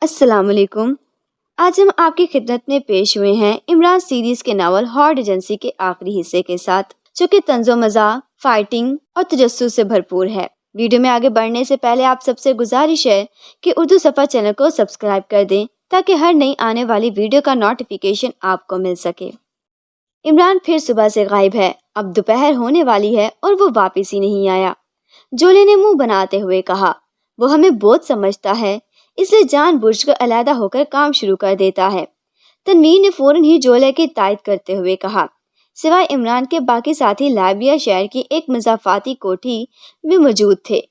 अस्सलाम वालेकुम। आज हम आपकी खिदमत में पेश हुए हैं इमरान सीरीज के नावल हॉट एजेंसी के आखिरी हिस्से के साथ, जो कि तंज़ो मज़ाक, फाइटिंग और तजस्सुस से भरपूर है। वीडियो में आगे बढ़ने से पहले आप सबसे गुजारिश है कि उर्दू सफ़ा चैनल को सब्सक्राइब कर दें ताकि हर नई आने वाली वीडियो का नोटिफिकेशन आपको मिल सके। इमरान फिर सुबह से गायब है। अब दोपहर होने वाली है और वो वापस ही नहीं आया। जोले ने मुंह बनाते हुए कहा, वो हमें बहुत समझता है, इसलिए जानबूझकर अलहदा होकर काम शुरू कर देता है। तनवीर ने फौरन ही जोले की तायद करते हुए कहा। सिवाय इमरान के बाकी साथी लाबिया शहर की एक मज़ाफ़ाती कोठी में मौजूद थे।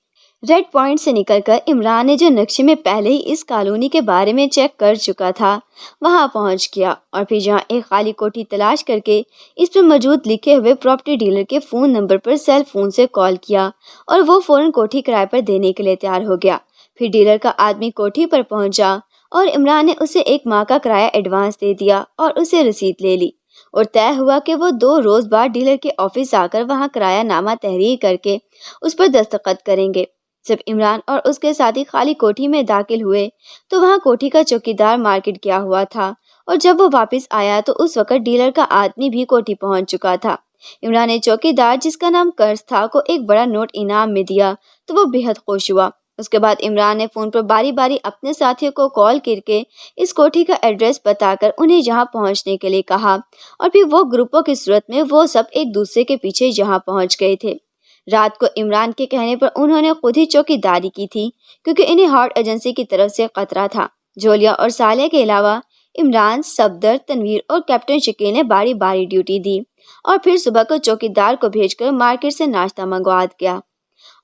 रेड पॉइंट से निकलकर इमरान ने जो नक्शे में पहले ही इस कॉलोनी के बारे में चेक कर चुका था वहां पहुंच गया और फिर जहां एक खाली कोठी तलाश करके इस पर मौजूद लिखे हुए प्रॉपर्टी डीलर के फ़ोन नंबर पर सेल फोन से कॉल किया और वो फ़ौरन कोठी किराए पर देने के लिए तैयार हो गया। फिर डीलर का आदमी कोठी पर पहुंचा और इमरान ने उसे 1 माह का किराया एडवांस दे दिया और उसे रसीद ले ली और तय हुआ कि वो 2 रोज़ बाद डीलर के ऑफिस आकर वहां किराया नामा तहरीर करके उस पर दस्तखत करेंगे। जब इमरान और उसके साथी खाली कोठी में दाखिल हुए तो वहां कोठी का चौकीदार मार्केट गया हुआ था और जब वो वापस आया तो उस वक्त डीलर का आदमी भी कोठी पहुंच चुका था। इमरान ने चौकीदार, जिसका नाम कर्ज था, को एक बड़ा नोट इनाम में दिया तो वो बेहद खुश हुआ। उसके बाद इमरान ने फ़ोन पर बारी बारी अपने साथियों को कॉल करके इस कोठी का एड्रेस बताकर उन्हें यहाँ पहुँचने के लिए कहा और फिर वो ग्रुपों की सूरत में वो सब एक दूसरे के पीछे यहाँ पहुँच गए थे। रात को इमरान के कहने पर उन्होंने खुद ही चौकीदारी की थी क्योंकि इन्हें हॉट एजेंसी की तरफ से खतरा था। जोलिया और साले के अलावा इमरान, सफदर, तनवीर और कैप्टन शकील ने बारी बारी ड्यूटी दी और फिर सुबह को चौकीदार को भेजकर मार्केट से नाश्ता मंगवा गया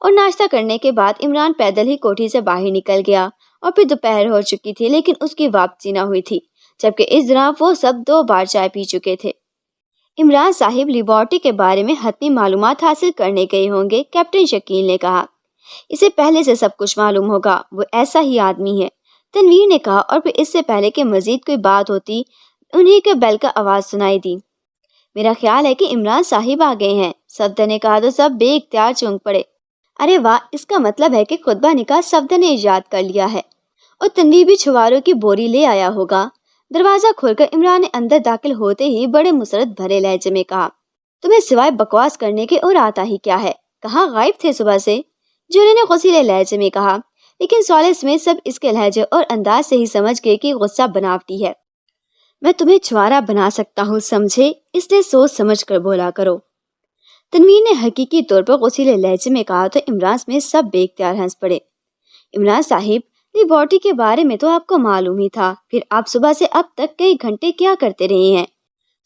और नाश्ता करने के बाद इमरान पैदल ही कोठी से बाहर निकल गया और फिर दोपहर हो चुकी थी लेकिन उसकी वापसी न हुई थी, जबकि इस दौरान वो सब 2 बार चाय पी चुके थे। इमरान साहिब लिबर्टी के बारे में हतमी मालूमात हासिल करने गए होंगे, कैप्टन शकील ने कहा। इसे पहले से सब कुछ मालूम होगा, वो ऐसा ही आदमी है, तनवीर ने कहा और फिर इससे पहले कि मजीद कोई बात होती उन्हीं के बेल का आवाज़ सुनाई दी। मेरा ख्याल है कि इमरान साहिब आ गए हैं, सफदर ने कहा तो सब बेइख्तियार चौंक पड़े। अरे वाह, इसका मतलब है कि खुतबा निकाह सफदर ने इजाद कर लिया है और तनवीर भी छुआरों की बोरी ले आया होगा। दरवाजा खोलकर इमरान ने अंदर दाखिल होते ही बड़े मुसरत भरे लहजे में कहा, तुम्हें सिवाय बकवास करने के और आता ही क्या है? कहाँ गायब थे सुबह से? जोले ने गुस्सीले लहजे में कहा, लेकिन साले समेत सब इसके लहजे और अंदाज से ही समझ गए कि गुस्सा बनावटी है। मैं तुम्हें छुआरा बना सकता हूँ, समझे, इसलिए सोच समझ कर बोला करो। तनवीर ने हकीकी तौर पर गुस्सीले लहजे में कहा तो इमरान समेत सब बेख्तियार हंस पड़े। इमरान साहिब, लिबर्टी के बारे में तो आपको मालूम ही था, फिर आप सुबह से अब तक कई घंटे क्या करते रहे हैं?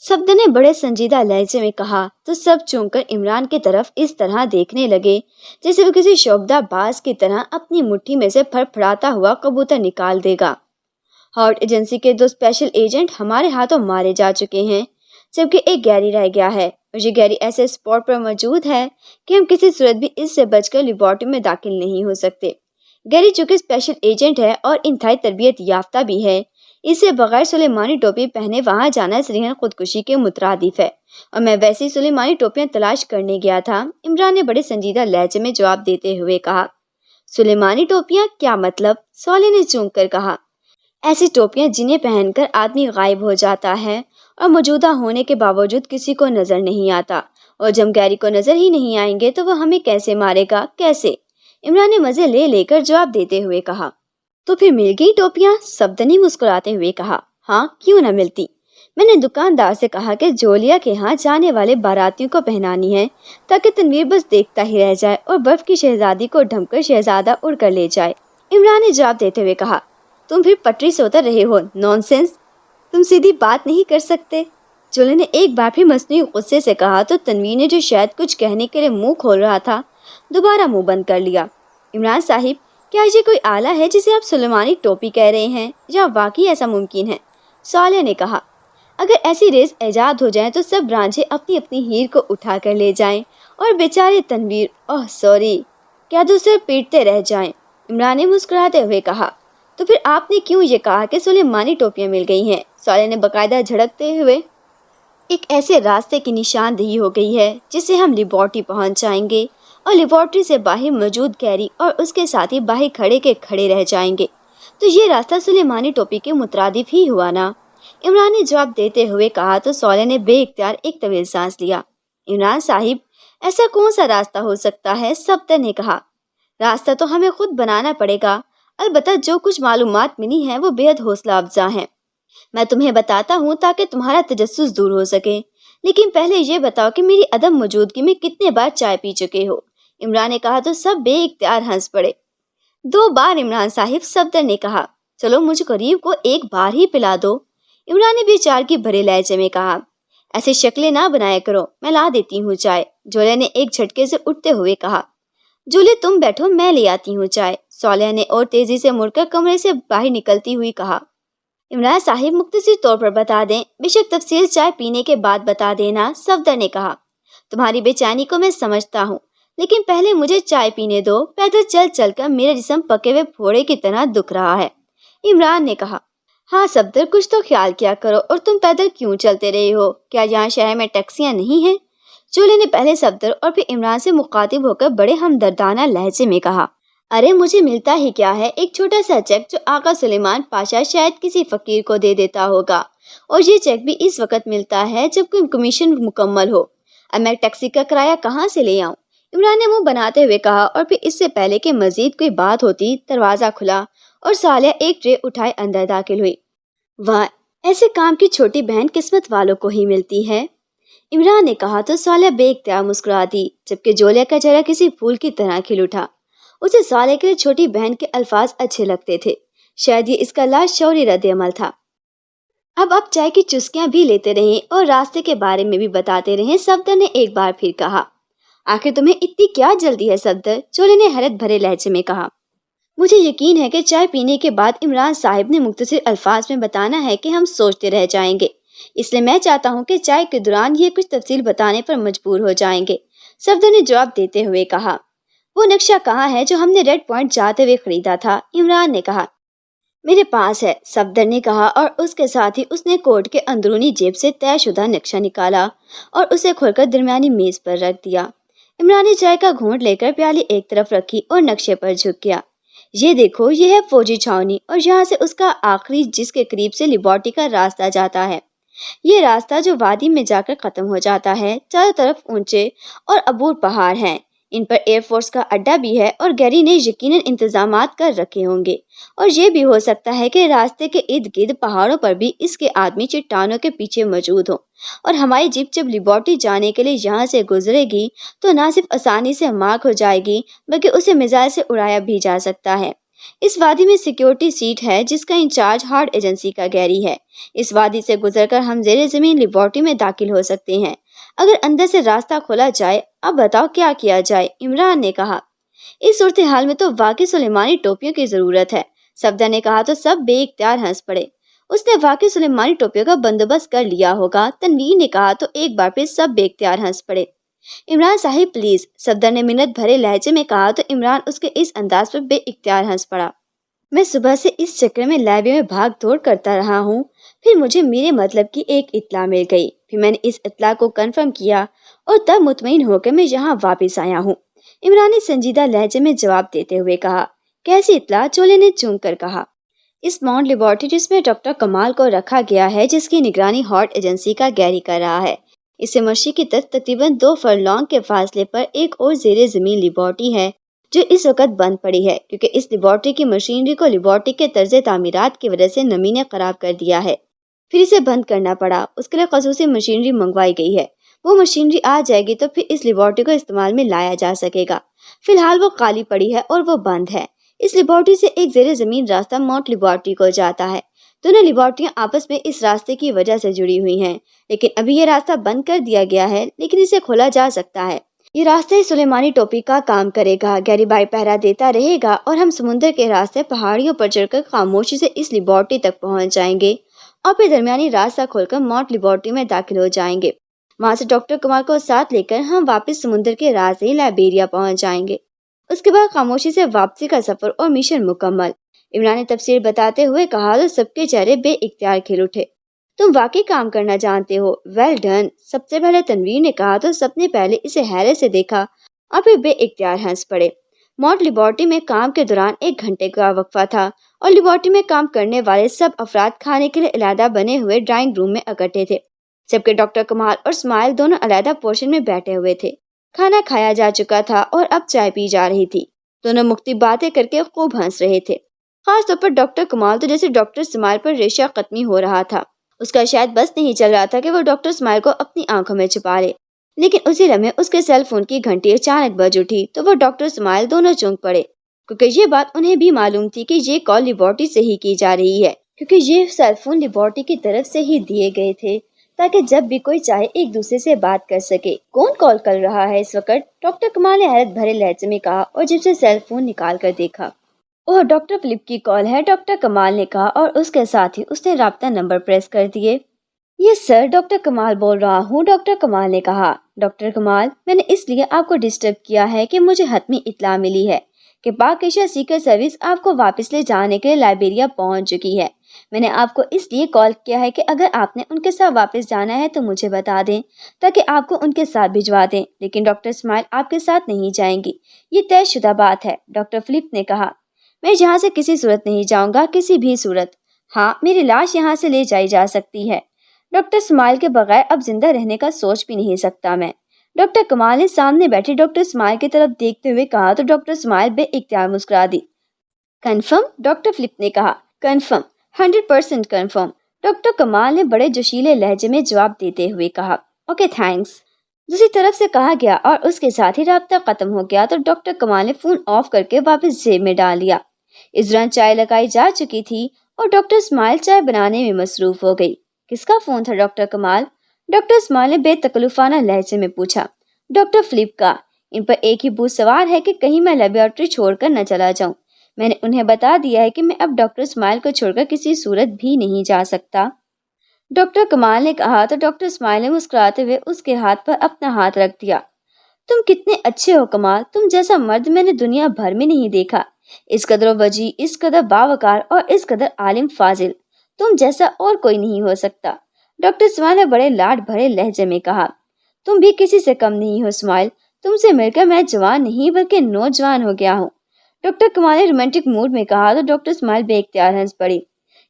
सफदर ने बड़े संजीदा लहजे में कहा तो सब चौंक कर इमरान की तरफ इस तरह देखने लगे जैसे वो किसी शोभदा बाज की तरह अपनी मुट्ठी में से फड़फड़ाता हुआ कबूतर निकाल देगा। हॉट एजेंसी के 2 स्पेशल एजेंट हमारे हाथों मारे जा चुके हैं, जबकि एक गैरी रह गया है और ये गैरी ऐसे स्पॉट पर मौजूद है कि हम किसी सूरत भी इससे बचकर लिबर्टी में दाखिल नहीं हो सकते। गैरी चूंकि स्पेशल एजेंट है और इंतहाई तरबियत याफ्ता भी है, इसे बगैर सुलेमानी टोपी पहने वहां जाना सरीहन खुदकुशी के मुतरादिफ है और मैं वैसी सुलेमानी टोपियां तलाश करने गया था। इमरान ने बड़े संजीदा लहजे में जवाब देते हुए कहा। सुलेमानी टोपियां क्या मतलब? साले ने चौंक कर कहा। ऐसी टोपियां जिन्हें पहनकर आदमी गायब हो जाता है और मौजूदा होने के बावजूद किसी को नजर नहीं आता, और जब गैरी को नजर ही नहीं आएंगे तो वह हमें कैसे मारेगा, कैसे? इमरान ने मजे ले लेकर जवाब देते हुए कहा। तो फिर मिल गई टोपियां? सफदर ने मुस्कुराते हुए कहा। हाँ, क्यों न मिलती। मैंने दुकानदार से कहा कि जोलिया के यहाँ जाने वाले बारातियों को पहनानी है ताकि तनवीर बस देखता ही रह जाए और बर्फ की शहजादी को ढंपकर शहजादा उड़ कर ले जाए। इमरान ने जवाब देते हुए कहा, तुम फिर पटरी से उतर रहे हो, नॉनसेंस, तुम सीधी बात नहीं कर सकते। जोले ने एक बार फिर मसनूई गुस्से से कहा तो तनवीर ने, जो शायद कुछ कहने के लिए मुंह खोल रहा था, दोबारा मुंह बंद कर लिया। इमरान साहिब, क्या ये कोई आला है जिसे आप सुलेमानी टोपी कह रहे हैं, या वाकई ऐसा मुमकिन है? साले ने कहा, अगर ऐसी रेस ईजाद हो जाए तो सब रांझे अपनी अपनी हीर को उठा कर ले जाएं और बेचारे तनवीर, ओह सॉरी, क्या दूसरे पीटते रह जाएं। इमरान ने मुस्कुराते हुए कहा, तो फिर आपने क्यों ये कहा कि सुलेमानी टोपियां मिल गई हैं? साले ने बाकायदा झड़कते हुए, एक ऐसे रास्ते की निशानदेही हो गई है जिससे हम लिबर्टी पहुंच जाएंगे और लिबर्टी से बाहर मौजूद गैरी और उसके साथी बाहर खड़े के खड़े रह जाएंगे। तो ये रास्ता सुलेमानी टोपी के मुतरादिफ ही हुआ ना। इमरान ने जवाब देते हुए कहा तो सौले ने बेइख्तियार एक तवील सांस लिया। इमरान साहिब, ऐसा कौन सा रास्ता हो सकता है? सफदर ने कहा। रास्ता तो हमें खुद बनाना पड़ेगा। अलबत्ता जो कुछ मालूमात मिली हैं वो बेहद हौसला अफजा हैं। मैं तुम्हें बताता हूँ ताकि तुम्हारा तजस्सुस दूर हो सके, लेकिन पहले ये बताओ कि मेरी अदम मौजूदगी में कितने बार चाय पी चुके हो? इमरान ने कहा तो सब बेइख्तियार हंस पड़े। 2 बार इमरान साहिब, सफदर ने कहा। चलो मुझ गरीब को एक बार ही पिला दो। इमरान ने बेचार की भरे लहजे में कहा। ऐसे शक्लें ना बनाया करो, मैं ला देती हूँ चाय, जोले ने एक झटके से उठते हुए कहा। जोले तुम बैठो, मैं ले आती हूँ चाय, सौलिया ने और तेजी से मुड़कर कमरे से बाहर निकलती हुई कहा। इमरान साहिब मुख्तसर तौर पर बता दें, बेशक तफसील चाय पीने के बाद बता देना, सफदर ने कहा। तुम्हारी बेचैनी को मैं समझता हूँ, लेकिन पहले मुझे चाय पीने दो। पैदल चल चल कर मेरा जिस्म पके हुए फोड़े की तरह दुख रहा है, इमरान ने कहा। हाँ सफदर, कुछ तो ख्याल किया करो। और तुम पैदल क्यों चलते रहे हो? क्या यहाँ शहर में टैक्सियाँ नहीं हैं? चूल्हे ने पहले सफदर और फिर इमरान से मुखातिब होकर बड़े हमदर्दाना लहजे में कहा। अरे मुझे मिलता ही क्या है, एक छोटा सा चेक जो आका सुलेमान पाशा शायद किसी फकीर को दे देता होगा, और ये चेक भी इस वक्त मिलता है जब कमीशन मुकम्मल हो। अब मैं टैक्सी का किराया कहाँ से ले आऊँ? इमरान ने मुंह बनाते हुए कहा, और फिर इससे पहले कि मजीद कोई बात होती दरवाजा खुला और सालिया एक ट्रे उठाए अंदर दाखिल हुई। वाह, ऐसे काम की छोटी बहन किस्मत वालों को ही मिलती है, इमरान ने कहा तो सालिया बेइख्तियार मुस्कुरा दी, जबकि जोलिया का चेहरा किसी फूल की तरह खिल उठा। उसे सालिया के लिए छोटी बहन के अल्फाज अच्छे लगते थे, शायद ये इसका लाशौरी रद्द अमल था। अब आप चाय की चुस्कियां भी लेते रहें और रास्ते के बारे में भी बताते रहें, सफदर ने एक बार फिर कहा। आखिर तुम्हें इतनी क्या जल्दी है सफदर? चोले ने हैरत भरे लहजे में कहा। मुझे यकीन है कि चाय पीने के बाद इमरान साहिब ने मुख्तसर अल्फाज में बताना है कि हम सोचते रह जाएंगे, इसलिए मैं चाहता हूँ कि चाय के दौरान ये कुछ तफसील बताने पर मजबूर हो जाएंगे, सफदर ने जवाब देते हुए कहा। वो नक्शा कहाँ है जो हमने रेड पॉइंट जाते हुए खरीदा था? इमरान ने कहा। मेरे पास है, सफदर ने कहा, और उसके साथ ही उसने कोट के अंदरूनी जेब से तयशुदा नक्शा निकाला और उसे खोलकर दरमियानी मेज पर रख दिया। इमरान ने चाय का घूंट लेकर प्याली एक तरफ रखी और नक्शे पर झुक गया। ये देखो, ये है फौजी छावनी, और यहाँ से उसका आखिरी जिसके करीब से लिबर्टी का रास्ता जाता है। ये रास्ता जो वादी में जाकर खत्म हो जाता है। चारों तरफ ऊंचे और अबूर पहाड़ हैं, इन पर एयरफोर्स का अड्डा भी है और गैरी ने यकीनन इंतजामात कर रखे होंगे। और ये भी हो सकता है कि रास्ते के इर्द गिर्द पहाड़ों पर भी इसके आदमी चट्टानों के पीछे मौजूद हो, और हमारी जीप जब लिबर्टी जाने के लिए यहाँ से गुजरेगी तो न सिर्फ आसानी से मार्क हो जाएगी, बल्कि उसे मिसाइल से उड़ाया भी जा सकता है। इस वादी में सिक्योरिटी सीट है जिसका इंचार्ज हार्ड एजेंसी का गैरी है। इस वादी से गुजरकर हम जेरे जमीन लिबर्टी में दाखिल हो सकते हैं, अगर अंदर से रास्ता खोला जाए। अब बताओ क्या किया जाए? इमरान ने कहा। इस सूरत हाल में तो वाकई सुलेमानी टोपियों की जरूरत है, सफदर ने कहा तो सब बेइख्तियार हंस पड़े। उसने वाकई सुलेमानी टोपियों का बंदोबस्त कर लिया होगा, तनवीर ने कहा तो एक बार फिर सब बेइख्तियार हंस पड़े। इमरान साहिब प्लीज, सफदर ने मिन्नत भरे लहजे में कहा तो इमरान उसके इस अंदाज पर बेइख्तियार हंस पड़ा। मैं सुबह से इस चक्कर में लाइब्रेरी में भाग दौड़ करता रहा हूँ, फिर मुझे मेरे मतलब की एक इत्तला मिल गई, फिर मैंने इस इत्तला को कंफर्म किया और तब मुतमईन होकर मैं यहाँ वापस आया हूँ, इमरान ने संजीदा लहजे में जवाब देते हुए कहा। कैसी इत्तला? चोले ने चूम कर कहा। इस माउंट लिबर्टी जिसमें डॉक्टर कमाल को रखा गया है, जिसकी निगरानी हॉर्ड एजेंसी का गैरी कर रहा है, इससे मशरिक की तरफ तकरीबन 2 फरलॉन्ग के फासले पर एक और जेरे जमीन लिबर्टी है जो इस वक्त बंद पड़ी है, क्योंकि इस लिबर्टी की मशीनरी को लिबर्टी के तर्ज तामीरात की वजह से नमी ने खराब कर दिया है, फिर इसे बंद करना पड़ा। उसके लिए खसूसी मशीनरी मंगवाई गई है, वो मशीनरी आ जाएगी तो फिर इस लिबर्टी को इस्तेमाल में लाया जा सकेगा। फिलहाल वो खाली पड़ी है और वो बंद है। इस लिबर्टी से एक जेरे जमीन रास्ता माउंट लिबर्टी को जाता है। दोनों लिबर्टियां आपस में इस रास्ते की वजह से जुड़ी हुई हैं, लेकिन अभी ये रास्ता बंद कर दिया गया है, लेकिन इसे खोला जा सकता है। ये रास्ता ही सुलेमानी टोपी का काम करेगा। गैरी बाई पहरा देता रहेगा और हम समुद्र के रास्ते पहाड़ियों पर चढ़कर खामोशी से इस लिबर्टी तक पहुंच जाएंगे और फिर दरमियानी रास्ता खोलकर माउंट लिबर्टी में दाखिल हो जाएंगे। वहां से डॉक्टर कमाल को साथ लेकर हम वापस समुद्र के रास्ते ही लाइबेरिया पहुंच जाएंगे। उसके बाद खामोशी से वापसी का सफर और मिशन मुकम्मल, इमरान ने तफसीर बताते हुए कहा तो सबके चेहरे बेइख्तियार खिल उठे। तुम वाकई काम करना जानते हो, वेल डन, सबसे पहले तनवीर ने कहा तो सबने पहले इसे हैरत से देखा और फिर बेइख्तियार हंस पड़े। मॉड लेबोरेटरी में काम के दौरान 1 घंटे का वक्फा था और लेबोरेटरी में काम करने वाले सब अफराद खाने के लिए अलहदा बने हुए ड्राइंग रूम में इकट्ठे थे, जबकि डॉक्टर कमाल और स्माइल दोनों अलहदा पोर्शन में बैठे हुए थे। खाना खाया जा चुका था और अब चाय पी जा रही थी। दोनों मुख्तलिफ बातें करके खूब हंस रहे थे। खास तौर पर डॉक्टर कमाल तो जैसे डॉक्टर स्माइल पर रेशा खत्मी हो रहा था। उसका शायद बस नहीं चल रहा था कि वो डॉक्टर स्माइल को अपनी आंखों में छुपा ले, लेकिन उसी लम्हे उसके सेल फोन की घंटी अचानक बज उठी तो वो डॉक्टर स्माइल दोनों चौंक पड़े, क्योंकि ये बात उन्हें भी मालूम थी कि ये कॉल लेबोरेटरी से ही की जा रही है, क्योंकि ये सेल फोन लेबोरेटरी की तरफ से ही दिए गए थे ताकि जब भी कोई चाहे एक दूसरे से बात कर सके। कौन कॉल कर रहा है इस वक्त? डॉक्टर कमाल ने हैरत भरे लहजे में कहा और जेब से सेल फोन निकाल कर देखा। ओह, डॉक्टर फिलिप की कॉल है, डॉक्टर कमाल ने कहा और उसके साथ ही उसने राब्ता नंबर प्रेस कर दिए। यस सर, डॉक्टर कमाल बोल रहा हूँ, डॉक्टर कमाल ने कहा। डॉक्टर कमाल, मैंने इसलिए आपको डिस्टर्ब किया है कि मुझे हतमी इत्तला मिली है कि पाक एशिया सीक्रेट सर्विस आपको वापस ले जाने के लिए लाइबेरिया पहुंच चुकी है। मैंने आपको इसलिए कॉल किया है कि अगर आपने उनके साथ वापस जाना है तो मुझे बता दें ताकि आपको उनके साथ भिजवा दें, लेकिन डॉक्टर स्माइल आपके साथ नहीं जाएंगी, ये तयशुदा बात है, डॉक्टर फिलिप ने कहा। मैं यहाँ से किसी सूरत नहीं जाऊंगा, किसी भी सूरत। हाँ, मेरी लाश यहाँ से ले जाई जा सकती है। डॉक्टर स्माइल के बगैर अब जिंदा रहने का सोच भी नहीं सकता मैं। डॉक्टर कमाल ने सामने बैठे डॉक्टर स्माइल की तरफ देखते हुए कहा तो डॉक्टर स्माइल बेइख्तियार मुस्कुरा दी। कन्फर्म? डॉक्टर फिलिप ने कहा। कन्फर्म, 100% कन्फर्म, डॉक्टर कमाल ने बड़े जोशीले लहजे में जवाब देते हुए कहा। ओके थैंक्स, दूसरी तरफ से कहा गया और उसके साथ ही राब्ता खत्म हो गया तो डॉक्टर कमाल ने फोन ऑफ करके वापस जेब में डाल लिया। इस दौरान चाय लगाई जा चुकी थी और डॉक्टर स्माइल चाय बनाने में मसरूफ हो गई। किसका फोन था डॉक्टर कमाल? डॉक्टर स्माइल ने बेतकल्लुफाना लहजे में पूछा। डॉक्टर फिलिप का। इन पर एक ही भूत सवार है कि कहीं मैं लेबोरेटरी छोड़कर न चला जाऊं। मैंने उन्हें बता दिया है कि मैं अब डॉक्टर स्माइल को छोड़कर किसी सूरत भी नहीं जा सकता, डॉक्टर कमाल ने कहा तो डॉक्टर स्माइल ने मुस्कुराते हुए उसके हाथ पर अपना हाथ रख दिया। तुम कितने अच्छे हो कमाल, तुम जैसा मर्द मैंने दुनिया भर में नहीं देखा। इस कदर वजी, इस कदर बावकार और इस कदर आलिम फाजिल, तुम जैसा और कोई नहीं हो सकता, डॉक्टर स्माइल ने बड़े लाड भरे लहजे में कहा। तुम भी किसी से कम नहीं हो स्माइल, तुमसे मिलकर मैं जवान नहीं बल्कि नौजवान हो गया हूँ, डॉक्टर कमाल ने रोमांटिक मूड में कहा तो डॉक्टर स्माइल बेइख्तियार हंस पड़ी।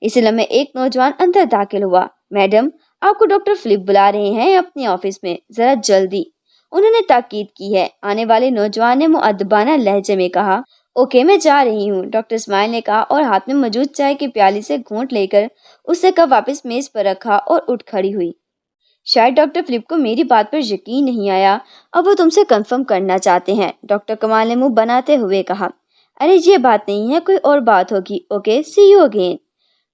इसी लम्हे एक नौजवान अंदर दाखिल हुआ। मैडम, आपको डॉक्टर फिलिप बुला रहे हैं अपने ऑफिस में, जरा जल्दी, उन्होंने ताकीद की है। आने वाले नौजवान ने मुअद्दबाना लहजे में कहा। ओके, मैं जा रही हूँ, डॉक्टर स्माइल ने कहा और हाथ में मौजूद चाय की प्याली से घूंट लेकर उससे कप वापस मेज पर रखा और उठ खड़ी हुई। शायद डॉक्टर फिलिप को मेरी बात पर यकीन नहीं आया, अब वो तुमसे कंफर्म करना चाहते हैं, डॉक्टर कमाल ने मुंह बनाते हुए कहा। अरे ये बात नहीं है, कोई और बात होगी। Okay, see you again,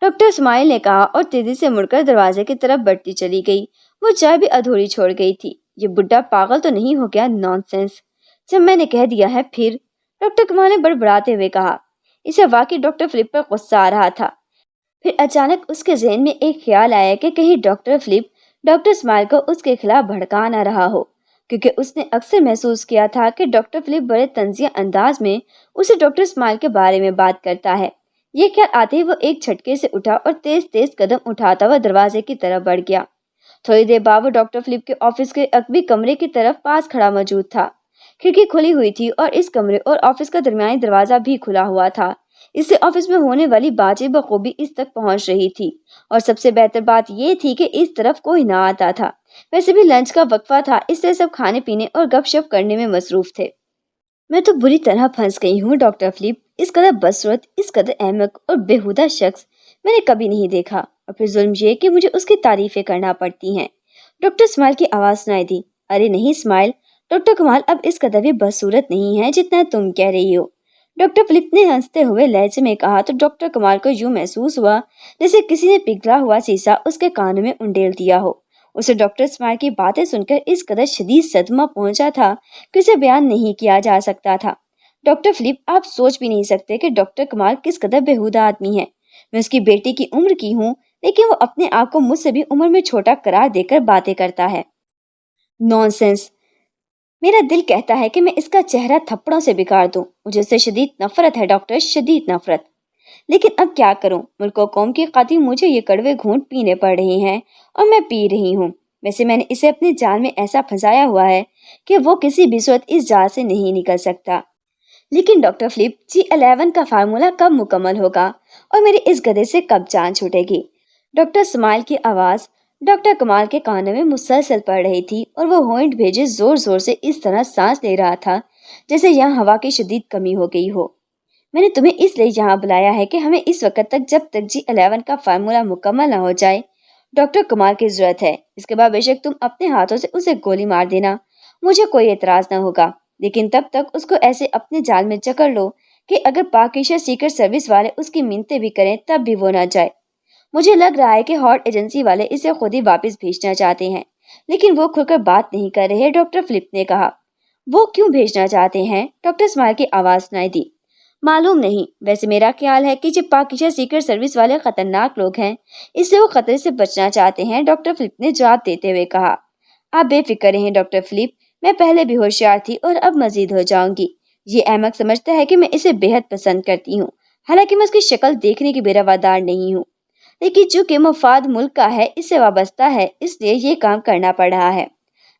doctor smile ने कहा और तेजी से मुड़कर दरवाजे की तरफ बढ़ती चली गई। वो चाय भी अधूरी छोड़ गई थी। ये बुढ़ा पागल तो नहीं हो गया? नॉनसेंस, जब मैंने कह दिया है फिर, डॉक्टर कमाल ने बड़बड़ाते हुए कहा। इसे वाकई डॉक्टर फिलिप पर गुस्सा आ रहा था। फिर अचानक उसके ज़हन में एक ख्याल आया कि कहीं डॉक्टर फिलिप डॉक्टर स्माइल को उसके खिलाफ भड़का ना रहा हो, क्योंकि उसने अक्सर महसूस किया था कि डॉक्टर फिलिप बड़े तंजिया अंदाज में उसे डॉक्टर स्माइल के बारे में बात करता है। ये ख्याल आते ही वो एक झटके से उठा और तेज तेज कदम उठाता हुआ दरवाजे की तरफ बढ़ गया। थोड़ी देर बाद वो डॉक्टर फिलिप के ऑफिस के अकबी कमरे की तरफ पास खड़ा मौजूद था। खिड़की खुली हुई थी और इस कमरे और ऑफिस का दरमियानी दरवाजा भी खुला हुआ था। इससे ऑफिस में होने वाली बातें बखूबी इस तक पहुंच रही थी और सबसे बेहतर बात यह थी कि इस तरफ कोई ना आता था। वैसे भी लंच का वक्फा था, इसलिए सब खाने पीने और गपशप करने में मसरूफ थे। मैं तो बुरी तरह फंस गई हूँ डॉक्टर फिलिप, इस कदर बदसूरत, इस कदर अहमक और बेहुदा शख्स मैंने कभी नहीं देखा, और फिर जुल्म ये कि मुझे उसकी तारीफें करना पड़ती हैं। डॉक्टर स्माइल की आवाज़ सुनाई दी। अरे नहीं स्माइल, डॉक्टर कमाल अब इस कदर भी बदसूरत नहीं है जितना तुम कह रही हो, डॉक्टर फिलिप ने हंसते हुए लहजे में कहा तो डॉक्टर कमाल को यूं महसूस हुआ जैसे किसी ने पिघला हुआ शीशा उसके कानों में उंडेल दिया हो। उसे डॉक्टर स्माइल की बातें सुनकर इस कदर शदीद सदमा पहुंचा था कि उसे बयान नहीं किया जा सकता था। डॉक्टर फिलिप, आप सोच भी नहीं सकते कि डॉक्टर कमाल किस कदर बेहुदा आदमी है। मैं उसकी बेटी की उम्र की हूँ, लेकिन वो अपने आप को मुझसे भी उम्र में छोटा करार देकर बातें करता है। नॉनसेंस, मेरा दिल कहता है कि मैं इसका चेहरा थप्पड़ों से बिगाड़ दूं। मुझे उससे शदीद नफरत है डॉक्टर, शदीद नफरत। लेकिन अब क्या करूं, मुल्क और कौम की खातिर मुझे ये कड़वे घूंट पीने पड़ रहे हैं और मैं पी रही हूँ। वैसे मैंने इसे अपने जाल में ऐसा फंसाया हुआ है कि वो किसी भी सूरत इस जाल से नहीं निकल सकता। लेकिन डॉक्टर फिलिप, G11 का फार्मूला कब मुकम्मल होगा और मेरी इस गधे से कब जान छूटेगी? डॉक्टर स्माइल की आवाज डॉक्टर कमाल के कानों में मुसलसल पड़ रही थी और वो होंठ भेजे जोर जोर से इस तरह सांस ले रहा था जैसे यहाँ हवा की शदीद कमी हो गई हो। मैंने तुम्हें इसलिए यहाँ बुलाया है कि हमें इस वक्त तक, जब तक G11 का फार्मूला मुकम्मल न हो जाए, डॉक्टर कमाल की जरूरत है। इसके बाद बेशक तुम अपने हाथों से उसे गोली मार देना, मुझे कोई एतराज न होगा, लेकिन तब तक उसको ऐसे अपने जाल में जकड़ लो कि अगर पाकिस्तान सीक्रेट सर्विस वाले उसकी मिन्नतें भी करें तब भी वो ना जाए। मुझे लग रहा है कि हॉट एजेंसी वाले इसे खुद ही वापस भेजना चाहते हैं, लेकिन वो खुलकर बात नहीं कर रहे। डॉक्टर फिलिप ने कहा। वो क्यों भेजना चाहते हैं? डॉक्टर स्माइल की आवाज सुनाई दी। मालूम नहीं, वैसे मेरा ख्याल है कि जब पाकिस्तान सीक्रेट सर्विस वाले खतरनाक लोग हैं, इसलिए वो खतरे से बचना चाहते हैं, डॉक्टर फिलिप ने जवाब देते हुए कहा। आप बेफिक्र रहें डॉक्टर फिलिप, मैं पहले भी होशियार थी और अब मजीद हो जाऊंगी। ये अहमक समझता है कि मैं इसे बेहद पसंद करती हूँ, हालांकि मैं उसकी शक्ल देखने की बेरवादार नहीं हूँ, लेकिन चूंकि मफाद मुल्क का है, इससे वाबस्ता है, इसलिए ये काम करना पड़ रहा है।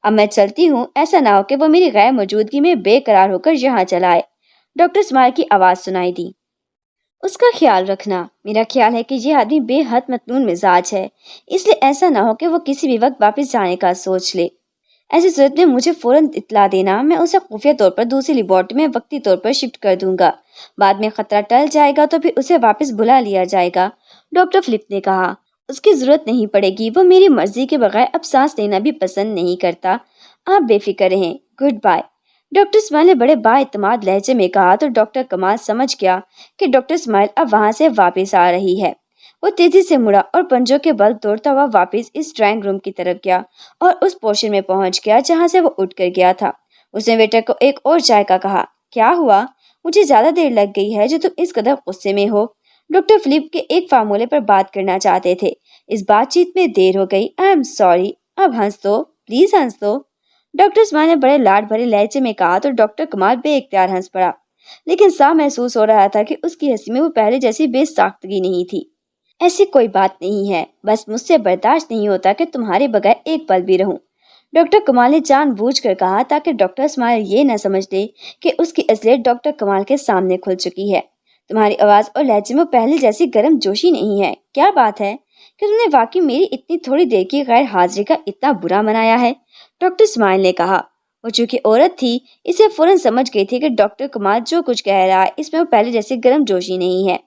अब मैं चलती हूँ, ऐसा ना हो कि वो मेरी गैर मौजूदगी में बेकरार होकर यहाँ चला आए। डॉक्टर स्माइल की आवाज सुनाई दी। उसका ख्याल रखना। मेरा ख्याल है कि ये आदमी बेहद मतलून मिजाज है, इसलिए ऐसा ना हो कि वो किसी भी वक्त वापस जाने का सोच ले। ऐसी सूरत में मुझे फौरन इत्तला देना, मैं उसे खुफिया तौर पर दूसरी लेबोरेटरी में वक्ती तौर पर शिफ्ट कर दूंगा। बाद में खतरा टल जाएगा तो फिर उसे वापस बुला लिया जाएगा। डॉक्टर फिलिप ने कहा। उसकी जरूरत नहीं पड़ेगी, वो मेरी मर्जी के बगैर अब सांस लेना भी पसंद नहीं करता। आप बेफिक्र रहें। Good bye. डॉक्टर स्माइल ने बड़े बाएतमाद लहजे में कहा तो डॉक्टर कमाल समझ गया कि डॉक्टर स्माइल अब वहां से वापस आ रही है। वो तेजी से मुड़ा और पंजों के बल दौड़ता हुआ वापस इस ड्राइंग रूम की तरफ गया और उस पोर्शन में पहुंच गया जहां से वो उठ कर गया था। उसने वेटर को एक और चाय का कहा। क्या हुआ? मुझे ज्यादा देर लग गई है जो तुम इस कदर गुस्से में हो? डॉक्टर फिलिप के एक फार्मूले पर बात करना चाहते थे। इस बातचीत में देर हो गई। I am sorry. अब हंस दो, प्लीज हंस दो। डॉक्टर स्माइल ने बड़े लाड भरे लहजे में कहा तो डॉक्टर कमाल बेइख्तियार हंस पड़ा, लेकिन साफ महसूस हो रहा था कि उसकी हंसी में वो पहले जैसी बेसाख्तगी नहीं थी। ऐसी कोई बात नहीं है, बस मुझसे बर्दाश्त नहीं होता कि तुम्हारे बगैर एक पल भी रहूं। डॉक्टर कमाल ने जानबूझकर कहा ताकि डॉक्टर स्माइल ये न समझ ले कि उसकी असलियत डॉक्टर कमाल के सामने खुल चुकी है। तुम्हारी आवाज और लहजे में पहले जैसी गर्म जोशी नहीं है। क्या बात है कि तुमने वाकई मेरी इतनी थोड़ी देर की गैर हाजिरी का इतना बुरा मनाया है? डॉक्टर स्माइल ने कहा। वो चूंकि औरत थी, इसे फौरन समझ गई थी कि डॉक्टर कमाल जो कुछ कह रहा है इसमें वो पहले जैसी गर्म जोशी नहीं है।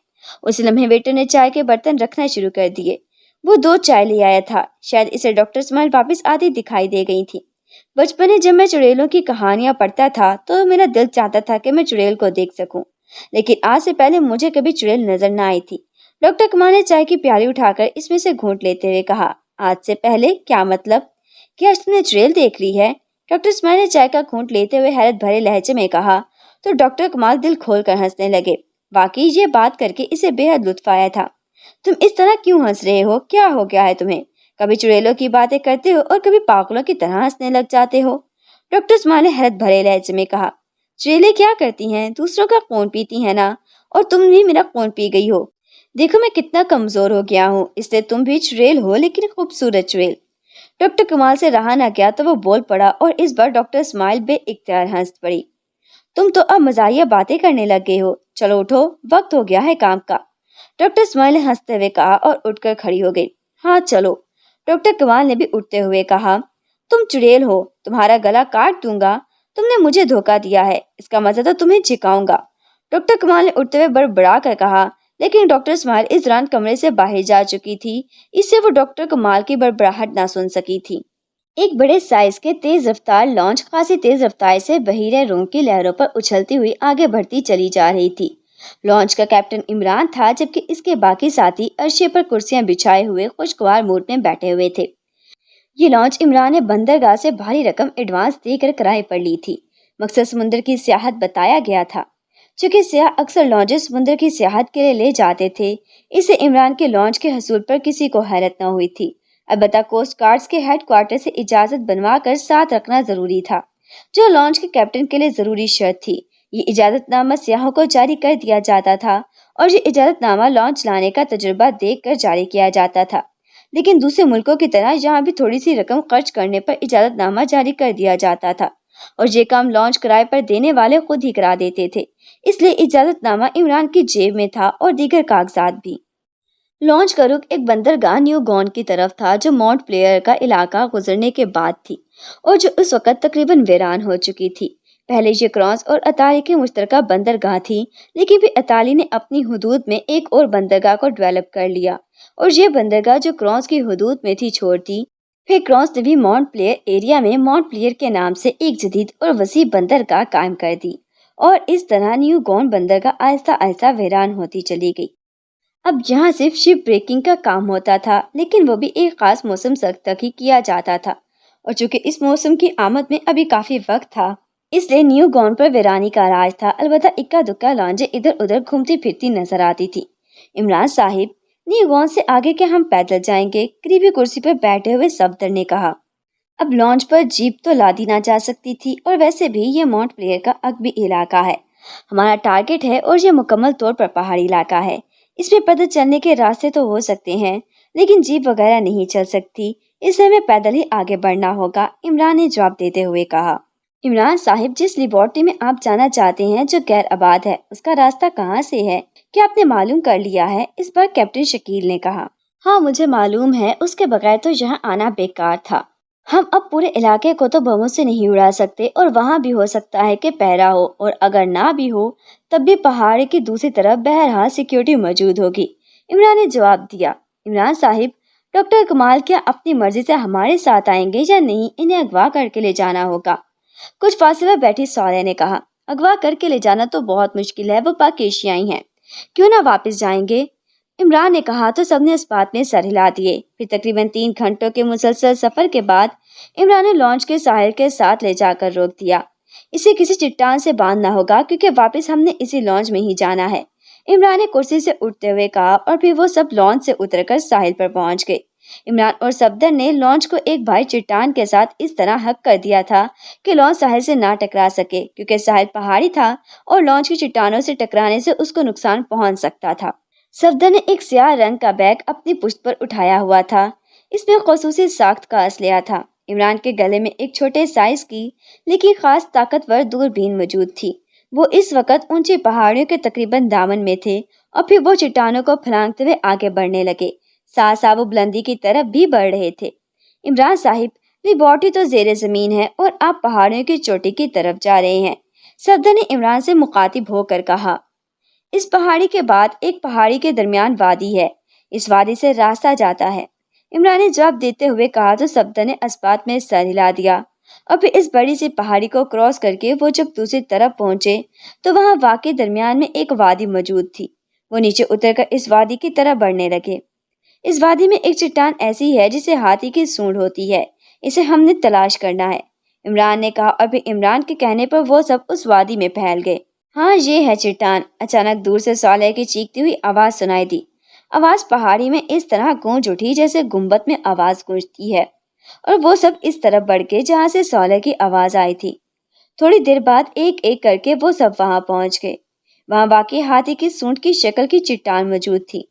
उस लम्हे वेटर ने चाय के बर्तन रखना शुरू कर दिए। वो 2 चाय ले आया था। शायद इसे डॉक्टर स्माइल वापस आती दिखाई दे गई थी। बचपन में जब मैं चुड़ैलों की कहानियां पढ़ता था तो मेरा दिल चाहता था कि मैं चुड़ैल को देख सकूं, लेकिन आज से पहले मुझे कभी चुड़ैल नजर न आई थी। डॉक्टर कमाल ने चाय की प्याली उठाकर इसमें से घूंट लेते हुए कहा। आज से पहले? क्या मतलब? क्या आज तुमने चुड़ैल देख ली है? डॉक्टर स्माइल ने चाय का घूंट लेते हुए हैरत भरे लहजे में कहा तो डॉक्टर कमाल दिल खोलकर हंसने लगे। वाकई ये बात करके इसे बेहद लुत्फ आया था। तुम इस तरह क्यों हंस रहे हो? क्या हो गया है तुम्हें? कभी चुड़ैलों की बातें करते हो और कभी पागलों की तरह हंसने लग जाते हो। डॉक्टर स्माइल ने हैरत भरे लहजे में कहा। चुड़ैलें क्या करती हैं? दूसरों का खून पीती है ना, और तुम भी मेरा खून पी गई हो। देखो मैं कितना कमजोर हो गया हूँ, इसलिए तुम भी चुड़ैल हो, लेकिन खूबसूरत चुड़ैल। डॉक्टर कमाल से रहा न गया तो वो बोल पड़ा और इस बार डॉक्टर स्माइल बेइख्तियार हंस पड़ी। तुम तो अब मजाहिया बातें करने लग गए हो। चलो उठो, वक्त हो गया है काम का। डॉक्टर स्माइल ने हंसते हुए कहा और उठकर खड़ी हो गई। हाँ चलो। डॉक्टर कमाल ने भी उठते हुए कहा। तुम चुड़ैल हो, तुम्हारा गला काट दूंगा। तुमने मुझे धोखा दिया है, इसका मजा तो तुम्हें चिकाऊंगा। डॉक्टर कमाल ने उठते हुए बड़बड़ा कर कहा, लेकिन डॉक्टर स्माइल इस दौरान कमरे से बाहर जा चुकी थी, इससे वो डॉक्टर कमाल की बड़बड़ाहट ना सुन सकी थी। एक बड़े साइज के तेज रफ्तार लॉन्च खासी तेज रफ्तार से बहीरे रोम की लहरों पर उछलती हुई आगे बढ़ती चली जा रही थी। लॉन्च का कैप्टन इमरान था, जबकि इसके बाकी साथी अर्शे पर कुर्सियां बिछाए हुए खुशगवार मूड में बैठे हुए थे। ये लॉन्च इमरान ने बंदरगाह से भारी रकम एडवांस देकर किराए पर ली थी। मकसद समुद्र की सियाहत बताया गया था। चूंकि सियाह अक्सर लॉन्चेस समुद्र की सियाहत के लिए ले जाते थे, इससे इमरान के लॉन्च के हसूल पर किसी को हैरत न हुई थी। अलबत्ता कोस्ट गार्ड्स के हेडक्वार्टर से इजाजत बनवा कर साथ रखना जरूरी था, जो लॉन्च के कैप्टन के लिए जरूरी शर्त थी। ये इजाजतनामा सियाहों को जारी कर दिया जाता था और ये इजाजतनामा लॉन्च लाने का तजुर्बा देख कर जारी किया जाता था, लेकिन दूसरे मुल्कों की तरह यहाँ भी थोड़ी सी रकम खर्च करने पर इजाजतनामा जारी कर दिया जाता था। اور یہ کام لانچ کرائے پر دینے والے خود ہی کرا دیتے تھے، اس لیے اجازت نامہ عمران کی جیب میں تھا اور دیگر کاغذات بھی۔ لانچ کا رخ ایک بندرگاہ نیو گون کی طرف تھا جو مونٹ پلیئر کا علاقہ گزرنے کے بعد تھی اور جو اس وقت تقریباً ویران ہو چکی تھی۔ پہلے یہ کرانس اور اطالی کی مشترکہ بندرگاہ تھی، لیکن پھر اطالی نے اپنی حدود میں ایک اور بندرگاہ کو ڈیولپ کر لیا اور یہ بندرگاہ جو کرانس کی حدود میں تھی چھوڑ دی۔ پھر کرانس نے بھی مونٹ پلیئر ایریا میں مونٹ پلیئر کے نام سے ایک جدید اور وسیع بندرگاہ قائم کر دی اور اس طرح نیو گون بندرگاہ آہستہ آہستہ ویران ہوتی چلی گئی۔ اب یہاں صرف شپ بریکنگ کا کام ہوتا تھا، لیکن وہ بھی ایک خاص موسم تک ہی کیا جاتا تھا، اور چونکہ اس موسم کی آمد میں ابھی کافی وقت تھا اس لیے نیو گون پر ویرانی کا راج تھا۔ البتہ اکا دکا لانجیں ادھر ادھر گھومتی پھرتی نظر آتی تھی۔ عمران صاحب، نیو گون سے آگے کے ہم پیدل جائیں گے، قریبی کرسی پر بیٹھے ہوئے صفدر نے کہا۔ اب لانچ پر جیپ تو لادی نہ جا سکتی تھی، اور ویسے بھی یہ مونٹ پلیئر کا عقبی علاقہ ہے، ہمارا ٹارگٹ ہے، اور یہ مکمل طور پر پہاڑی علاقہ ہے۔ اس میں پیدل چلنے کے راستے تو ہو سکتے ہیں، لیکن جیپ وغیرہ نہیں چل سکتی، اس لیے ہمیں پیدل ہی آگے بڑھنا ہوگا، عمران نے جواب دیتے ہوئے کہا۔ عمران صاحب، جس لیبارٹری میں آپ جانا چاہتے ہیں جو غیر آباد ہے، اس کا راستہ کہاں سے ہے؟ کیا آپ نے معلوم کر لیا ہے؟ اس بار کیپٹن شکیل نے کہا۔ ہاں مجھے معلوم ہے، اس کے بغیر تو یہاں آنا بیکار تھا۔ ہم اب پورے علاقے کو تو بموں سے نہیں اڑا سکتے، اور وہاں بھی ہو سکتا ہے کہ پہرا ہو، اور اگر نہ بھی ہو تب بھی پہاڑی کی دوسری طرف بہرحال سیکیورٹی موجود ہوگی، عمران نے جواب دیا۔ عمران صاحب، ڈاکٹر کمال کیا اپنی مرضی سے ہمارے ساتھ آئیں گے یا نہیں؟ انہیں اغوا کر کے لے جانا ہوگا، کچھ فاصلہ بیٹھی سالہ نے کہا۔ اغوا کر کے لے جانا تو بہت مشکل ہے، وہ پاک ایشیائی ہیں، کیوں نہ واپس جائیں گے؟ عمران نے کہا تو سب نے اس بات میں سر ہلا دیے۔ پھر تقریباً 3 گھنٹوں کے مسلسل سفر کے بعد عمران نے لانچ کے ساحل کے ساتھ لے جا کر روک دیا۔ اسے کسی چٹان سے باندھنا ہوگا کیونکہ واپس ہم نے اسی لانچ میں ہی جانا ہے، عمران نے کرسی سے اٹھتے ہوئے کہا، اور پھر وہ سب لانچ سے اتر کر ساحل پر پہنچ گئے۔ عمران اور صفدر نے لانچ کو ایک بھاری چٹان کے ساتھ اس طرح حک کر دیا تھا کہ لانچ ساحل سے نہ ٹکرا سکے، کیونکہ ساحل پہاڑی تھا اور لانچ کی چٹانوں سے ٹکرانے سے اس کو نقصان پہنچ سکتا تھا۔ صفدر نے ایک سیاہ رنگ کا بیگ اپنی پشت پر اٹھایا ہوا تھا، اس میں خصوصی ساخت کا اسلحہ تھا۔ عمران کے گلے میں ایک چھوٹے سائز کی لیکن خاص طاقتور دوربین موجود تھی۔ وہ اس وقت اونچی پہاڑیوں کے تقریباً دامن میں تھے، اور پھر وہ چٹانوں کو پھلانگتے ہوئے آگے بڑھنے لگے، ساتھ ساتھ وہ بلندی کی طرف بھی بڑھ رہے تھے۔ عمران صاحب، لیبارٹری تو زیر زمین ہے اور آپ پہاڑیوں کی چوٹی کی طرف جا رہے ہیں، صفدر نے عمران سے مخاطب ہو کر کہا۔ اس پہاڑی کے بعد ایک پہاڑی کے درمیان وادی ہے، اس وادی سے راستہ جاتا ہے، عمران نے جواب دیتے ہوئے کہا تو صفدر نے اس بات میں سر ہلا دیا، اور پھر اس بڑی سی پہاڑی کو کراس کر کے وہ جب دوسری طرف پہنچے تو وہاں واقعی درمیان میں ایک وادی موجود تھی۔ وہ نیچے اتر کر اس وادی کی طرف بڑھنے لگے۔ اس وادی میں ایک چٹان ایسی ہے جسے ہاتھی کی سونڈ ہوتی ہے، اسے ہم نے تلاش کرنا ہے، عمران نے کہا، اور پھر عمران کے کہنے پر وہ سب اس وادی میں پھیل گئے۔ ہاں یہ ہے چٹان، اچانک دور سے صالح کی چیختی ہوئی آواز سنائی دی۔ آواز پہاڑی میں اس طرح گونج اٹھی جیسے گنبد میں آواز گونجتی ہے، اور وہ سب اس طرف بڑھ گئے جہاں سے صالح کی آواز آئی تھی۔ تھوڑی دیر بعد ایک ایک کر کے وہ سب وہاں پہنچ گئے۔ وہاں واقعی ہاتھی کی سونڈ کی شکل کی چٹان موجود تھی۔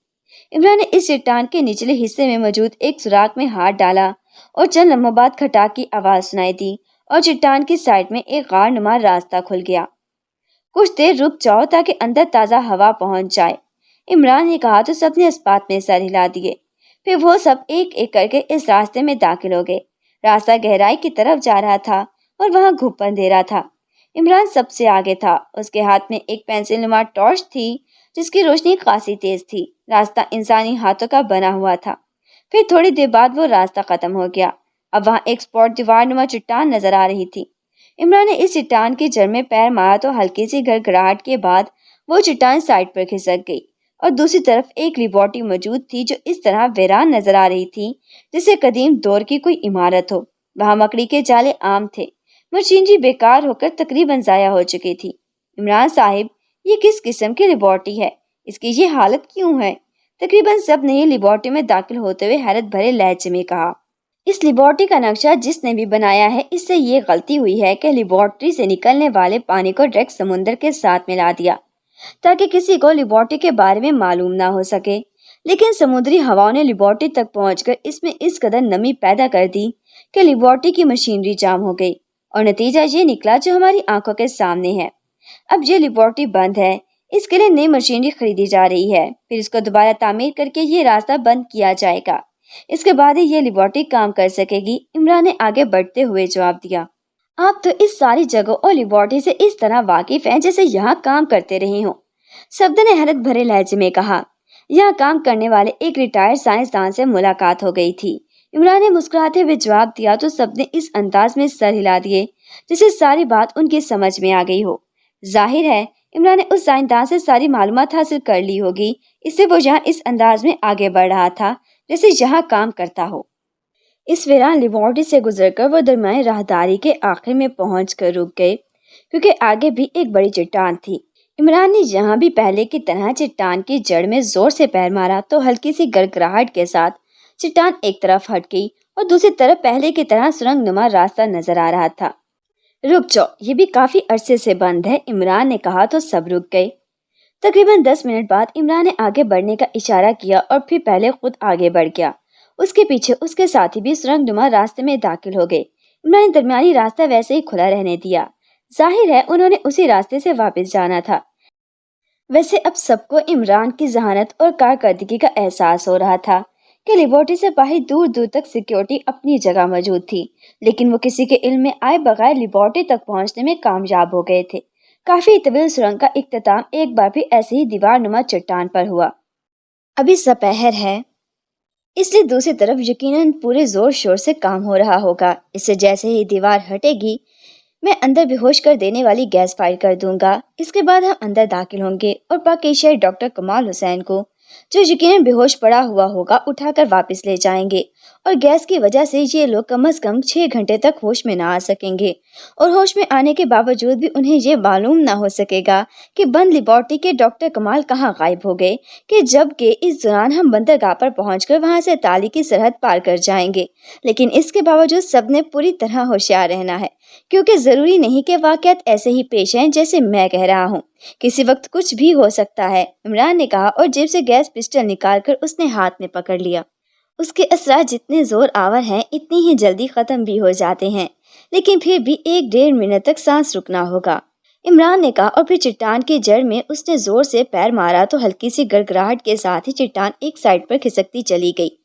عمران نے اس چٹان کے نچلے حصے میں موجود ایک سوراخ میں ہاتھ ڈالا اور چند لمحوں بعد کھٹاک کی آواز سنائی دی اور چٹان کی سائڈ میں ایک غار نما راستہ کھل گیا۔ کچھ دیر رک جاؤ تاکہ اندر تازہ ہوا پہنچ جائے، عمران نے کہا تو سب نے اس بات میں سر ہلا دیے۔ پھر وہ سب ایک ایک کر کے اس راستے میں داخل ہو گئے۔ راستہ گہرائی کی طرف جا رہا تھا اور وہاں گھپ اندھیرا تھا۔ عمران سب سے آگے تھا، اس کے ہاتھ میں ایک پینسل نما ٹارچ تھی جس کی روشنی خاصی تیز تھی۔ راستہ انسانی ہاتھوں کا بنا ہوا تھا۔ پھر تھوڑی دیر بعد وہ راستہ ختم ہو گیا۔ اب وہاں ایک سپاٹ دیوار نما چٹان نظر آ رہی تھی۔ عمران نے اس چٹان کی جڑ میں پیر مارا تو ہلکی سی گڑگڑاہٹ کے بعد وہ چٹان سائڈ پر کھسک گئی، اور دوسری طرف ایک لیبارٹری موجود تھی جو اس طرح ویران نظر آ رہی تھی جیسے قدیم دور کی کوئی عمارت ہو۔ وہاں مکڑی کے جالے عام تھے، مشینری بیکار ہو کر تقریباً ضائع ہو چکی تھی۔ عمران صاحب، یہ کس قسم کی لیبارٹری ہے؟ اس کی یہ حالت کیوں ہے؟ تقریباً سب نے لیبارٹری میں داخل ہوتے ہوئے حیرت بھرے لہجے میں کہا۔ اس لیبارٹری کا نقشہ جس نے بھی بنایا ہے، اس سے یہ غلطی ہوئی ہے کہ لیبارٹری سے نکلنے والے پانی کو ڈائریکٹ سمندر کے ساتھ ملا دیا تاکہ کسی کو لیبارٹری کے بارے میں معلوم نہ ہو سکے، لیکن سمندری ہواؤں نے لیبارٹری تک پہنچ کر اس میں اس قدر نمی پیدا کر دی کہ لیبارٹری کی مشینری جام ہو گئی और नतीजा ये निकला जो हमारी आंखों के सामने है। अब ये लेबोरेटरी बंद है, इसके लिए नई मशीनरी खरीदी जा रही है, फिर इसको दोबारा तामीर करके ये रास्ता बंद किया जाएगा। इसके बाद ही ये लेबोरेटरी काम कर सकेगी, इमरान ने आगे बढ़ते हुए जवाब दिया। आप तो इस सारी जगह और लेबोरेटरी से इस तरह वाकिफ हैं जैसे यहाँ काम करते रहे हों, शब्द ने हैरत भरे लहजे में कहा। यहाँ काम करने वाले एक रिटायर्ड साइंसदान से मुलाकात हो गई थी। इमरान ने मुस्कुराते हुए जवाब दिया तो सबने इस अंदाज में सर हिला दिए जैसे सारी बात उनकी समझ में आ गई हो। जाहिर है इमरान ने उस साइंसदान से सारी मालूमात हासिल कर ली होगी, इससे वो यहाँ इस अंदाज में आगे बढ़ रहा था जैसे यहाँ काम करता हो। इस वीरान लेबोरेटरी से गुजरकर वो दरमियानी राहदारी के आखिर में पहुंच कर रुक गए, क्योंकि आगे भी एक बड़ी चट्टान थी। इमरान ने यहाँ भी पहले की तरह चट्टान की जड़ में जोर से पैर मारा तो हल्की सी गड़गड़ाहट के साथ चट्टान एक तरफ हट गई और दूसरी तरफ पहले की तरह सुरंग नुमा रास्ता नजर आ रहा था। रुक जाओ, ये भी काफी अरसे से बंद है, इमरान ने कहा तो सब रुक गए। तकरीबन 10 मिनट बाद इमरान ने आगे बढ़ने का इशारा किया और फिर पहले खुद आगे बढ़ गया। उसके पीछे उसके साथी भी सुरंग नुमा रास्ते में दाखिल हो गए। इमरान ने दरमियानी रास्ता वैसे ही खुला रहने दिया। जाहिर है उन्होंने उसी रास्ते से वापस जाना था। वैसे अब सबको इमरान की जहानत और कारकर्दगी का एहसास हो रहा था कि लेबोरेटरी से बाहर दूर दूर तक सिक्योरिटी अपनी जगह मौजूद थी, लेकिन वो किसी के इल्म में आए बगैर लेबोरेटरी तक पहुंचने में कामयाब हो गए थे। काफी तवील सुरंग का इख्तिताम एक बार भी ऐसे ही दीवार नुमा चट्टान पर हुआ। अभी दोपहर है, इसलिए दूसरी तरफ यकीनन पूरे जोर शोर से काम हो रहा होगा। इससे जैसे ही दीवार हटेगी मैं अंदर बेहोश कर देने वाली गैस फायर कर दूंगा। इसके बाद हम अंदर दाखिल होंगे और पाकिस्तानी डॉक्टर कमाल हुसैन को, जो यकीनन बेहोश पड़ा हुआ होगा, उठाकर वापस ले जाएंगे और गैस की वजह से ये लोग कम से कम 6 घंटे तक होश में ना आ सकेंगे और होश में आने के बावजूद भी उन्हें ये मालूम ना हो सकेगा कि बंद लेबोरेटरी के डॉक्टर कमाल कहाँ गायब हो गए, कि जबकि इस दौरान हम बंदरगाह पर पहुंचकर वहां से ताली की सरहद पार कर जाएंगे। लेकिन इसके बावजूद सबने पूरी तरह होशियार रहना है, क्योंकि जरूरी नहीं कि वाकयात ऐसे ही पेश हैं जैसे मैं कह रहा हूँ। किसी वक्त कुछ भी हो सकता है, इमरान ने कहा और जेब से गैस पिस्टल निकालकर उसने हाथ में पकड़ लिया। उसके असरार जितने जोर आवर हैं इतनी ही जल्दी खत्म भी हो जाते हैं, लेकिन फिर भी 1-1.5 मिनट तक सांस रुकना होगा, इमरान ने कहा और फिर चट्टान की जड़ में उसने जोर से पैर मारा तो हल्की सी गड़गड़ाहट के साथ ही चट्टान एक साइड पर खिसकती चली गई।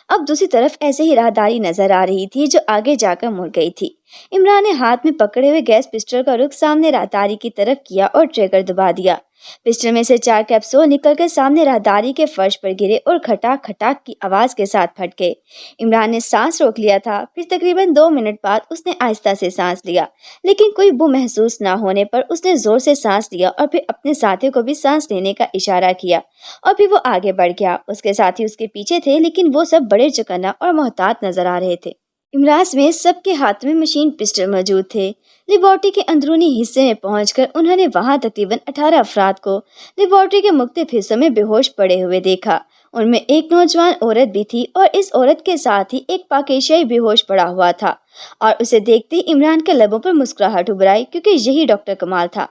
अब दूसरी तरफ ऐसे ही राहदारी नजर आ रही थी जो आगे जाकर मुड़ गई थी। इमरान ने हाथ में पकड़े हुए गैस पिस्टल का रुख सामने राहदारी की तरफ किया और ट्रिगर दबा दिया। पिस्टल में से 4 कैप्सूल निकलकर सामने राहदारी के फर्श पर गिरे और खटाक खटाक की आवाज के साथ फट गए। इमरान ने सांस रोक लिया था। फिर तकरीबन 2 मिनट बाद उसने आहिस्ता से सांस लिया, लेकिन कोई बू महसूस ना होने पर उसने जोर से सांस लिया और फिर अपने साथी को भी सांस लेने का इशारा किया और फिर वो आगे बढ़ गया। उसके साथी उसके पीछे थे, लेकिन वो सब बड़े चौकन्ना और मोहतात नजर आ रहे थे। इमरान में सबके हाथ में मशीन पिस्टल मौजूद थे। लेबोरेटरी के अंदरूनी हिस्से में पहुंचकर उन्होंने वहां तकरीबन 18 अफराद को लेबोरेटरी के मुख्तलिफ हिस्सों में बेहोश पड़े हुए देखा। उनमें एक नौजवान औरत भी थी और इस औरत के साथ ही एक पाकिस्तानी बेहोश पड़ा हुआ था और उसे देखते ही इमरान के लबों पर मुस्कुराहट उभर आई, क्योंकि यही डॉक्टर कमाल था।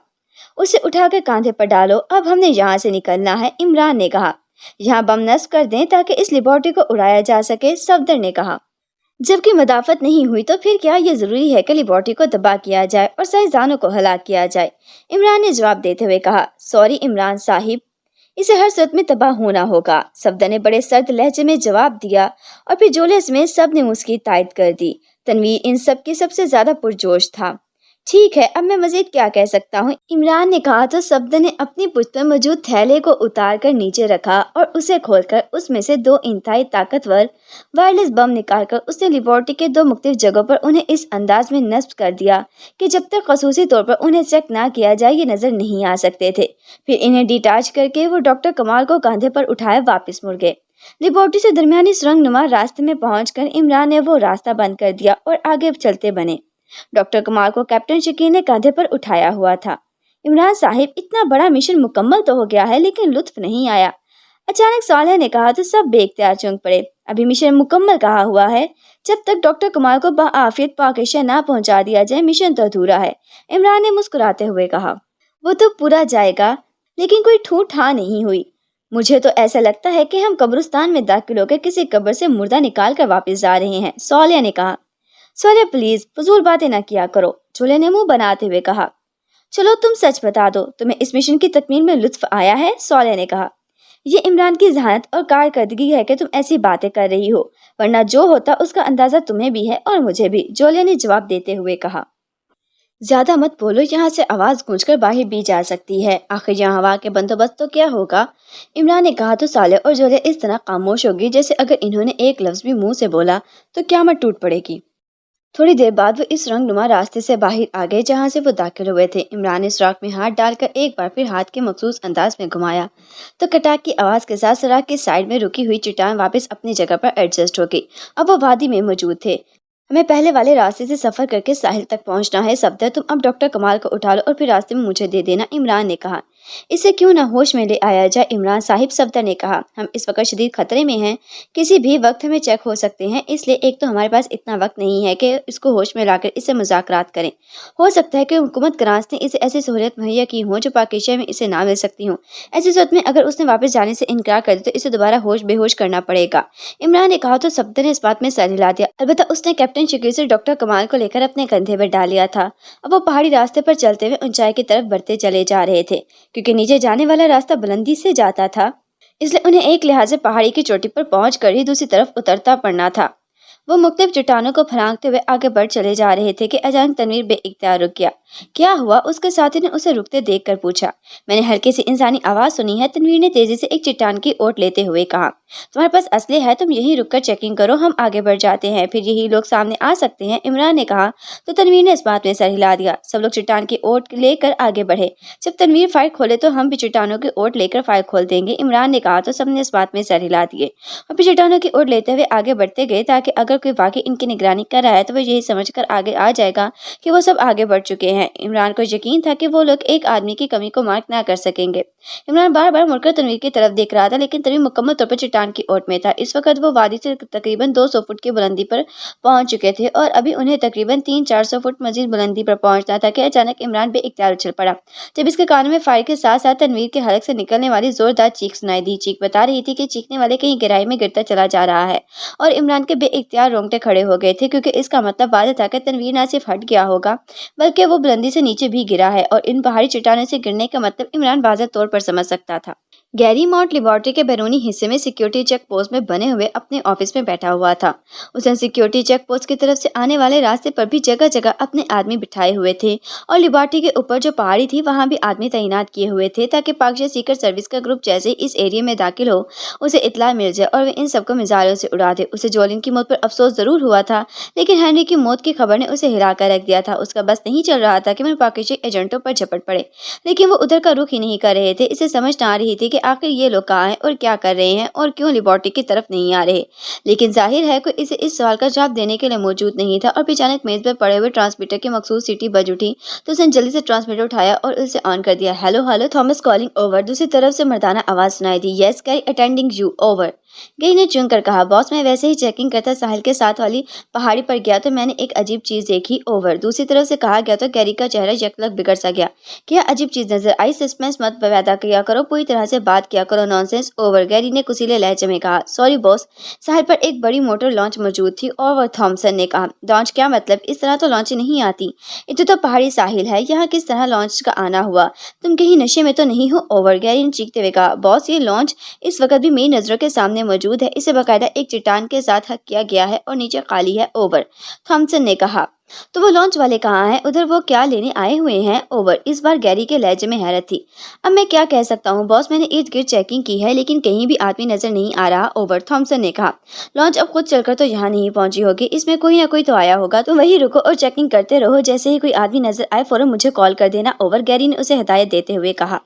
उसे उठाकर कांधे पर डालो, अब हमने यहाँ से निकलना है, इमरान ने कहा। यहाँ बम नस्ब कर दें ताकि इस लेबोरेटरी को उड़ाया जा सके, सफदर ने कहा। जबकि मदाफत नहीं हुई तो फिर क्या ये जरूरी है कि लेबोरेटरी को तबाह किया जाए और साइंसदानों को हलाक किया जाए, इमरान ने जवाब देते हुए कहा। सॉरी इमरान साहिब, इसे हर सूरत में तबाह होना होगा, सफदर ने बड़े सर्द लहजे में जवाब दिया और फिर जोले में सब ने उसकी तायद कर दी। तनवीर इन सब की सबसे ज्यादा पुरजोश था। ठीक है, अब मैं मजीद क्या कह सकता हूँ, इमरान ने कहा तो सफदर ने अपनी पुश्त पर मौजूद थैले को उतार कर नीचे रखा और उसे खोलकर उसमें से 2 इंतहाई ताकतवर वायरलेस बम निकालकर उसने लेबोरेटरी के 2 मुख्तलिफ जगहों पर उन्हें इस अंदाज में नस्ब कर दिया कि जब तक खसूसी तौर पर उन्हें चेक ना किया जाए ये नजर नहीं आ सकते थे। फिर इन्हें डिटैच करके वो डॉक्टर कमाल को कांधे पर उठाए वापस मुड़ गए। लेबोरेटरी से दरमियानी सुरंग नुमा रास्ते में पहुंचकर इमरान ने वो रास्ता बंद कर दिया और आगे चलते बने। डॉक्टर कमाल को कैप्टन शकील ने कांधे पर उठाया हुआ था। इमरान साहिब, इतना बड़ा मिशन मुकम्मल तो हो गया है, लेकिन लुत्फ नहीं आया, अचानक सालेह ने कहा तो सब बेख्तियार चौंक पड़े। अभी मिशन मुकम्मल कहा हुआ है, जब तक डॉक्टर कमाल को बाआफियत पाकिस्तान ना पहुंचा दिया जाए मिशन तो अधूरा है, इमरान ने मुस्कुराते हुए कहा। वो तो पूरा जाएगा, लेकिन कोई ठूठ हाँ नहीं हुई। मुझे तो ऐसा लगता है कि हम कब्रिस्तान में दाखिल होकर किसी कब्र से मुर्दा निकाल कर वापस जा रहे हैं, सालेह ने कहा। सोले प्लीज फजूल बातें ना किया करो, जोले ने मुंह बनाते हुए कहा। चलो तुम सच बता दो, तुम्हें इस मिशन की तकमील में लुत्फ आया है? सोले ने कहा। ये इमरान की जहानत और कारकर्दगी है कि तुम ऐसी बातें कर रही हो, वरना जो होता उसका अंदाजा तुम्हें भी है और मुझे भी, जोले ने जवाब देते हुए कहा। ज्यादा मत बोलो, यहाँ से आवाज गूंजकर बाहर भी जा सकती है, आखिर यहाँ हवा के बंदोबस्त तो क्या होगा? इमरान ने कहा तो साले और जोले इस तरह खामोश होगी जैसे अगर इन्होंने एक लफ्ज भी मुंह से बोला तो क़यामत टूट पड़ेगी। थोड़ी देर बाद वो इस रंगनुमा रास्ते से बाहर आ गए जहाँ से वो दाखिल हुए थे। इमरान ने सुराख में हाथ डालकर एक बार फिर हाथ के मखसूस अंदाज में घुमाया तो कटाक की आवाज के साथ सुराख की साइड में रुकी हुई चट्टान वापस अपनी जगह पर एडजस्ट हो गई। अब वो वादी में मौजूद थे। हमें पहले वाले रास्ते से सफर करके साहिल तक पहुंचना है सफदर, तुम अब डॉक्टर कमाल को उठा लो और फिर रास्ते में मुझे दे देना, इमरान ने कहा। इसे क्यों ना होश में ले आया जाए इमरान साहिब, सफदर ने कहा। हम इस वक्त शदीद खतरे में हैं, किसी भी वक्त हमें चेक हो सकते हैं, इसलिए एक तो हमारे पास इतना वक्त नहीं है कि इसको होश में लाकर इससे मुज़ाकरात करें। हो सकता है कि हुकूमत कराच ने इसे ऐसी सहूलियत मुहैया की हो जो पाकिस्तान में इसे ना मिल सकती हो। ऐसी सूरत में अगर उसने वापस जाने से इनकार कर दिया तो इसे दोबारा होश बेहोश करना पड़ेगा, इमरान ने कहा। तो सफदर ने इस बात में सर हिला दिया। अलबत्ता उसने कैप्टन शकील से डॉक्टर कमाल को लेकर अपने कंधे पर डाल लिया था। अब वो पहाड़ी रास्ते पर चलते हुए ऊंचाई की तरफ बढ़ते चले जा रहे थे। क्योंकि नीचे जाने वाला रास्ता बुलंदी से जाता था, इसलिए उन्हें एक लिहाज से पहाड़ी की चोटी पर पहुंचकर ही दूसरी तरफ उतरता पड़ना था। वो मुख्तलिफ चट्टानों को फलांगते हुए आगे बढ़ चले जा रहे थे कि अचानक तनवीर बेइख्तियार रुक गया। क्या हुआ? उसके साथी ने उसे रुकते देखकर पूछा। मैंने हल्की सी इंसानी आवाज सुनी है, तनवीर ने तेजी से एक चट्टान की ओट लेते हुए कहा। तुम्हारे पास असले है, तुम यहीं रुककर चेकिंग करो, हम आगे बढ़ जाते हैं, फिर यही लोग सामने आ सकते हैं, इमरान ने कहा। तो तनवीर ने इस बात में सर हिला दिया। सब लोग चट्टान की ओट लेकर आगे बढ़े। जब तनवीर फाइल खोले तो हम भी चट्टानों की ओट लेकर फाइल खोल देंगे, इमरान ने कहा। तो सबने इस बात में सर हिला दिए और फिर चट्टानों की ओट लेते हुए आगे बढ़ते गए ताकि अगर कोई वाकई इनकी निगरानी कर रहा है तो वो यही समझकर आगे आ जाएगा कि वो सब आगे बढ़ चुके हैं। इमरान को यकीन था कि वो लोग एक आदमी की कमी को मार्क ना कर सकेंगे। इमरान बार बार मुड़कर तनवीर की तरफ देख रहा था, लेकिन तनवीर मुकम्मल तौर पर चट्टान की ओट में था। इस वक्त वो वादी से तकरीबन 200 फुट की बुलंदी पर पहुंच चुके थे और अभी उन्हें तकरीबन 300-400 फुट मजीद बुलंदी पर पहुंचना था कि अचानक इमरान बेइख्तियार उछल पड़ा जब इसके कानों में फायर के साथ साथ तनवीर के हलक से निकलने वाली जोरदार चीख सुनाई दी। चीख बता रही थी कि चीखने वाले कहीं गहराई में गिरता चला जा रहा है और इमरान के बेइख्तियार रोंगटे खड़े हो गए थे, क्योंकि इसका मतलब वादा था कि तनवीर न सिर्फ हट गया होगा बल्कि वो बुलंदी से नीचे भी गिरा है, और इन पहाड़ी चट्टानों से गिरने का मतलब इमरान वाज़ेह तौर पर समझ सकता था। गैरी माउंट लेबोरेटरी के बैरूनी हिस्से में सिक्योरिटी चेक पोस्ट में बने हुए अपने ऑफिस में बैठा हुआ था। उसने सिक्योरिटी चेक पोस्ट की तरफ से आने वाले रास्ते पर भी जगह जगह अपने आदमी बिठाए हुए थे और लेबोरेटरी के ऊपर जो पहाड़ी थी वहां भी आदमी तैनात किए हुए थे ताकि पाकिस्तान सीक्रेट सर्विस का ग्रुप जैसे ही इस एरिया में दाखिल हो उसे इतला मिल जाए और वे इन सबको मिसाइलों से उड़ा दे। उसे जोलिन की मौत पर अफसोस जरूर हुआ था, लेकिन हेनरी की मौत की खबर ने उसे हिला कर रख दिया था। उसका बस नहीं चल रहा था कि वो पाकिस्तानी एजेंटों पर झपट पड़े, लेकिन वो उधर का रुख ही नहीं कर रहे थे। इसे समझ ना आ रही थी कि आखिर ये लोग कहाँ हैं और क्या कर रहे हैं और क्यों लेबोरेटरी की तरफ नहीं आ रहे, लेकिन जाहिर है कोई इसे इस सवाल का जवाब देने के लिए मौजूद नहीं था। और अचानक मेज पर पड़े हुए ट्रांसमीटर की मखसूस सीटी बज उठी तो उसने जल्दी से ट्रांसमीटर उठाया और उसे ऑन कर दिया। Hello hello, Thomas calling, over. दूसरी तरफ से मर्दाना आवाज सुनाई दी। Yes Carrie, attending you, over. गई ने चुन कर कहा। बॉस, मैं वैसे ही चेकिंग करता साहिल के साथ वाली पहाड़ी पर गया तो मैंने एक अजीब चीज देखी, ओवर। दूसरी तरफ से कहा गया तो गैरी का चेहरा यकलक बिगड़ सा गया। क्या अजीब चीज नजर आई? सस्पेंस मत पैदा किया करो, पूरी तरह से बात किया करो, नॉनसेंस, ओवर। गैरी ने कुसीले लहजे में कहा। सॉरी बॉस, साहिल पर एक बड़ी मोटर लॉन्च मौजूद थी, ओवर। थॉमसन ने कहा। लॉन्च? क्या मतलब? इस तरह तो लॉन्च नहीं आती, इधर तो पहाड़ी साहिल है, यहाँ किस तरह लॉन्च का आना हुआ? तुम कहीं नशे में तो नहीं हो, ओवर। गैरी ने चीखते हुए कहा। बॉस, ये लॉन्च इस वक्त भी मेरी नजरों के सामने मौजूद है, इसे बाकायदा एक चट्टान के साथ हक किया गया है और नीचे खाली है, ओवर। थॉमसन ने कहा। तो वो लॉन्च वाले कहाँ हैं? उधर वो क्या लेने आए हुए हैं, ओवर। इस बार गैरी के लहजे में हैरत थी। अब मैं क्या कह सकता हूँ बॉस, मैंने इर्द गिर्द चेकिंग की है लेकिन कहीं भी आदमी नजर नहीं आ रहा, ओवर। थॉमसन ने कहा। लॉन्च अब खुद चलकर तो यहाँ नहीं पहुंची होगी, इसमें कोई ना कोई तो आया होगा, तो वही रुको और चेकिंग करते रहो, जैसे ही कोई आदमी नजर आए फौरन मुझे कॉल कर देना, ओवर। गैरी ने उसे हिदायत देते हुए कहा।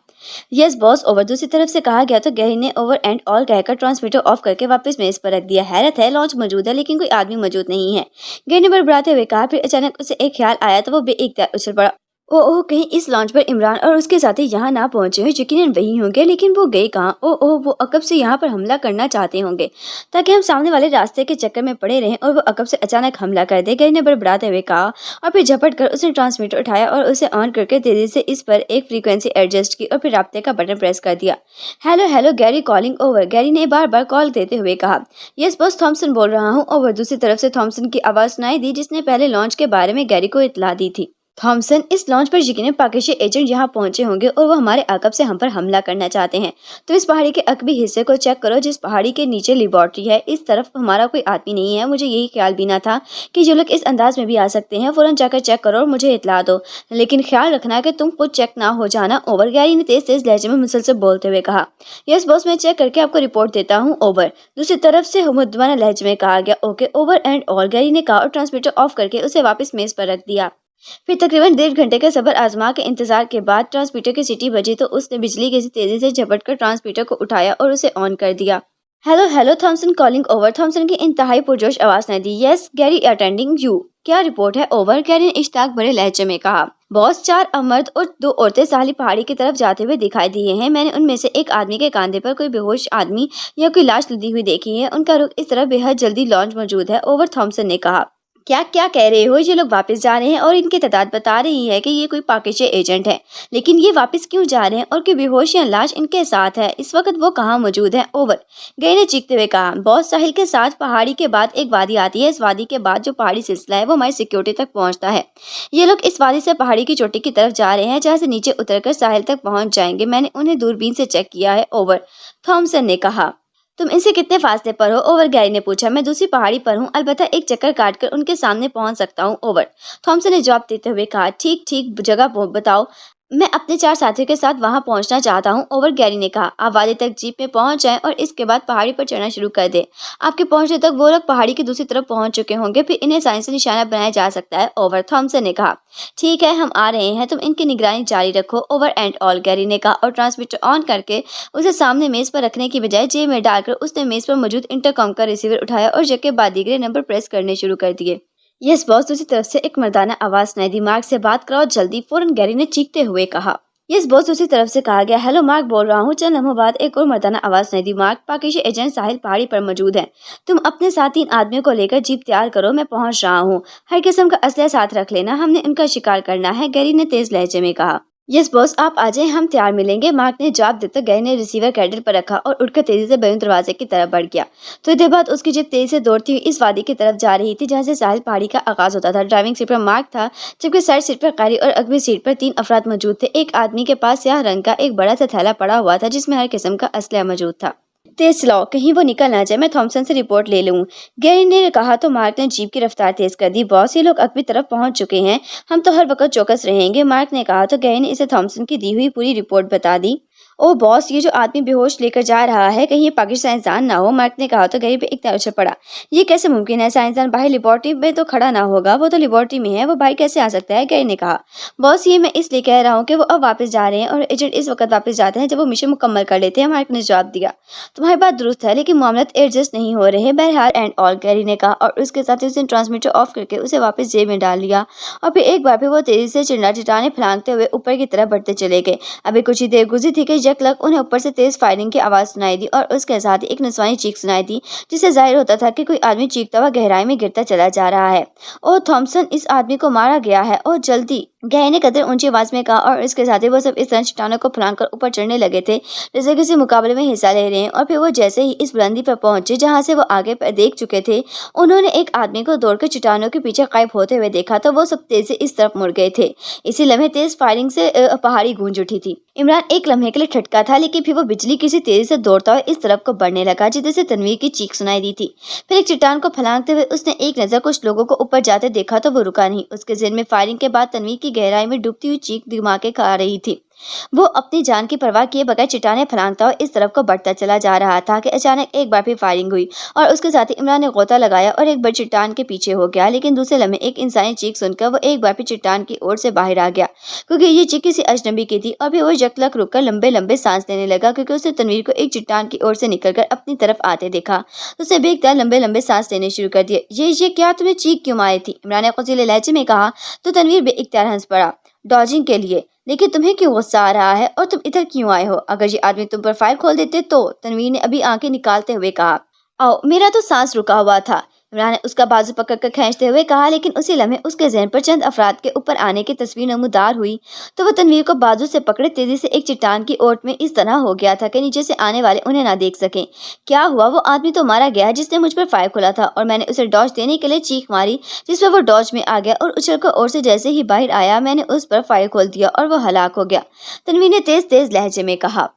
Yes boss, over. दूसरी तरफ से कहा गया तो गैरी ने ओवर एंड ऑल कहकर ट्रांसमीटर ऑफ करके वापस मेज पर रख दिया। हैरत है, लॉन्च मौजूद है लेकिन कोई आदमी मौजूद नहीं है, गैरी ने बड़बड़ाते हुए कहा। फिर अचानक उसे एक ख्याल आया तो वो बेइख्तियार उछल पड़ा ओह कहीं इस लॉन्च पर इमरान और उसके साथी यहाँ ना पहुंचे हो, यकीनन वही होंगे, लेकिन वो गए कहाँ? ओह वो अकब से यहाँ पर हमला करना चाहते होंगे ताकि हम सामने वाले रास्ते के चक्कर में पड़े रहें और वो अकब से अचानक हमला कर दे, गैरी ने बड़बड़ाते हुए कहा। और फिर झपट कर उसने ट्रांसमीटर उठाया और उसे ऑन करके तेजी से इस पर एक फ्रीक्वेंसी एडजस्ट की और फिर राब्ते का बटन प्रेस कर दिया। Hello hello Gary, calling over, Gary ने बार बार कॉल देते हुए कहा। यस बॉस, थॉमसन बोल रहा हूँ, ओवर। दूसरी तरफ से थॉमसन की आवाज सुनाई दी, जिसने पहले लॉन्च के बारे में गैरी को इत्तला दी थी। थॉमसन, इस लॉन्च पर यकीनन पाकिस्तानी एजेंट यहाँ पहुंचे होंगे और वो हमारे आकब से हम पर हमला करना चाहते हैं। तो इस पहाड़ी के अकबी हिस्से को चेक करो, जिस पहाड़ी के नीचे लेबोरेटरी है। इस तरफ हमारा कोई आदमी नहीं है। मुझे यही ख्याल भी ना था कि जो लोग इस अंदाज में भी आ सकते हैं। फौरन जाकर चेक करो और मुझे इतला दो, लेकिन ख्याल रखना कि तुम खुद चेक ना हो जाना, ओवर। गैरी ने तेज तेज लहजे में मुसलसल बोलते हुए कहा। यस बॉस, मैं चेक करके आपको रिपोर्ट देता हूँ, ओवर। दूसरी तरफ से मुद्दवाना लहजे में कहा गया। Okay over and all, Gary ने कहा और ट्रांसमीटर ऑफ करके उसे वापस मेज पर रख दिया। फिर तकरीबन 1.5 घंटे का सबर आजमा के इंतजार के बाद ट्रांसमीटर की सीटी बजी तो उसने बिजली की तेजी से झपट कर ट्रांसमीटर को उठाया और उसे ऑन कर दिया। Hello hello Thomson, calling over. Thomson की इंतहाई पुरजोश आवाज ने दी। Yes Gary, attending you. क्या रिपोर्ट है, ओवर? गैरी ने इश्ताक भरे लहजे में कहा। बॉस, 4 मर्द और 2 औरतें साली पहाड़ी की तरफ जाते हुए दिखाई दिए हैं। मैंने उनमें से एक आदमी के कंधे पर कोई बेहोश आदमी या कोई लाश लदी हुई देखी है। उनका रुख इस तरफ बेहद जल्दी लॉन्च मौजूद है, ओवर। थॉमसन ने कहा। क्या क्या कह रहे हो? ये लोग वापस जा रहे हैं और इनकी तादाद बता रही है कि ये कोई पाकिस्तानी एजेंट है, लेकिन ये वापस क्यों जा रहे हैं और कोई बेहोश या लाश इनके साथ है? इस वक्त वो कहाँ मौजूद है, ओवर? गई ने चीखते हुए कहा। बॉस, साहिल के साथ पहाड़ी के बाद एक वादी आती है। इस वादी के बाद जो पहाड़ी सिलसिला है वो हमारी सिक्योरिटी तक पहुंचता है। ये लोग इस वादी से पहाड़ी की चोटी की तरफ जा रहे हैं, जहाँ से नीचे उतरकर साहिल तक पहुंच जाएंगे। मैंने उन्हें दूरबीन से चेक किया है, ओवर। थॉमसन ने कहा। तुम इनसे कितने फासले पर हो, ओवर? गैरी ने पूछा। मैं दूसरी पहाड़ी पर हूँ, अलबत्ता एक चक्कर काटकर उनके सामने पहुंच सकता हूँ, ओवर। थॉमसन ने जवाब देते हुए कहा। ठीक ठीक जगह बताओ, मैं अपने 4 साथियों के साथ वहां पहुंचना चाहता हूं, ओवर। गैरी ने कहा। आप वादी तक जीप में पहुंच जाएं और इसके बाद पहाड़ी पर चढ़ना शुरू कर दें। आपके पहुंचने तक वो लोग पहाड़ी की दूसरी तरफ पहुंच चुके होंगे, फिर इन्हें साइंस से निशाना बनाया जा सकता है, ओवर। थॉमसन ने कहा। ठीक है, हम आ रहे हैं, तुम इनकी निगरानी जारी रखो, ओवर एंड ऑल, गैरी ने कहा और ट्रांसमीटर ऑन करके उसे सामने मेज पर रखने की बजाय जेब में डालकर उसने मेज पर मौजूद इंटरकॉम का रिसीवर उठाया और जग के बाद दीगरे नंबर प्रेस करने शुरू कर दिए। यस बॉस, दूसरी तरफ से एक मर्दाना आवाज सुनाई दी। मार्क से बात कराओ जल्दी, फौरन, गैरी ने चीखते हुए कहा। यस बॉस, दूसरी तरफ से कहा गया। हेलो मार्क बोल रहा हूँ। चंद लम्हों बाद एक और मर्दाना आवाज सुनाई दी। मार्क, पाकिस्तानी एजेंट साहिल पहाड़ी पर मौजूद है। तुम अपने साथ 3 आदमियों को लेकर जीप तैयार करो, मैं पहुंच रहा हूँ। हर किस्म का असला साथ रख लेना, हमने उनका शिकार करना है, गैरी ने तेज लहजे में कहा। यस बॉस, आप आ जाएं, हम तैयार मिलेंगे, मार्क ने जवाब देते। गैरी ने रिसीवर कैंडल पर रखा और उठकर तेजी से बैरून दरवाजे की तरफ बढ़ गया। थोड़ी देर बाद उसकी जीप तेजी से दौड़ती हुई इस वादी की तरफ जा रही थी, जहाँ से साहिल पहाड़ी का आगाज होता था। ड्राइविंग सीट पर मार्क था, जबकि साइड सीट पर कारी और अगली सीट पर 3 अफराद मौजूद थे। एक आदमी के पास स्याह रंग का एक बड़ा सा थैला पड़ा हुआ था, जिसमें हर किस्म का असला मौजूद था। तेज चलाओ, कहीं वो निकल ना जाए, मैं थॉमसन से रिपोर्ट ले लूँ, गैरी ने कहा तो मार्क ने जीप की रफ्तार तेज कर दी। बॉस, ये लोग अकबी तरफ पहुंच चुके हैं, हम तो हर वक्त चौकस रहेंगे, मार्क ने कहा तो गैरी ने इसे थॉमसन की दी हुई पूरी रिपोर्ट बता दी। ओ बॉस, ये जो आदमी बेहोश लेकर जा रहा है, कहीं ये पाकिस्तानी साइंसदान ना हो, मार्क ने कहा तो गैरी पे एक उछल पड़ा। ये कैसे मुमकिन है? साइंसदान बाहर लेबोरेटरी में तो खड़ा ना होगा, वो तो लेबोरेटरी में है, वो बाहर कैसे आ सकता है? गैरी ने कहा। बॉस, ये मैं इसलिए कह रहा हूँ कि वो अब वापस जा रहे हैं और एजेंट इस वक्त वापस जाते हैं जब वो मिशन मुकम्मल कर लेते हैं, मार्क ने जवाब दिया। तुम्हारी बात दुरुस्त है, लेकिन मामला एडजस्ट नहीं हो रहे। बहरहाल एंड ऑल, गैरी ने कहा और उसके साथ उसने ट्रांसमीटर ऑफ करके उसे वापस जेब में डाल लिया और फिर एक बार फिर वो तेजी से चिटाने फलांगते हुए ऊपर की तरफ बढ़ते चले गए। अभी कुछ ही देर गुजरी थी कि यकलक उन्हें ऊपर से तेज फायरिंग की आवाज सुनाई दी और उसके साथ ही एक नस्वानी चीख सुनाई दी, जिससे जाहिर होता था कि कोई आदमी चीखता हुआ गहराई में गिरता चला जा रहा है। ओ थॉमसन, इस आदमी को मारा गया है, और जल्दी, गैरी ने कदर ऊंची आवाज में कहा और इसके साथ ही वो सब इस तरह चट्टानों को फलांग कर ऊपर चढ़ने लगे थे जैसे किसी मुकाबले में हिस्सा ले रहे हैं। और फिर वो जैसे ही इस बुलंदी पर पहुंचे जहां से वो आगे पर देख चुके थे, उन्होंने एक आदमी को दौड़कर चट्टानों के पीछे गायब होते हुए देखा तो वो सब तेज से इस तरफ मुड़ गए थे। इसी लम्हे तेज फायरिंग से पहाड़ी गूंज उठी थी। इमरान एक लम्हे के लिए ठटका था, लेकिन फिर वो बिजली किसी तेजी से दौड़ता हुआ इस तरफ को बढ़ने लगा जिधर से तनवीर की चीख सुनाई दी थी। फिर एक चट्टान को फलांगते हुए उसने एक नजर कुछ लोगों को ऊपर जाते देखा तो वो रुका नहीं। उसके ज़हन में फायरिंग के बाद तनवीर की गहराई में डूबती हुई चीख दिमाग खा रही थी। वो अपनी जान की परवाह किए बगैर चट्टानें फलांगता हुआ इस तरफ को बढ़ता चला जा रहा था कि अचानक एक बार फिर फायरिंग हुई और उसके साथ ही इमरान ने गोता लगाया और एक बड़ी चट्टान के पीछे हो गया। लेकिन दूसरे लम्हे एक इंसानी चीख सुनकर वो एक बार फिर चट्टान की ओर से बाहर आ गया, क्योंकि ये चीख किसी अजनबी की थी। और फिर वो यकलक रुककर लंबे लंबे सांस लेने लगा, क्योंकि उसने तनवीर को एक चट्टान की ओर से निकलकर अपनी तरफ आते देखा। उसने भी एक तरह लंबे लंबे सांस लेने शुरू कर दिए। ये क्या, तुम्हें चीख क्यों मारी थी? इमरान ने क़ुज़ीले लहजे में कहा तो तनवीर भी इख्तियार हंस पड़ा। ڈاجنگ کے لیے، لیکن تمہیں کیوں غصہ آ رہا ہے اور تم ادھر کیوں آئے ہو؟ اگر یہ آدمی تم پر فائل کھول دیتے تو، تنویر نے ابھی آنکھیں نکالتے ہوئے کہا۔ میرا تو سانس رکا ہوا تھا، عمران نے اس کا بازو پکڑ کر کھینچتے ہوئے کہا، لیکن اسی لمحے اس کے ذہن پر چند افراد کے اوپر آنے کی تصویر نمودار ہوئی تو وہ تنویر کو بازو سے پکڑے تیزی سے ایک چٹان کی اوٹ میں اس طرح ہو گیا تھا کہ نیچے سے آنے والے انہیں نہ دیکھ سکیں۔ کیا ہوا؟ وہ آدمی تو مارا گیا جس نے مجھ پر فائر کھولا تھا، اور میں نے اسے ڈاج دینے کے لیے چیخ ماری جس پر وہ ڈاج میں آ گیا اور اچھل کر اور سے جیسے ہی باہر آیا میں نے اس پر فائر کھول دیا اور وہ ہلاک ہو گیا، تنویر نے تیز تیز لہجے میں کہا۔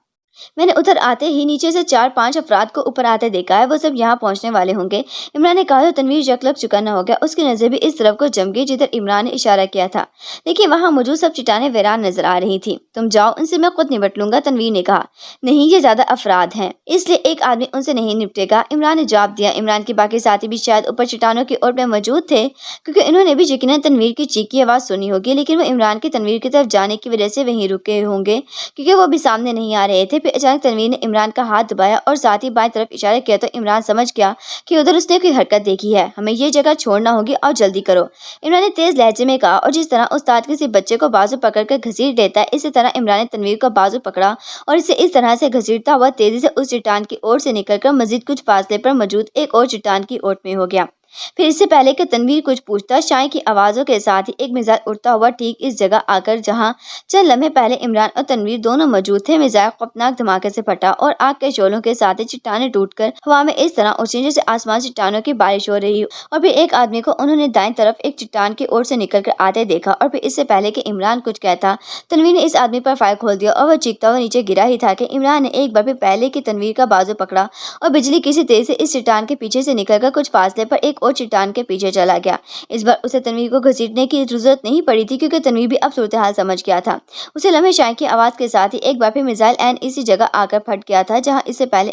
میں نے ادھر آتے ہی نیچے سے 4-5 افراد کو اوپر آتے دیکھا ہے، وہ سب یہاں پہنچنے والے ہوں گے، عمران نے کہا تو تنویر یکلک چکا نہ ہو گیا۔ اس کی نظر بھی اس طرف کو جم گئی جدھر عمران نے اشارہ کیا تھا، لیکن وہاں موجود سب چٹانیں ویران نظر آ رہی تھیں۔ تم جاؤ، ان سے میں خود نمٹ لوں گا، تنویر نے کہا۔ نہیں، یہ زیادہ افراد ہیں، اس لیے ایک آدمی ان سے نہیں نپٹے گا، عمران نے جواب دیا۔ عمران کے باقی ساتھی بھی شاید اوپر چٹانوں کی اوٹ میں موجود تھے، کیونکہ انہوں نے بھی یقیناً تنویر کی چیخ کی آواز سنی ہوگی، لیکن وہ عمران کی تنویر کی طرف جانے کی وجہ سے وہیں رکے ہوں گے کیونکہ وہ بھی سامنے نہیں آ رہے تھے۔ پھر اچانک تنویر نے عمران کا ہاتھ دبایا اور ساتھ ہی بائیں طرف اشارہ کیا تو عمران سمجھ گیا کہ ادھر اس نے کوئی حرکت دیکھی ہے۔ ہمیں یہ جگہ چھوڑنا ہوگی اور جلدی کرو، عمران نے تیز لہجے میں کہا، اور جس طرح استاد کسی بچے کو بازو پکڑ کر گھسیٹ دیتا ہے، اسی طرح عمران نے تنویر کو بازو پکڑا اور اسے اس طرح سے گھسیٹتا ہوا تیزی سے اس چٹان کی اوٹ سے نکل کر مزید کچھ فاصلے پر موجود ایک اور چٹان کی اوٹ میں ہو گیا۔ پھر اس سے پہلے کہ تنویر کچھ پوچھتا، شائیں کی آوازوں کے ساتھ ہی ایک میزائل اڑتا ہوا ٹھیک اس جگہ آ کر جہاں چند لمحے پہلے عمران اور تنویر دونوں موجود تھے۔ میزائل خوفناک دھماکے سے پھٹا اور آگ کے شعلوں کے ساتھ ہی چٹانیں ٹوٹ کر ہوا میں اس طرح اچھلیں جیسے آسمان سے چٹانوں کی بارش ہو رہی ہو، اور پھر ایک آدمی کو انہوں نے دائیں طرف ایک چٹان کی اوٹ سے نکل کر آتے دیکھا، اور پھر اس سے پہلے کہ عمران کچھ کہتا، تنویر نے اس آدمی پر فائر کھول دیا اور وہ چیختا ہوا نیچے گرا ہی تھا کہ عمران نے ایک بار پھر پہلے کی تنویر کا بازو پکڑا اور بجلی کسی تیز سے اس چٹان کے پیچھے سے نکل کر کچھ فاصلے پر ایک اور چٹان کے پیچھے چلا گیا۔ اس بار اسے تنویر کو گھسیٹنے کی ضرورت نہیں پڑی تھی کیونکہ تنویر بھی اب صورتحال سمجھ گیا تھا۔ اسے لمحے شائیں کی آواز کے ساتھ ہی ایک بار پھر میزائل عین اسی جگہ آ کر پھٹ گیا تھا جہاں اس سے پہلے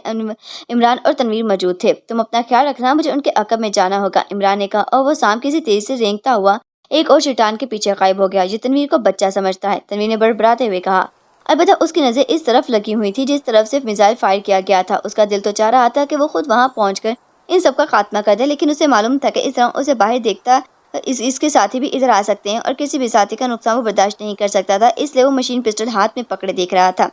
عمران اور تنویر موجود تھے۔ تم اپنا خیال رکھنا، مجھے ان کے عقب میں جانا ہوگا، عمران نے کہا، اور وہ سام کسی تیزی سے رینگتا ہوا ایک اور چٹان کے پیچھے غائب ہو گیا۔ یہ تنویر کو بچہ سمجھتا ہے، تنویر نے بڑبڑاتے ہوئے کہا۔ البتہ اس کی نظر اس طرف لگی ہوئی تھی جس طرف سے میزائل فائر کیا گیا تھا۔ اس کا دل تو چاہ رہا تھا کہ وہ خود وہاں پہنچ کر ان سب کا خاتمہ کر دے، لیکن اسے معلوم تھا کہ اس طرح اسے باہر دیکھتا اس کے ساتھی بھی ادھر آ سکتے ہیں اور کسی بھی ساتھی کا نقصان وہ برداشت نہیں کر سکتا تھا، اس لیے وہ مشین پسٹل ہاتھ میں پکڑے دیکھ رہا تھا۔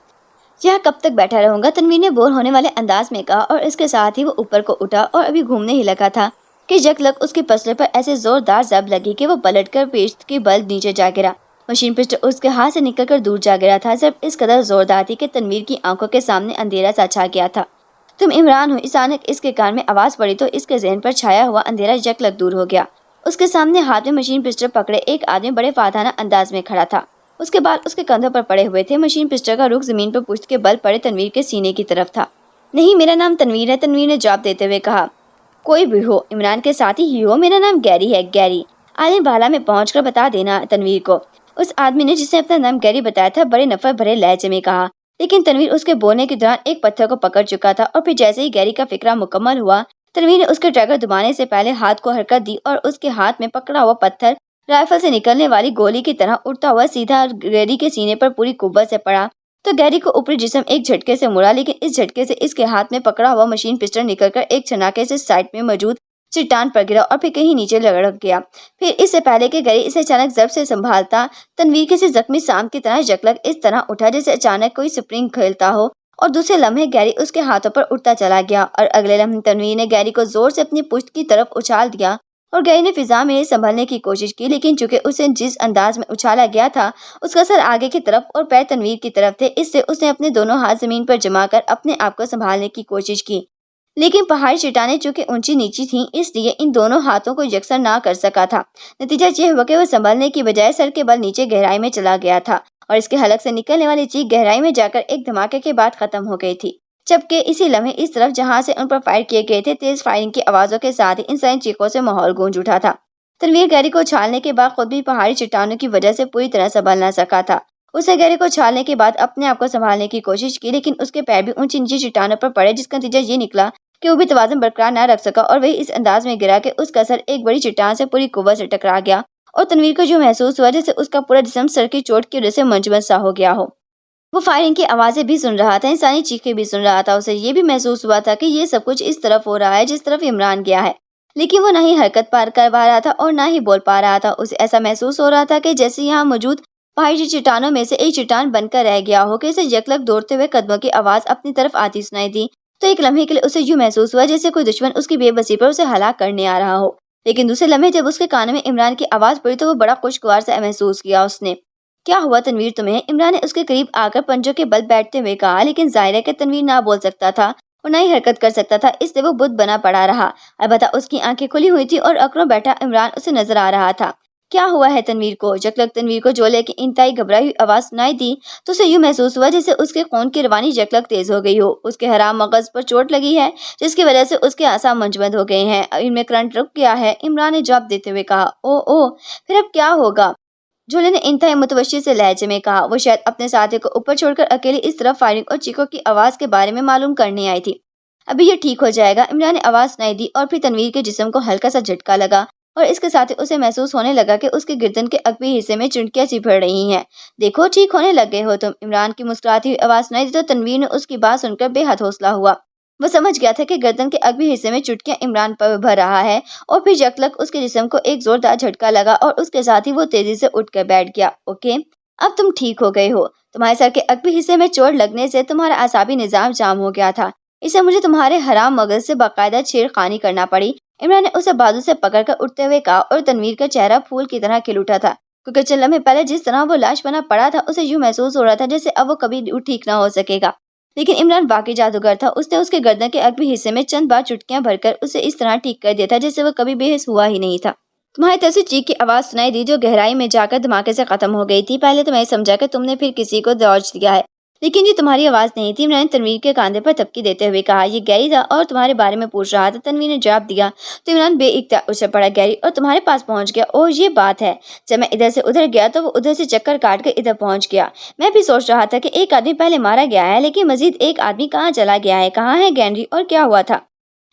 یہاں کب تک بیٹھا رہوں گا، تنویر نے بور ہونے والے انداز میں کہا، اور اس کے ساتھ ہی وہ اوپر کو اٹھا اور ابھی گھومنے ہی لگا تھا کہ یکلک اس کے پسلے پر ایسے زوردار ضرب لگی کہ وہ پلٹ کر پیٹھ کے بل نیچے جا گرا۔ مشین پسٹل اس کے ہاتھ سے نکل کر دور جا گرا تھا۔ ضرب اس قدر زوردار تھی کہ تنویر کی آنکھوں کے سامنے اندھیرا سا چھا گیا تھا۔ تم عمران ہو، اچانک اس کے کان میں آواز پڑی تو اس کے ذہن پر چھایا ہوا اندھیرا یکلک دور ہو گیا۔ اس کے سامنے ہاتھ میں مشین پسٹل پکڑے ایک آدمی بڑے فاتحانہ انداز میں کھڑا تھا۔ اس کے بال اس کے کندھوں پر پڑے ہوئے تھے، مشین پسٹل کا رخ زمین پر پشت کے بل پڑے تنویر کے سینے کی طرف تھا۔ نہیں، میرا نام تنویر ہے، تنویر نے جواب دیتے ہوئے کہا۔ کوئی بھی ہو، عمران کے ساتھی ہی ہو، میرا نام گیری ہے، گیری۔ عالم بالا میں پہنچ کر بتا دینا تنویر کو، اس آدمی نے جس نے اپنا نام گیری بتایا تھا بڑے نفرت بھرے لہجے میں کہا، لیکن تنویر اس کے بولنے کے دوران ایک پتھر کو پکڑ چکا تھا، اور پھر جیسے ہی گیری کا فکرہ مکمل ہوا تنویر نے اس کے ٹریگر دبانے سے پہلے ہاتھ کو حرکت دی اور اس کے ہاتھ میں پکڑا ہوا پتھر رائفل سے نکلنے والی گولی کی طرح اڑتا ہوا سیدھا گیری کے سینے پر پوری قوت سے پڑا تو گیری کو اوپری جسم ایک جھٹکے سے مڑا، لیکن اس جھٹکے سے اس کے ہاتھ میں پکڑا ہوا مشین پسٹل نکل کر ایک چھناکے سے سائڈ میں موجود چٹان پر گرا اور پھر کہیں نیچے لڑک گیا۔ پھر اس سے پہلے کہ گیری اسے اچانک ضرب سے سنبھالتا، تنویر کسی زخمی سام کی طرح یکلک اس طرح اٹھا جیسے اچانک کوئی سپرنگ کھیلتا ہو، اور دوسرے لمحے گیری اس کے ہاتھوں پر اٹھتا چلا گیا، اور اگلے لمحے تنویر نے گیری کو زور سے اپنی پشت کی طرف اچھال دیا اور گیری نے فضا میں سنبھلنے کی کوشش کی، لیکن چونکہ اسے جس انداز میں اچھالا گیا تھا اس کا سر آگے کی طرف اور پیر تنویر کی طرف تھے، اس سے اس نے اپنے دونوں ہاتھ زمین پر جما کر اپنے آپ کو سنبھالنے کی کوشش کی، لیکن پہاڑی چٹانیں چونکہ اونچی نیچی تھیں اس لیے ان دونوں ہاتھوں کو یکساں نہ کر سکا تھا۔ نتیجہ یہ ہوا کہ وہ سنبھلنے کی بجائے سر کے بل نیچے گہرائی میں چلا گیا تھا، اور اس کے حلق سے نکلنے والی چیخ گہرائی میں جا کر ایک دھماکے کے بعد ختم ہو گئی تھی، جبکہ اسی لمحے اس طرف جہاں سے ان پر فائر کیے گئے تھے تیز فائرنگ کی آوازوں کے ساتھ ہی انسانی چیخوں سے ماحول گونج اٹھا تھا۔ تنویر گیری کو اچھالنے کے بعد خود بھی پہاڑی چٹانوں کی وجہ سے پوری طرح سنبھل نہ سکا تھا۔ اس نے گیری کو اچھالنے کے بعد اپنے آپ کو سنبھالنے کی کوشش کی، لیکن اس کے پیر بھی اونچی نیچی چٹانوں پر پڑے، جس کا نتیجہ یہ نکلا کہ وہ بھی توازن برقرار نہ رکھ سکا اور وہی اس انداز میں گرا کہ اس کا سر ایک بڑی چٹان سے پوری قوت سے ٹکرا گیا، اور تنویر کو جو محسوس ہوا جیسے اس کا پورا جسم سر کی چوٹ کی وجہ سے منجمد سا ہو گیا ہو۔ وہ فائرنگ کی آوازیں بھی سن رہا تھا، انسانی چیخیں بھی سن رہا تھا، اسے یہ بھی محسوس ہوا تھا کہ یہ سب کچھ اس طرف ہو رہا ہے جس طرف عمران گیا ہے، لیکن وہ نہ ہی حرکت کر پا رہا تھا اور نہ ہی بول پا رہا تھا۔ اسے ایسا محسوس ہو رہا تھا کہ جیسے یہاں موجود पहाड़ी चट्टानों में से एक चट्टान बनकर रह गया हो कि उसे यकलक दौड़ते हुए कदमों की आवाज अपनी तरफ आती सुनाई दी, तो एक लम्हे के लिए उसे यूं महसूस हुआ जैसे कोई दुश्मन उसकी बेबसी पर उसे हलाक करने आ रहा हो। लेकिन दूसरे लम्हे जब उसके कानों में इमरान की आवाज पड़ी तो वो बड़ा खुशगवार सा महसूस किया उसने। क्या हुआ तनवीर तुम्हें? इमरान ने उसके करीब आकर पंजों के बल बैठते हुए कहा, लेकिन जाहिर है कि तनवीर ना बोल सकता था और ना ही हरकत कर सकता था, इसलिए वो बुत बना पड़ा रहा। अलबत्ता उसकी आंखें खुली हुई थी और अकड़ों बैठा इमरान उसे नजर आ रहा था। क्या हुआ है तनवीर को? जकलक तनवीर को जोले की इंतहाई घबराई हुई आवाज सुनाई दी तो उसे यूं महसूस हुआ जैसे उसके खून की रवानी जकलक तेज हो गई हो। उसके हराम मगज पर चोट लगी है जिसकी वजह से उसके आसाम मंजमद हो गए हैं। इनमें करंट रुक गया है। इमरान ने जवाब देते हुए कहा। ओ ओ, फिर अब क्या होगा? जोले ने इंतहाई मुतवज्जिह से लहजे में कहा। वो शायद अपने साथी को ऊपर छोड़कर अकेले इस तरफ फायरिंग और चीखों की आवाज के बारे में मालूम करने आई थी। अभी ये ठीक हो जाएगा। इमरान ने आवाज सुनाई दी और फिर तनवीर के जिस्म को हल्का सा झटका लगा और इसके साथ ही उसे महसूस होने लगा कि उसके गर्दन के अगवी हिस्से में चुनकियां सी पड़ रही हैं। देखो, ठीक होने लग गए हो तुम। इमरान की मुस्कुराती हुई आवाज सुनाई दी तो तनवीर ने उसकी बात सुनकर बेहद हौसला हुआ। वो समझ गया था कि गर्दन के अगवी हिस्से में चुटकियां इमरान पर भर रहा है और फिर यकलक उसके जिस्म को एक जोरदार झटका लगा और उसके साथ ही वो तेजी से उठकर बैठ गया। ओके, अब तुम ठीक हो गए हो। तुम्हारे सर के अगवी हिस्से में चोट लगने से तुम्हारा आसाबी निजाम जाम हो गया था, इसे मुझे तुम्हारे हराम मगज से बाकायदा छेड़खानी करना पड़ी। इमरान ने उसे बाजू से पकड़कर उठते हुए कहा और तनवीर का चेहरा फूल की तरह खिल उठा था, क्योंकि चंद लम्हे पहले जिस तरह वो लाश बना पड़ा था उसे यूं महसूस हो रहा था जैसे अब वो कभी ठीक ना हो सकेगा। लेकिन इमरान वाकई जादूगर था। उसने उसके गर्दन के अगवी हिस्से में चंद बार चुटकियां भरकर उसे इस तरह ठीक कर दिया था जैसे वो कभी बेहोश हुआ ही नहीं था। तुम्हारी तरफ से चीख की आवाज सुनाई दी जो गहराई में जाकर धमाके से खत्म हो गई थी। पहले तो मैं समझा कि तुमने फिर किसी को दौड़ दिया है, लेकिन ये तुम्हारी आवाज नहीं थी। इमरान ने तनवीर के कांधे पर थपकी देते हुए कहा। ये गैरी था और तुम्हारे बारे में पूछ रहा था। तनवीर ने जवाब दिया तो इमरान बेइख्तियार उछल पड़ा। गैरी और तुम्हारे पास पहुंच गया? ओह, ये बात है। जब मैं इधर से उधर गया तो वो उधर से चक्कर काट कर इधर पहुंच गया। मैं भी सोच रहा था कि एक आदमी पहले मारा गया है, लेकिन मजीद एक आदमी कहाँ चला गया है? कहाँ है गैरी और क्या हुआ था?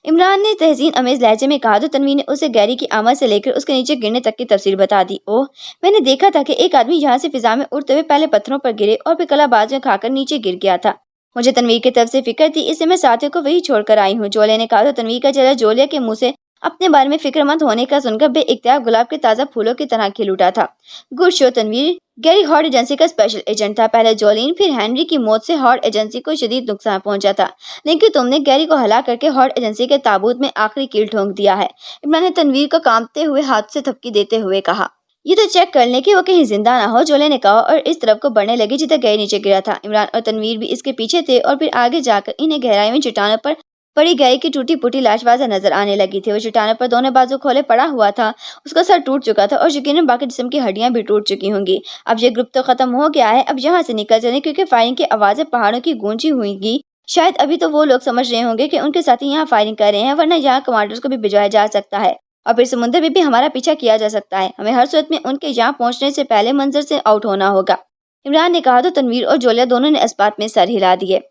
इमरान ने तहसीन अमेज लहजे में कहा तो तनवीर ने उसे गैरी की आमद से लेकर उसके नीचे गिरने तक की तफसील बता दी। ओह, मैंने देखा था कि एक आदमी यहाँ से फिजा में उड़ते हुए पहले पत्थरों पर गिरे और फिर कलाबाज में खाकर नीचे गिर गया था। मुझे तनवीर की तरफ से फिक्र थी, इसलिए मैं साथियों को वही छोड़कर आई हूँ। जोले ने कहा तो तनवीर का चेहरा जोलिया के मुंह से अपने बारे में फिक्रमंद होने का सुनकर बेइख्तियार गुलाब के ताज़ा फूलों की तरह खिल उठा था। Good show Tanveer. Gary Hord agency का स्पेशल एजेंट था। पहले जोलीन फिर हेनरी की मौत से हॉर्ड एजेंसी को शदीद नुकसान पहुंचा था, लेकिन तुमने गैरी को हला करके हॉर्ड एजेंसी के ताबूत में आखिरी कील ठोंक दिया है। इमरान ने तनवीर को कांपते हुए हाथ से थपकी देते हुए कहा। ये तो चेक कर लें कि वो कहीं जिंदा ना हो, जोले ने कहा और इस तरफ को बढ़ने लगी जिधर गैरी नीचे गिरा था। इमरान और तनवीर भी इसके पीछे थे और फिर आगे जाकर इन्हें गहराई में चट्टानों पर पड़ी गैरी की टूटी फूटी लाशवाजा नजर आने लगी थी। वो चट्टानों पर दोनों बाजू खोले पड़ा हुआ था। उसका सर टूट चुका था और यकीनन बाकी जिस्म की हड्डियां भी टूट चुकी होंगी। अब ये ग्रुप तो खत्म हो गया है, अब यहाँ से निकल चले, क्योंकि फायरिंग की आवाजें पहाड़ों की गूंजी हुई। शायद अभी तो वो लोग समझ रहे होंगे कि उनके साथी यहाँ फायरिंग कर रहे हैं, वरना यहाँ कमांडर्स को भी भिजवाया जा सकता है और फिर समुद्र में भी हमारा पीछा किया जा सकता है। हमें हर सूरत में उनके यहाँ पहुंचने से पहले मंजर से आउट होना होगा। इमरान ने कहा तो तनवीर और जोलिया दोनों ने इस बात में सर हिला दिए।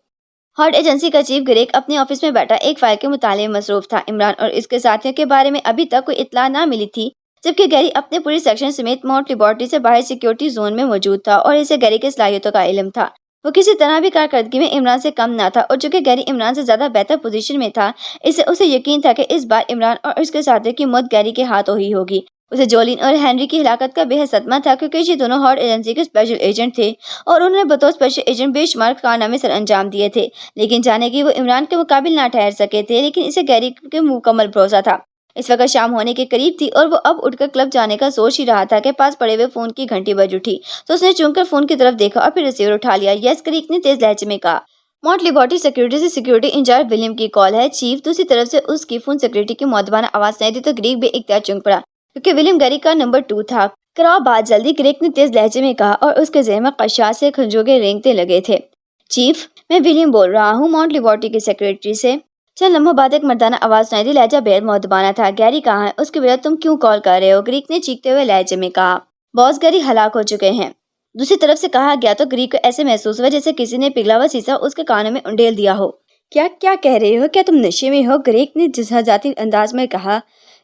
हॉर्ड एजेंसी का चीफ ग्रेग अपने ऑफिस में बैठा एक फाइल के मुताले में मसरूफ था। इमरान और इसके साथियों के बारे में अभी तक कोई इत्तला ना मिली थी, जबकि गैरी अपने पूरे सेक्शन समेत माउंट लिबर्टी से बाहर सिक्योरिटी जोन में मौजूद था और इसे गैरी की सलाहियतों का इल्म था। वो किसी तरह भी कारकर्दगी में इमरान से कम ना था और चूंकि गैरी इमरान से ज्यादा बेहतर पोजीशन में था, इससे उसे यकीन था कि इस बार इमरान और उसके साथियों की मौत गैरी के हाथों ही होगी। उसे जोलिन और हेनरी की हिलाकत का बेहद सदमा था, क्योंकि ये दोनों हॉर्ड एजेंसी के स्पेशल एजेंट थे और उन्होंने बतौर स्पेशल एजेंट बेशुमार कारनामे सर अंजाम दिए थे। लेकिन जाने कि वो इमरान के मुकाबिल ना ठहर सके थे, लेकिन इसे गैरी के मुकम्मल भरोसा था। इस वक्त शाम होने के करीब थी और वो अब उठकर क्लब जाने का सोच ही रहा था कि पास पड़े हुए फोन की घंटी बज उठी तो उसने चूंककर फोन की तरफ देखा और फिर रिसीवर उठा लिया। यस, क्रीक ने तेज लहजे में कहा। माउंट लिबर्टी सिक्योरिटी से सिक्योरिटी इंचार्ज विलियम की कॉल है चीफ। दूसरी तरफ से उसकी फोन सेक्रेटरी की मौतबाना आवाज सुनाई दी तो ग्रीक बेइख्तियार चौंक पड़ा, क्योंकि विलियम गैरी का नंबर 2 था। कराओ बात जल्दी, ग्रेक ने तेज लहजे में कहा और उसके ज़हन में खदशात से खंजोगे रेंगते लगे थे। चीफ, मैं विलियम बोल रहा हूँ माउंट लिबर्टी की सेक्रेटरी से। चल लम्हों बाद एक मर्दाना आवाज सुनाई दी। लहजा बेहद मौतबाना था। गैरी कहाँ है? उसके बजाय तुम क्यों कॉल कर रहे हो? ग्रीक ने चीखते हुए लहजे में कहा। बॉस, गैरी हलाक हो चुके हैं। दूसरी तरफ से कहा गया तो ग्रीक को ऐसे महसूस हुआ जैसे किसी ने पिघला हुआ शीशा उसके कानों में उंडेल दिया हो। क्या क्या कह रहे हो? क्या तुम नशे में हो? ग्रीक ने जज्बाती अंदाज में कहा।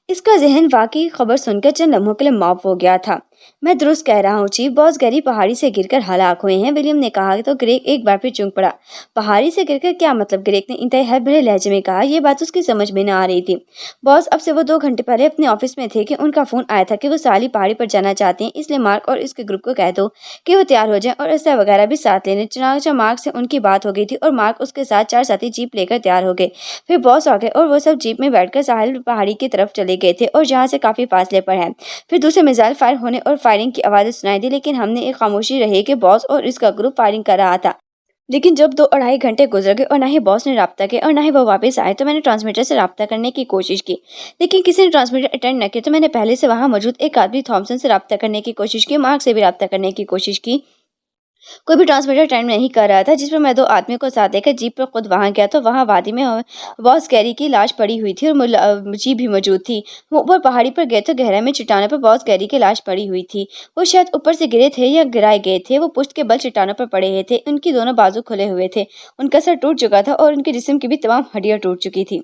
इसका जहन वाकई खबर सुनकर चंद लम्हों के लिए माफ हो गया था। मैं दुरुस्त कह रहा हूँ चीफ, बॉस गैरी पहाड़ी से गिरकर हलाक हुए हैं, विलियम ने कहा तो ग्रेग एक बार फिर चौंक पड़ा। पहाड़ी से गिरकर क्या मतलब? ग्रेग ने इंतहाई हर भरे लहजे में कहा। ये बात उसकी समझ में न आ रही थी। बॉस, अब से वो 2 घंटे पहले अपने ऑफिस में थे कि उनका फोन आया था कि वो साली पहाड़ी पर जाना चाहते हैं, इसलिए मार्क और इसके ग्रुप को कह दो कि वो तैयार हो जाए और असला वगैरह भी साथ ले लें। चुनांचे मार्क से उनकी बात हो गई थी और मार्क उसके साथ 4 साथी जीप लेकर तैयार हो गए। फिर बॉस आ गए और वो सब जीप में बैठकर साहिल पहाड़ी की तरफ चले गए थे और जहाँ से काफी फासले पर है। फिर दूसरे मिसाइल फायर होने और फायरिंग की आवाजें सुनाई दी, लेकिन हमने एक खामोशी रही कि बॉस और इसका ग्रुप फायरिंग कर रहा था। लेकिन जब 2-2.5 घंटे गुजर गए और ना ही बॉस ने राब्ता किया और ना ही वो वापस आए, तो मैंने ट्रांसमीटर से राब्ता करने की कोशिश की, लेकिन किसी ने ट्रांसमीटर अटेंड न किया। तो मैंने पहले से वहां मौजूद एक आदमी थॉमसन से राब्ता करने की कोशिश की, मार्क से भी राब्ता करने की कोशिश की। कोई भी ट्रांसमीटर अटेंड नहीं कर रहा था, जिस पर मैं 2 आदमियों को साथ लेकर जीप पर खुद वहां गया तो वहां वादी में बॉस गैरी की लाश पड़ी हुई थी और जीप भी मौजूद थी। वो ऊपर पहाड़ी पर गए तो गहराई में चट्टानों पर बॉस गैरी की लाश पड़ी हुई थी। वो शायद ऊपर से गिरे थे या गिराए गए थे। वो पुश्त के बल चट्टानों पर पड़े हुए थे, उनकी दोनों बाजू खुले हुए थे, उनका सर टूट चुका था और उनके जिस्म की भी तमाम हड्डियां टूट चुकी थी।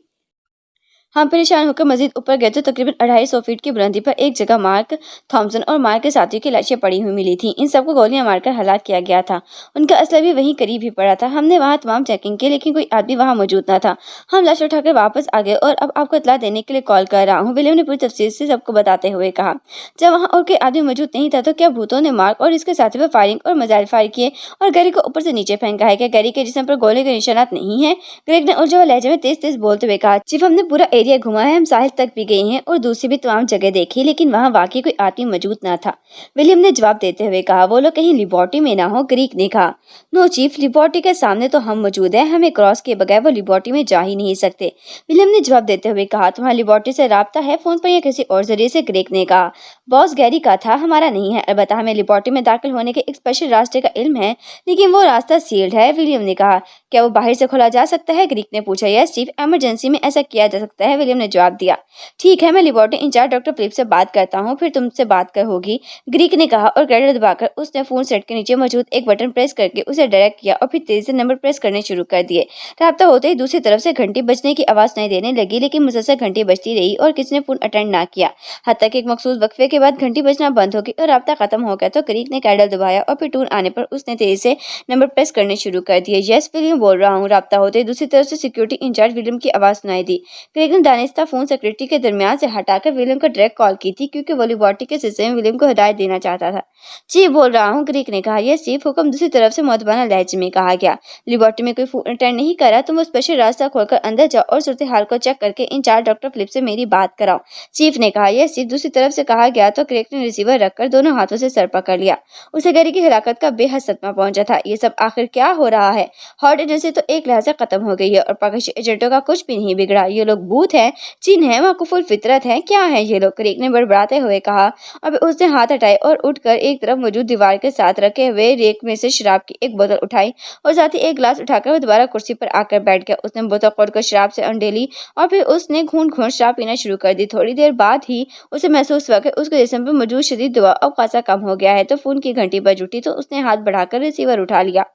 हम परेशान होकर मजीद ऊपर गए तो तकरीबन 250 फीट की बुलंदी पर एक जगह मार्क थॉमसन और मार्क के साथियों की लाशें पड़ी हुई मिली थी। इन सबको गोलियां मारकर हलाक किया गया था। उनका असला भी वहीं करीब ही पड़ा था। हमने वहां तमाम चेकिंग की, लेकिन कोई आदमी वहां मौजूद न था। हम लाश उठाकर वापस आ गए और अब आपको इत्तला देने के लिए कॉल कर रहा हूँ, विलियम ने पूरी तफसील से सबको बताते हुए कहा। जब वहां और कोई आदमी मौजूद नहीं था तो क्या भूतों ने मार्क और इसके साथी पर फायरिंग और मिसाइल फायर किए और गैरी को ऊपर से नीचे फेंका है? क्या गैरी के जिस्म पर गोले के निशानात नहीं है? ग्रेग ने उलझे हुए लहजे में तेज तेज बोलते हुए कहा। चीफ, हमने पूरा एरिया घुमा है, हम साहिल तक भी गए हैं और दूसरी भी तमाम जगह देखी, लेकिन वहां वाकई कोई आदमी मौजूद न था, विलियम ने जवाब देते हुए कहा। वो लोग कहीं लिबर्टी में ना हो? ग्रीक ने कहा। नो चीफ, लिबर्टी के सामने तो हम मौजूद हैं, हमें क्रॉस किए बगैर वो लिबर्टी में जा ही नहीं सकते, विलियम ने जवाब देते हुए कहा। तुम्हारा लिबर्टी से राब्ता है, फोन पर या किसी और जरिए से? ग्रेग ने कहा। बॉस गैरी का था, हमारा नहीं है। अलबत्ता हमें लिबर्टी में दाखिल होने के एक स्पेशल रास्ते का इल्म है, लेकिन वो रास्ता सील्ड है, विलियम ने कहा। क्या वो बाहर से खोला जा सकता है? ग्रीक ने पूछा। यस चीफ, इमरजेंसी में ऐसा किया जा सकता है, विलियम ने जवाब दिया। ठीक है, मैं लिबर्टी इंचार्ज डॉक्टर फिलिप से बात करता हूँ, फिर तुमसे बात कर होगी, ग्रीक ने कहा और क्रेडिट दबाकर उसने फोन सेट के नीचे मौजूद एक बटन प्रेस करके उसे डायरेक्ट किया और फिर तेजी से नंबर प्रेस करने शुरू कर दिए। राब्ता होते ही दूसरी तरफ से घंटी बजने की आवाज नहीं देने लगी, लेकिन मुसलसल घंटी बजती रही और किसी ने फोन अटेंड ना किया। हत्ता कि एक मखसूस वक्फे के बाद घंटी बजना बंद हो गई और राब्ता खत्म हो गया तो ग्रीक ने कैडल दबाया और फिर टून आने पर उसने तेजी से नंबर प्रेस करने शुरू कर दिए। यस विलियम बोल रहा हूँ, राब्ता होते ही दूसरी तरफ से सिक्योरिटी इंचार्ज विलियम की आवाज सुनाई दी। ग्रेग ने दानिस्ता फोन सेक्रेटरी के दरमियान से हटाकर विलियम को डायरेक्ट कॉल की थी, क्योंकि वो लिबर्टी के सिलसिले में विलियम को हिदायत देना चाहता था। चीफ बोल रहा हूँ, ग्रीक ने कहा। यह चीफ, हुक्म दूसरी तरफ से मुअद्दबाना लहजे में कहा गया। लिबर्टी में कोई फोन अटेंड नहीं करा, तुम वो स्पेशल रास्ता खोलकर अंदर जाओ और सूरत हाल को चेक करके इंचार्ज डॉक्टर फिलिप से मेरी बात कराओ, चीफ ने कहा। यह चीफ दूसरी तरफ से कहा गया तो ग्रेग ने रिसीवर रखकर दोनों हाथों से सर पकड़ लिया। उसे गैरी की हिलाकत का बेहद सदमा पहुंचा था। ये सब आखिर क्या हो रहा है? हॉट एजेंसी तो एक लिहाज से खत्म हो गई है और पाकिस्तानी एजेंटों का कुछ भी नहीं बिगड़ा। ये लोग भूत हैं, चीन है, वाकुफुल फितरत है, क्या है ये लोग? ग्रेग ने बड़बड़ाते हुए कहा। अब उसने हाथ हटाए और उठकर एक तरफ मौजूद दीवार के साथ रखे हुए रेक में से शराब की एक बोतल उठाई और साथ ही एक गिलास उठाकर वो दोबारा कुर्सी पर आकर बैठ गया। उसने बोतल खोलकर शराब से अंडेली और फिर उसने घूंट घूंट शराब पीना शुरू कर दी। थोड़ी देर बाद ही उसे महसूस हुआ कि उसके जिस्म पर मौजूद शदीद दबाव अब खासा कम हो गया है। तो फोन की घंटी बज उठी तो उसने हाथ बढ़ाकर रिसीवर उठा लिया।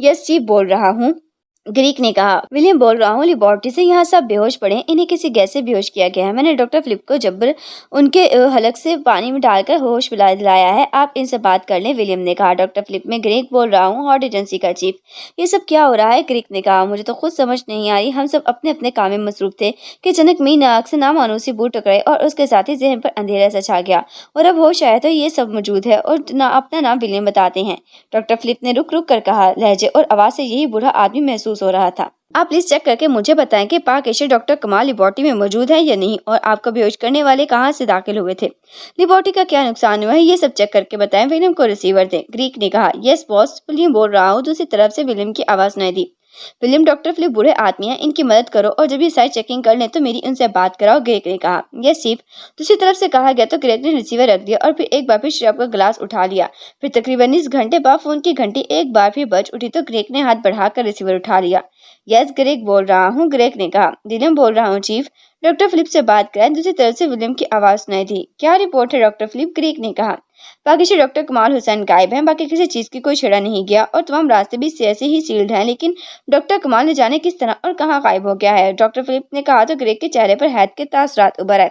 यस चीफ बोल रहा हूँ, ग्रीक ने कहा। विलियम बोल रहा हूँ, लिबर्टी से यहाँ सब बेहोश पड़े, इन्हें किसी गैस से बेहोश किया गया है। मैंने डॉक्टर फिलिप को जबर उनके हलक से पानी में डालकर होश दिलाया है। आप इनसे बात कर लें, विलियम ने कहा। डॉक्टर फिलिप में ग्रीक बोल रहा हूँ, हॉट एजेंसी का चीफ। ये सब क्या हो रहा है? ग्रीक ने कहा। मुझे तो खुद समझ नहीं आ रही। हम सब अपने अपने काम में मसरूफ थे कि अचानक मी नाक से नामानूसी बूट टकराई और उसके साथ ही जहन पर अंधेरा सा छा गया और अब होश आया तो ये सब मौजूद है और अपना नाम विलियम बताते हैं, डॉक्टर फिलिप ने रुक रुक कर कहा। लहजे और आवाज से यही बूढ़ा आदमी महसूस हो रहा था। आप प्लीज चेक करके मुझे बताएं कि पाक एशिया डॉक्टर कमाल लिबर्टी में मौजूद है या नहीं, और आपको बेहोश करने वाले कहाँ से दाखिल हुए थे? लिबर्टी का क्या नुकसान हुआ है, ये सब चेक करके बताएं। विलियम को रिसीवर दें, ग्रीक ने कहा। यस बॉस, विलियम बोल रहा हूँ। दूसरी तरफ से विलियम की आवाज सुनाई दी। विलियम, डॉक्टर फिलिप बूढ़े आदमी हैं, इनकी मदद करो और जब ये साइड चेकिंग कर लें तो मेरी उनसे बात कराओ, ग्रेग ने कहा। यस चीफ, दूसरी तरफ से कहा गया तो ग्रेग ने रिसीवर रख दिया और फिर एक बार फिर शराब का गिलास उठा लिया। फिर तकरीबन 20 घंटे बाद फोन की घंटी एक बार फिर बज उठी तो ग्रेग ने हाथ बढ़ाकर रिसीवर उठा लिया। यस ग्रेग बोल रहा हूँ, ग्रेग ने कहा। विलियम बोल रहा हूँ चीफ, डॉक्टर फिलिप से बात कराएं। दूसरी तरफ से विलियम की आवाज सुनाई दी। क्या रिपोर्ट है डॉक्टर फिलिप? ग्रीक ने कहा। पाकिस्तानी डॉक्टर कमाल हुसैन गायब हैं, बाकी किसी चीज की कोई छेड़ा नहीं गया और तमाम रास्ते भी ऐसे ही सील्ड हैं, लेकिन डॉक्टर कमाल ने जाने किस तरह और कहाँ गायब हो गया है, डॉक्टर फिलिप ने कहा तो ग्रेग के चेहरे पर हैरत के तासरात उभर आए।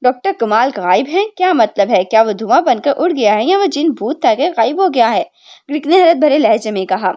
डॉक्टर कमाल गायब हैं? क्या मतलब है? क्या वो धुआं बनकर उड़ गया है या वो जिन भूत था के गायब हो गया है? ग्रीक ने हैरत भरे लहजे में कहा।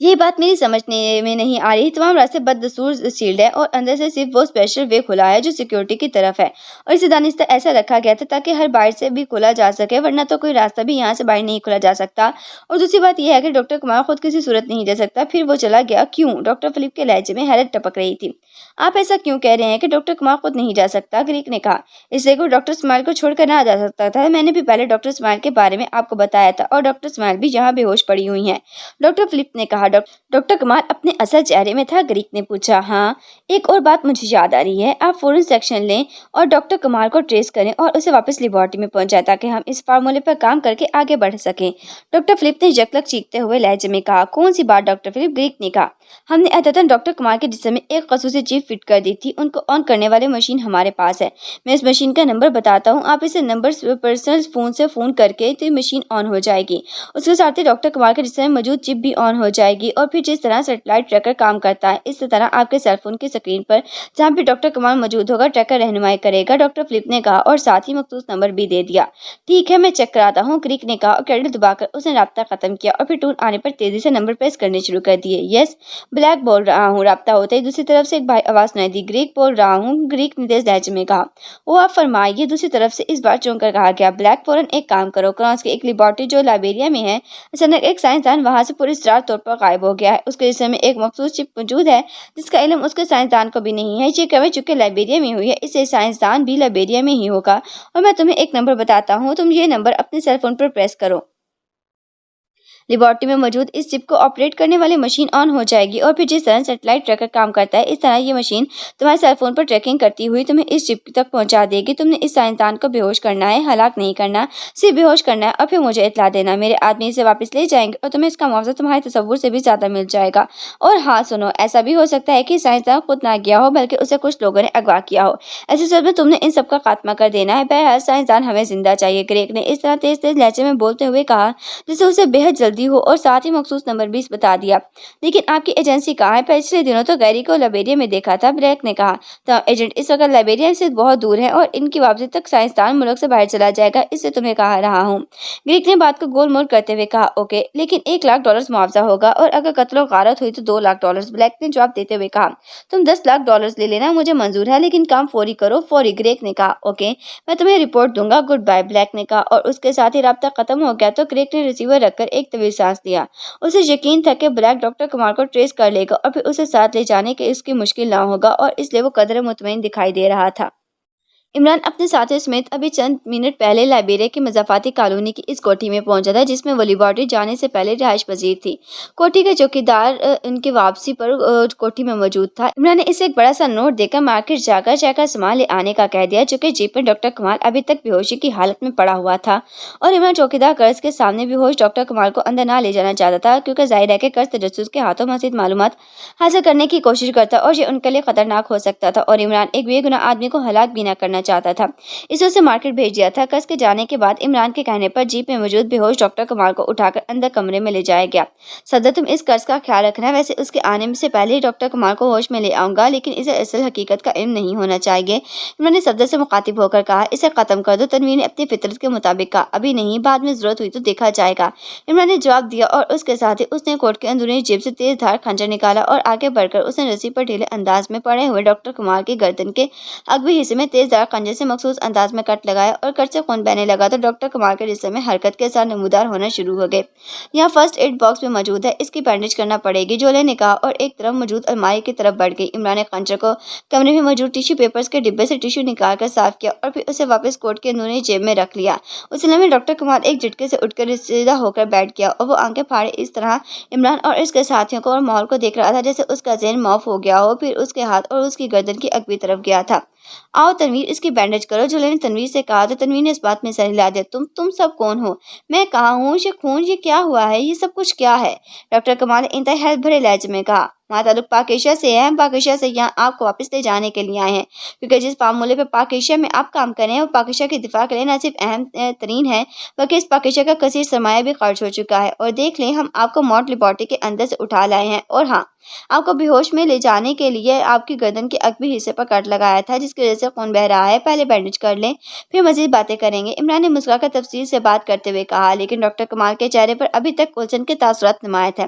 ये बात मेरी समझने में नहीं आ रही। तमाम रास्ते बददस्तूर सील्ड है और अंदर से सिर्फ वो स्पेशल वे खुला है जो सिक्योरिटी की तरफ है, और इसे दानिस्ता ऐसा रखा गया था ताकि हर बाहर से भी खोला जा सके, वरना तो कोई रास्ता भी यहाँ से बाहर नहीं खोला जा सकता। और दूसरी बात यह है कि डॉक्टर कुमार खुद किसी सूरत नहीं दे सकता, फिर वो चला गया क्यों? डॉक्टर फिलिप के लहजे में हैरत टपक रही थी। आप ऐसा क्यों कह रहे हैं कि डॉक्टर कुमार खुद नहीं जा सकता? ग्रीक ने कहा। इसलिए कोई डॉक्टर स्माइल को छोड़कर ना जा सकता था। मैंने भी पहले डॉक्टर स्माइल के बारे में आपको बताया था, और डॉक्टर स्माइल भी यहाँ बेहोश पड़ी हुई है, डॉक्टर फिलिप ने कहा। डॉक्टर कुमार अपने असल चेहरे में था? ग्रीक ने पूछा। हाँ, एक और बात मुझे याद आ रही है। आप फौरन सेक्शन लें और डॉक्टर कुमार को ट्रेस करें और उसे वापस लेबोरेटरी में पहुंचाएं ताकि हम इस फार्मूले पर काम करके आगे बढ़ सकें, डॉक्टर फिलिप ने जकलक चीखते हुए लहजे में कहा। कौन सी बात डॉक्टर फिलिप? ग्रीक ने कहा। हमने अद्यतन डॉक्टर कुमार के जिस्म में एक खसूसी चिप फिट कर दी थी। उनको ऑन करने वाली मशीन हमारे पास है। मैं इस मशीन का नंबर बताता हूँ, आप इसे नंबर पर्सनल फोन से फोन करके तो मशीन ऑन हो जाएगी। उसके साथ ही डॉक्टर कुमार के जिस्म में मौजूद चिप भी ऑन हो जाएगी, और फिर जिस तरह सैटेलाइट ट्रैकर काम करता है, इस तरह आपके सेलफोन की स्क्रीन पर जहाँ भी डॉक्टर कमाल मौजूद होगा ट्रैकर रहनुमाई करेगा, डॉक्टर फिलिप ने कहा, और साथ ही मखसूस नंबर भी दे दिया। ठीक है, मैं चेक कराता हूँ, ग्रीक ने कहा, और क्रेडिट दबाकर उसने राब्ता खत्म किया और फिर टून आने पर तेजी से नंबर प्रेस करने शुरू कर दिए। यस, ब्लैक बोल रहा हूँ। राब्ता होते ही दूसरी तरफ से एक भाई आवाज सुनाई दी। ग्रीक बोल रहा हूँ, ग्रीक ने तेज लहजे में कहा। वो आप फरमाइए, दूसरी तरफ से इस बार चौंक कर कहा गया। ब्लैक, फौरन एक काम करो, क्रॉस की एक लेबोरेटरी जो लाइबेरिया में है, अचानक एक साइंसदान वहां से पूरी स्टार तौर पर गायब हो गया है। उसके जिस्म में एक मखसूस चिप मौजूद है जिसका इल्म उसके साइंसदान को भी नहीं है। ये कभी चुके लाइबेरिया में हुई है, इससे साइंसदान भी लाइबेरिया में ही होगा। और मैं तुम्हें एक नंबर बताता हूँ, तुम ये नंबर अपने सेलफोन पर प्रेस करो। लेबोरेटरी में मौजूद इस चिप को ऑपरेट करने वाली मशीन ऑन हो जाएगी, और फिर जिस तरह सैटेलाइट ट्रैकर काम करता है, इस तरह ये मशीन तुम्हारे सेलफोन पर ट्रैकिंग करती हुई तुम्हें इस चिप तक पहुंचा देगी। तुमने इस साइंसदान को बेहोश करना है, हलाक नहीं करना, सिर्फ बेहोश करना है, और फिर मुझे इत्तला देना। मेरे आदमी इसे वापस ले जाएंगे और तुम्हें इसका मुआवजा तुम्हारे तसव्वुर से भी ज्यादा मिल जाएगा। और हाँ सुनो, ऐसा भी हो सकता है कि साइंसदान खुद ना गया हो, बल्कि उसे कुछ लोगों ने अगवा किया हो। ऐसी सूरत में तुमने इन सब का खात्मा कर देना है। बहरहाल साइंसदान हमें जिंदा चाहिए, ग्रेग ने इस तरह तेज तेज लहजे में बोलते हुए कहा जिससे उसे बेहद जल्दी हो, और साथ ही मखसूस नंबर 20 बता दिया। लेकिन आपकी एजेंसी कहाँ है? पिछले दिनों तो गैरी को लाइबेरिया में देखा था, ब्लैक ने कहा। तो एजेंट इस वक्त लाइबेरिया से बहुत दूर है और इनकी वापसी तक साइंसदान मुल्क से बाहर चला जाएगा, इससे तुम्हें कहा रहा हूँ। ग्रीक ने बात को गोल मोल करते हुए कहा। ओके, लेकिन $1 लाख मुआवजा होगा, और अगर कत्लो गारत हुई तो $2 लाख, ब्लैक ने जवाब देते हुए कहा। तुम $10 लाख ले लेना, मुझे मंजूर है, लेकिन काम फौरी करो। फौरी, ग्रेक ने कहा। ओके, मैं तुम्हें रिपोर्ट दूंगा, गुड बाय, ब्लैक ने कहा, और उसके साथ ही राब्ता खत्म हो गया। तो ग्रेक ने रिसीवर रखकर एक तवील सांस लिया। उसे यकीन था कि ब्लैक डॉक्टर कुमार को ट्रेस कर लेगा और फिर उसे साथ ले जाने के इसकी मुश्किल ना होगा, और इसलिए वो कदर मुतमईन दिखाई दे रहा था। इमरान अपने साथियों समेत अभी चंद मिनट पहले लाइबेरिया की मजाफाती कॉलोनी की इस कोठी में पहुंचा था जिसमें वो लेबोरेटरी जाने से पहले रिहाइश पजीर थी। कोठी का चौकीदार उनकी वापसी पर कोठी में मौजूद था। इमरान ने इसे एक बड़ा सा नोट देकर मार्केट जाकर चेक सामान ले आने का कह दिया, चूंकि जीप में डॉक्टर कुमार अभी तक बेहोशी की हालत में पड़ा हुआ था, और इमरान चौकीदार कर्ज के सामने बेहोश डॉक्टर कुमार को अंदर ना ले जाना चाहता था, क्योंकि जाहिर है कि कर्ज तजस्सुस के हाथों मज़ीद मालूमात हासिल करने की कोशिश करता और ये उनके लिए खतरनाक हो सकता था, और इमरान एक बेगुनाह आदमी को हलाक भी न करना चाहता था। इसे उसे मार्केट भेज दिया था। कस के जाने के बाद इमरान के कहने पर जीप में मौजूद बेहोश डॉक्टर कुमार को उठाकर अंदर कमरे में ले जाया गया। सदर, तुम इस कर्ज का ख्याल रखना, वैसे उसके आने से पहले ही डॉक्टर कुमार को होश में ले आऊंगा, लेकिन इसे असल हकीकत का इल्म नहीं होना चाहिए। इमरान ने सदर से मुखातिब होकर कहा, इसे खत्म कर दो। तनवीर ने अपनी फितरत के मुताबिक कहा, अभी नहीं, बाद में जरूरत हुई तो देखा जाएगा। इमरान ने जवाब दिया, और उसके साथ ही उसने कोट के अंदरूनी जेब से तेज धार खंजर निकाला और आगे बढ़कर उसने रस्सी पर ढीले अंदाज में पड़े हुए डॉक्टर कुमार के गर्दन के अगवी हिस्से में तेज धार खंजर से मखसूस अंदाज में कट लगाया, और कट से खून बहने लगा तो डॉक्टर कुमार के जिस्म में हरकत के साथ नमूदार होना शुरू हो गए। यहाँ फर्स्ट एड बॉक्स में मौजूद है, इसकी बैंडेज करना पड़ेगी, जोले ने कहा, और एक तरफ मौजूद अलमारी की तरफ बढ़ गई। इमरान ने खंजर को कमरे में मौजूद टिश्यू पेपर्स के डिब्बे से टिश्यू निकाल कर साफ किया और फिर उसे वापस कोट के अंदरूनी जेब में रख लिया। उस समय डॉक्टर कुमार एक झटके से उठकर सीधा होकर बैठ गया, और वो आंखें फाड़े इस तरह इमरान और इसके साथियों को और माहौल को देख रहा था जैसे उसका ज़हन मौफ हो गया हो। फिर उसके हाथ और उसकी गर्दन की अगवी तरफ गया था। आओ तनवीर, इसकी बैंडेज करो, जोले ने तनवीर से कहा, तो तनवीर ने इस बात में सर हिला दिया। तुम सब कौन हो? मैं कहाँ हूँ? ये खून, ये क्या हुआ है? ये सब कुछ क्या है? डॉक्टर कमाल ने इंतहा हैरत भरे लहजे में कहा। ताल्लुक पाक एशिया से है। हम पाक एशिया से यहाँ आपको वापस ले जाने के लिए आए हैं, क्योंकि जिस फार्मूले पे पाक एशिया में आप काम कर रहे हैं वो पाक एशिया के दिफा के लिए न सिर्फ अहम तरीन है, बल्कि इस पाक एशिया का कसीर सरमाया भी खर्च हो चुका है। और देख लें, हम आपको मॉड लिबर्टी के अंदर से उठा लाए हैं, और हाँ, आपको बेहोश में ले जाने के लिए आपकी गर्दन के अगबी हिस्से पर कट लगाया था, जिसकी वजह से खून बह रहा है। पहले बैंडेज कर लें, फिर मजीद बातें करेंगे। इमरान ने मुस्कुराकर तफसील से बात करते हुए कहा, लेकिन डॉक्टर कमाल के चेहरे पर अभी तक उलझन के तासुरात नुमाया थे,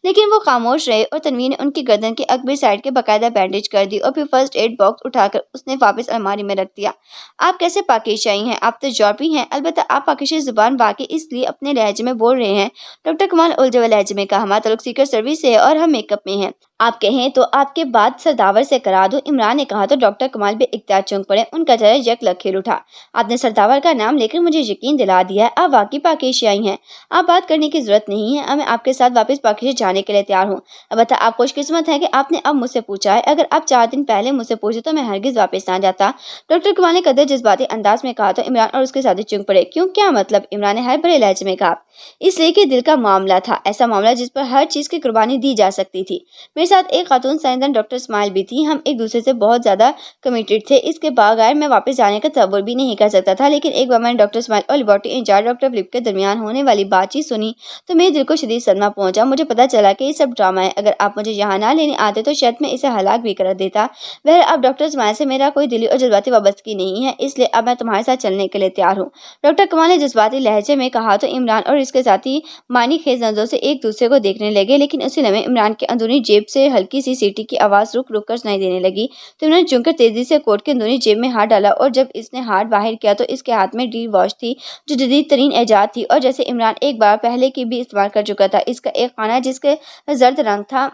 लेकिन वो खामोश रहे। और तनवीर ने उनकी गर्दन के अगबी साइड के बाकायदा बैंडेज कर दी और फिर फर्स्ट एड बॉक्स उठाकर उसने वापस अलमारी में रख दिया। आप कैसे पाकिस्तानी हैं? आप तो यूरोपी हैं। अलबत्ता आप पाकिस्तानी जुबान बाकी इसलिए अपने लहजे में बोल रहे हैं। डॉक्टर कमाल उलझे हुए लहजे में कहा, हमारा ताल्लुक सीक्रेट सर्विस से है और हम मेकअप में हैं। आप कहें तो आपके बाद सरदावर से करा दूं। इमरान ने कहा तो डॉक्टर कमाल भी इख्तियार चौंक पड़े। उनका चेहरा यकलक खिल उठा। आपने सरदावर का नाम लेकर मुझे यकीन दिला दिया है, आप वाकई पाकिस्तानी हैं। आप बात करने की जरूरत नहीं है, मैं आपके साथ वापस पाकिस्तान जाने के लिए तैयार हूँ। अलबत्ता आप खुशकिस्मत है कि आपने अब मुझसे पूछा है। अगर आप 4 दिन पहले मुझसे पूछे तो मैं हरगिज वापस ना जाता। डॉक्टर कमाल ने कदर जज्बाती अंदाज में कहा तो इमरान और उसके साथी चौंक पड़े। क्यों, क्या मतलब? इमरान ने हर भरे लहजे में कहा, इसलिए कि दिल का मामला था, ऐसा मामला जिस पर हर चीज की कुर्बानी दी जा सकती थी। मेरे साथ एक खातून साइंसदान डॉक्टर इस्माइल भी थी। हम एक दूसरे से बहुत ज्यादा कमिटेड थे। इसके बगैर मैं वापस जाने का तसव्वुर भी नहीं कर सकता था। लेकिन एक बार मैंने डॉक्टर इस्माइल और लेबोरेटरी इंचार्ज डॉक्टर फिलिप के दरमियान होने वाली बातचीत सुनी तो मेरे दिल को शदीद सदमा पहुंचा। मुझे पता चला कि ये सब ड्रामा है। अगर आप मुझे यहाँ ना लेने आते तो शायद मैं इसे हलाक भी कर देता। वह अब डॉक्टर इस्माइल से मेरा कोई दिली और जज्बाती वाबस्तगी नहीं है, इसलिए अब मैं तुम्हारे साथ चलने के लिए तैयार हूँ। डॉक्टर कमाल ने जज्बाती लहजे में कहा तो इमरान और इसके साथी मानी खेज नजरों से एक दूसरे को देखने लगे। लेकिन उसी लम्हे इमरान के अंदरूनी जेब से हल्की सी सीटी की आवाज रुक रुक कर सुनाई देने लगी। तो इमरान चुनकर तेजी से कोट के अंदरूनी जेब में हाथ डाला और जब इसने हाथ बाहर किया तो इसके हाथ में डी वॉच थी, जो जदीद तरीन ईजाद थी और जैसे इमरान एक बार पहले की भी इस्तेमाल कर चुका था। इसका एक खाना जिसके जर्द रंग था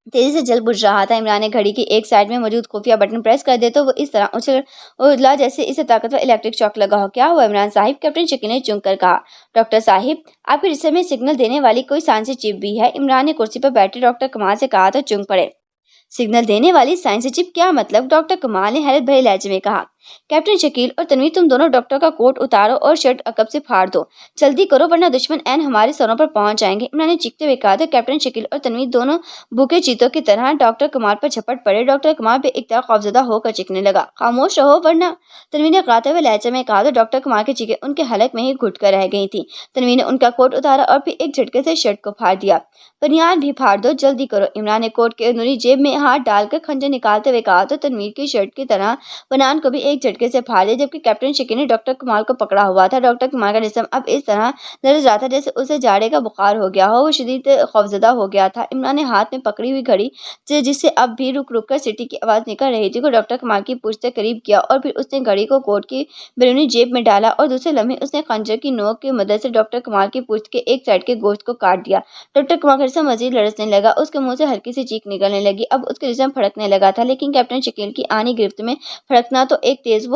तेजी से जल बुझ रहा था। इमरान ने घड़ी की एक साइड में मौजूद खुफिया बटन प्रेस कर दे तो वो इस तरह उछला जैसे इसे ताकतवर इलेक्ट्रिक शॉक लगा हो। क्या हुआ इमरान साहिब? कैप्टन शकील ने चुंक कर कहा। डॉक्टर साहिब, आपके रिश्ते में सिग्नल देने वाली कोई साइंसी चिप भी है? इमरान ने कुर्सी पर बैठे डॉक्टर कमाल से कहा तो चुंक पड़े। सिग्नल देने वाली साइंसी चिप? क्या मतलब? डॉक्टर कमाल ने हैरत भरे लहजे में कहा। कैप्टन शकील और तनवीर, तुम दोनों डॉक्टर का कोट उतारो और शर्ट अकब से फाड़ दो। जल्दी करो वरना दुश्मन ऐन हमारे सरों पर पहुंच जाएंगे। इमरान ने चीखते हुए कहा तो कैप्टन शकील और तनवीर दोनों भूखे चीतों की तरह डॉक्टर कमाल पर झपट पड़े। डॉक्टर कमाल भी इख्तियार खौफजदा होकर चीखने लगा। खामोश रहो वरना, तनवीर ने गाते हुए लहजे में कहा तो डॉक्टर कमाल की चीखें उनके हलक में ही घुट कर रह गई थी। तनवीर ने उनका कोट उतारा और फिर एक झटके से शर्ट को फाड़ दिया। बनियान भी फाड़ दो, जल्दी करो। इमरान ने कोट के अंदरूनी जेब में हाथ डालकर खंजर निकालते हुए कहा तो तनवीर की शर्ट की तरह बनियान को भी एक झटके से फाड़ दिया, जबकि कैप्टन शकील ने डॉक्टर कमाल को पकड़ा हुआ था। डॉक्टर कमाल का जिस्म अब इस तरह लरज़ रहा था जैसे उसे जाड़े का बुखार हो गया हो। वो शदीद खौफजदा हो गया था। इमरान ने हाथ में पकड़ी हुई घड़ी जिससे अब भी रुक रुक कर सीटी की आवाज निकल रही थी को डॉक्टर कमाल की पूंछ से करीब किया और फिर उसने घड़ी को कोट की बैरूनी जेब में डाला और दूसरे लम्हे उसने खंजर की नोक की मदद से डॉक्टर कमाल की पूंछ के एक साइड के गोश्त को काट दिया। डॉक्टर कमाल का जिस्म मजीद लड़सने लगा। उसके मुंह से हल्की सी चीख निकलने लगी। अब उसके जिस्म फड़कने लगा था, लेकिन कैप्टन शकील की आनी गिरफ्त में फड़कना तो एक तेज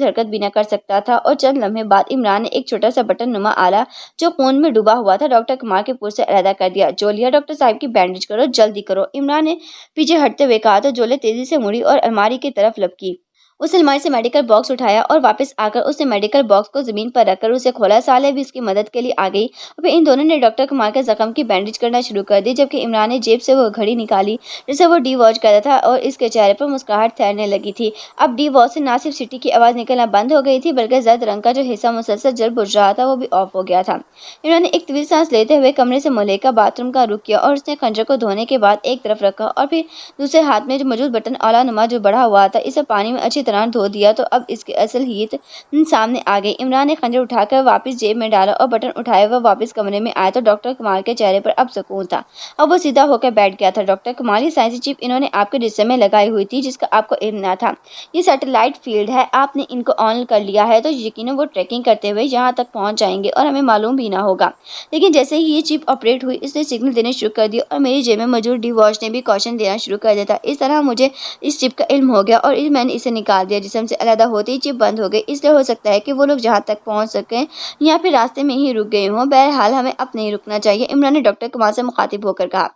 हरकत भी न कर सकता था। और चंद लम्हे बाद इमरान ने एक छोटा सा बटन नुमा आला जो खून में डूबा हुआ था डॉक्टर कमाल के पूंछ से अलहदा कर दिया। जोलिया, डॉक्टर साहब की बैंडेज करो, जल्दी करो। इमरान ने पीछे हटते हुए कहा तो जोले तेजी से मुड़ी और अलमारी की तरफ लपकी। उसने अलमारी से मेडिकल बॉक्स उठाया और वापस आकर उसने मेडिकल बॉक्स को जमीन पर रखकर उसे खोला। साले भी उसकी मदद के लिए आ गई और फिर इन दोनों ने डॉक्टर कमाल के जख्म की बैंडेज करना शुरू कर दी, जबकि इमरान ने जेब से वो घड़ी निकाली जिसे वो डी वॉच करता था और इसके चेहरे पर मुस्कुराहट ठहरने लगी थी। अब डी वॉच से ना सिर्फ सीटी की आवाज़ निकलना बंद हो गई थी, बल्कि जर्द रंग का जो हिस्सा मुसलसल जल बुझ रहा था वो भी ऑफ हो गया था। इमरान ने एक तवील सांस लेते हुए कमरे से मुलेका बाथरूम का रुख किया और उसने खंजर को धोने के बाद एक तरफ रखा और फिर दूसरे हाथ में जो मौजूद बटन आला नुमा जो बढ़ा हुआ था इसे पानी में अच्छी तरह धो दिया। तो अब इसकी असल हीत सामने आ गई। इमरान ने खंजर उठाकर वापस जेब में डाला और बटन उठाए हुए वापस कमरे में आया तो डॉक्टर कमाल के चेहरे पर अब सुकून था। अब वो सीधा होकर बैठ गया था। डॉक्टर कमाल, ये साइंसी चिप इन्होंने आपके जिस्म में लगाई हुई थी जिसका आपको इल्म न था। ये सैटेलाइट फील्ड है, आपने इनको ऑन कर लिया है तो यकीनन वो ट्रैकिंग करते हुए यहाँ तक पहुँच जाएंगे और हमें मालूम भी ना होगा। लेकिन जैसे ही ये चिप ऑपरेट हुई इसने सिग्नल देने शुरू कर दिया और मेरी जेब में मौजूद डी वॉच ने भी कॉशन देना शुरू कर दिया था। इस तरह मुझे इस चिप का इल्म हो गया और मैंने इसे निकाल दिया। जिस्म से अलग होते ही चिप बंद हो गई। इसलिए हो सकता है कि वो लोग जहाँ तक पहुँच सकें या फिर रास्ते में ही रुक गए हों। बहरहाल हमें अब नहीं रुकना चाहिए। इमरान ने डॉक्टर कमाल से मुखातिब होकर कहा।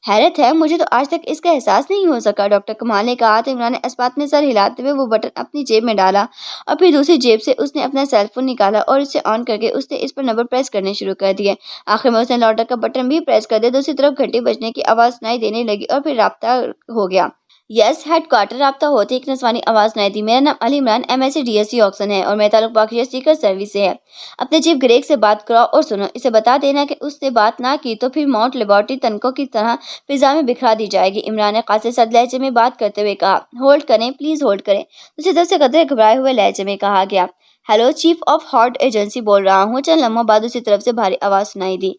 حیرت ہے، مجھے تو آج تک اس کا احساس نہیں ہو سکا، ڈاکٹر کمال نے کہا تو عمران نے اسبات میں سر ہلاتے ہوئے وہ بٹن اپنی جیب میں ڈالا اور پھر دوسری جیب سے اس نے اپنا سیل فون نکالا اور اسے آن کر کے اس نے اس پر نمبر پریس کرنے شروع کر دیے۔ آخر میں اس نے لاؤڈر کا بٹن بھی پریس کر دیا۔ دوسری طرف گھنٹی بجنے کی آواز سنائی دینے لگی اور پھر رابطہ ہو گیا۔ یس ہیڈ کوارٹر رابطہ ہوتے ایک نسوانی آواز سنائی دی۔ میرا نام علی عمران MSc DSc آکسن ہے اور میرا تعلق پاکیزہ سیکرٹ سروس سے ہے۔ اپنے چیف گریگ سے بات کراؤ اور سنو، اسے بتا دینا کہ اس نے بات نہ کی تو پھر ماؤنٹ لیبارٹری تنکوں کی طرح فضا میں بکھرا دی جائے گی۔ عمران نے قاصر سرد لہجے میں بات کرتے ہوئے کہا، ہولڈ کریں پلیز، ہولڈ کریں۔ دوسری طرف سے قدرے گھبرائے ہوئے لہجے میں کہا گیا، hello chief of heart agency بول رہا ہوں۔ چند لمحوں بعد دوسری طرف سے بھاری آواز سنائی دی،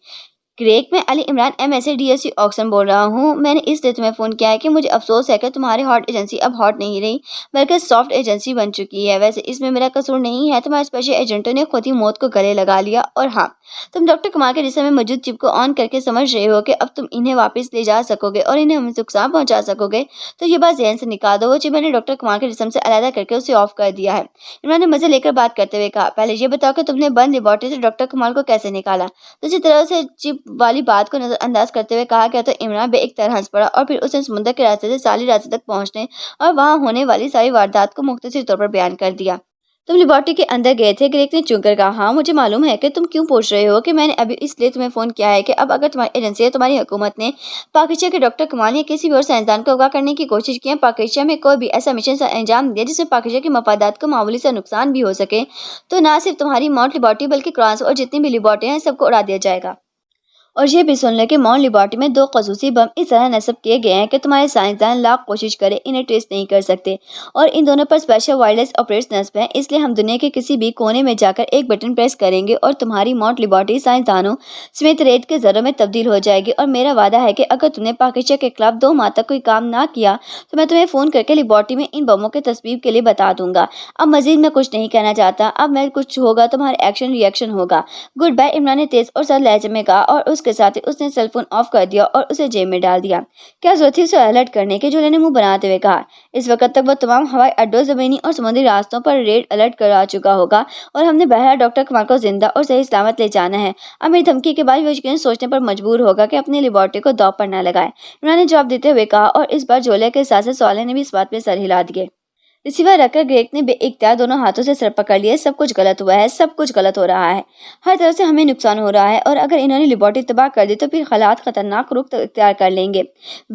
گریگ میں علی عمران MSc DSc آکسن بول رہا ہوں۔ میں نے اس لیے تمہیں فون کیا ہے کہ مجھے افسوس ہے کہ تمہاری ہارٹ ایجنسی اب ہارٹ نہیں رہی بلکہ سافٹ ایجنسی بن چکی ہے۔ ویسے اس میں میرا قصور نہیں ہے، تمہارے اسپیشل ایجنٹوں نے خود ہی موت کو گلے لگا لیا۔ اور ہاں، تم ڈاکٹر کمال کے جسم میں موجود چپ کو آن کر کے سمجھ رہے ہو کہ اب تم انہیں واپس لے جا سکو گے اور انہیں ہمیں نقصان پہنچا سکو گے، تو یہ بات ذہن سے نکال دو۔ وہ چپ میں نے ڈاکٹر کمال کے جسم سے علیحدہ کر کے اسے آف کر دیا ہے۔ عمران نے مزے لے کر بات کرتے ہوئے کہا، پہلے یہ بتاؤ کہ تم نے بند لیبارٹری سے ڈاکٹر کمال کو کیسے نکالا؟ دوسری طرح سے چپ والی بات کو نظر انداز کرتے ہوئے کہا گیا تو عمران بے اختیار ہنس پڑا اور پھر اس نے سمندر کے راستے سے سالی راستے تک پہنچنے اور وہاں ہونے والی ساری واردات کو مختصر طور پر بیان کر دیا۔ تم لیبارٹری کے اندر گئے تھے؟ گریگ نے چونک کر کہا، ہاں مجھے معلوم ہے کہ تم کیوں پوچھ رہے ہو کہ میں نے ابھی اس لیے تمہیں فون کیا ہے کہ اب اگر تمہاری ایجنسی یا تمہاری حکومت نے پاکیزہ کے ڈاکٹر کمال یا کسی بھی اور سائنسدان کو اغوا کرنے کی کوشش کی ہے، پاکیزہ میں کوئی بھی ایسا مشن انجام دیا جس میں پاکیزہ کے مفادات کو معمولی سا نقصان بھی ہو سکے، تو نہ صرف تمہاری ماؤنٹ لیبارٹری بلکہ کرانس اور جتنی بھی لیبارٹریاں ہیں سب کو اڑا دیا جائے گا۔ اور یہ بھی سن لیں کہ ماؤنٹ لیبارٹری میں 2 خصوصی بم اس طرح نصب کیے گئے ہیں کہ تمہارے سائنسدان لاکھ کوشش کرے انہیں ٹریس نہیں کر سکتے، اور ان دونوں پر اسپیشل وائرلیس آپریٹرز نصب ہیں۔ اس لیے ہم دنیا کے کسی بھی کونے میں جا کر ایک بٹن پریس کریں گے اور تمہاری ماؤنٹ لیبارٹری سائنسدانوں سمیت ریت کے ذروں میں تبدیل ہو جائے گی۔ اور میرا وعدہ ہے کہ اگر تم نے پاکیزہ کے خلاف 2 ماہ تک کوئی کام نہ کیا تو میں تمہیں فون کر کے لیبارٹری میں ان بموں کے تسبیب کے لیے بتا دوں گا۔ اب مزید میں کچھ نہیں کہنا چاہتا، اب میں کچھ ہوگا تمہارے ایکشن ری ایکشن ہوگا۔ گڈ بائے، عمران نے تیز اور سرد لہجے میں کہا اور اس کے ساتھ ہی اس نے سیل فون آف کر دیا اور اسے جیب میں ڈال دیا۔ کیا ضرورت تھی اسے الرٹ کرنے کی؟ جولے نے منہ بناتے ہوئے کہا، اس وقت تک وہ تمام ہوائی اڈوں، زمینی اور سمندری راستوں پر ریڈ الرٹ کرا چکا ہوگا اور ہم نے بہرحال ڈاکٹر کمال کو زندہ اور صحیح سلامت لے جانا ہے۔ اب میری دھمکی کے بعد وہ یقیناً سوچنے پر مجبور ہوگا کہ اپنی لیبارٹری کو داؤ پر نہ لگائے، عمران نے جواب دیتے ہوئے کہا، اور اس بار جولے کے ساتھ سوالے نے بھی اس بات پہ سر ہلا دیے۔ ریسیور رکھ کر گریگ نے بے اختیار دونوں ہاتھوں سے سر پکڑ لیے۔ سب کچھ غلط ہوا ہے، سب کچھ غلط ہو رہا ہے، ہر طرف سے ہمیں نقصان ہو رہا ہے، اور اگر انہوں نے لیبارٹری تباہ کر دی تو پھر حالات خطرناک رخ اختیار کر لیں گے۔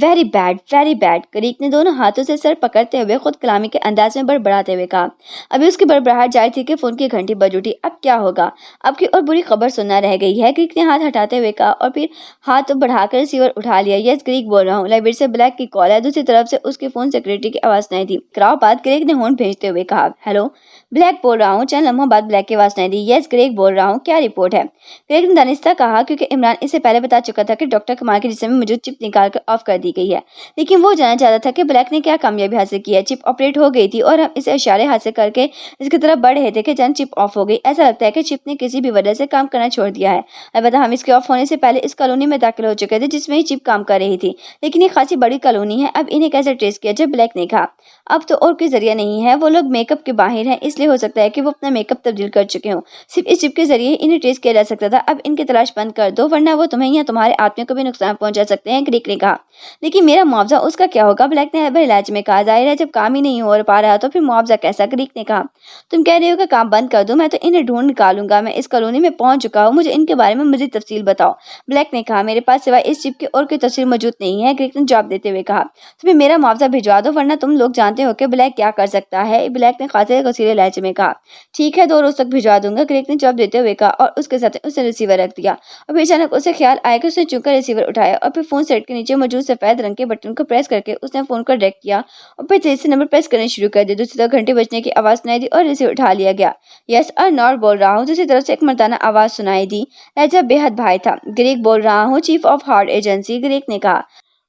Very bad, very bad, Greg نے دونوں ہاتھوں سے سر پکڑتے ہوئے خود کلامی کے انداز میں بڑبڑاتے ہوئے کہا۔ ابھی اس کی بڑبڑاہٹ جاری تھی کہ فون کی گھنٹی بج اٹھی۔ اب کیا ہوگا؟ اب کی اور بری خبر سننا رہ گئی ہے، گریگ نے ہاتھ ہٹاتے ہوئے کہا اور پھر ہاتھ بڑھا کر ریسیور اٹھا لیا۔ یس گریگ بول رہا ہوں، لائبریری سے بلیک کی کال ہے۔ دوسری طرف سے اس کے فون سیکرٹری کی آواز سنائی دی۔ کراؤ بات، گریگ نے ہونٹ بھیجتے ہوئے کہا، ہیلو بلیک بول رہا ہوں۔ چند لمحوں بعد بلیک کی آواز سنائی دی، یس گریگ بول رہا ہوں، کیا رپورٹ ہے؟ گریگ نے دانستہ کہا کیونکہ عمران اسے پہلے بتا چکا تھا کہ ڈاکٹر کمال کے جسم میں موجود چپ نکال کر آف کر دی گئی ہے، لیکن وہ جاننا چاہتا تھا کہ بلیک نے کیا کامیابی حاصل کی ہے۔ چپ آپریٹ ہو گئی تھی اور ہم اسے اشارے حاصل کر کے اس کی طرف بڑھ رہے تھے کہ جان چپ آف ہو گئی۔ ایسا لگتا ہے کہ چپ نے کسی بھی وجہ سے کام کرنا چھوڑ دیا ہے، البتہ ہم اس کے آف ہونے سے پہلے اس کالونی میں داخل ہو چکے تھے جس میں ہی چپ کام کر رہی تھی، لیکن یہ خاصی بڑی کالونی ہے، اب انہیں کیسے ٹریس کیا جائے؟ بلیک نے کہا، اب تو اور کوئی ذریعہ نہیں ہے، وہ لوگ میک اپ کے باہر ہیں، اس لیے ہو سکتا ہے کہ وہ اپنا میک اپ تبدیل کر چکے ہوں، صرف اس چپ کے ذریعے انہیں ٹریس کیا جا سکتا تھا۔ اب ان کی تلاش بند کر دو ورنہ وہ تمہیں یا تمہارے آدمیوں کو بھی نقصان پہنچا سکتے ہیں، گریگ نے کہا۔ لیکن میرا معاوضہ اس کا کیا ہوگا؟ بلیک نے ہلبے علاج میں کہا، ظاہر ہے جب کام ہی نہیں ہو پا رہا تو پھر معاوضہ کیسا؟ گریگ نے کہا، تم کہہ رہے ہو کہ کام بند کر دوں، میں تو انہیں ڈھونڈ نکالوں گا، میں اس کالونی میں پہنچ چکا ہوں، مجھے ان کے بارے میں مزید تفصیل بتاؤ، بلیک نے کہا۔ میرے پاس سوائے اس چپ کے اور کوئی تفصیل موجود نہیں ہے، گریگ نے جواب دیتے ہوئے کہا، تمہیں میرا معاوضہ بھجوا دو ورنہ تم لوگ جانتے ہو کہ بلیک کیا کر سکتا ہے، بلیک نے خاصے غصیلے لہجے میں کہا۔ ٹھیک ہے 2 روز تک بھجوا دوں گا، گریگ نے جواب دیتے ہوئے کہا اور اس کے ساتھ اس نے ریسیور رکھ دیا، اور پھر اچانک اسے خیال آیا کہ اس نے چونکا ریسیور اٹھایا اور پھر فون سیٹ کے نیچے موجود سفید رنگ کے بٹن کو پریس کر کے اس نے فون کو ڈائریکٹ کیا اور پھر تیزی سے نمبر پریس کرنے شروع کر دیے۔ دوسری طرف گھنٹی بجنے کی آواز سنائی دی اور ریسیور اٹھا لیا گیا۔ یس ارنالڈ بول رہا ہوں، دوسری طرف سے ایک مردانہ آواز سنائی دی، لہجہ بے حد بھاری تھا۔ گریگ بول رہا ہوں، chief of heart agency, Greg نے کہا۔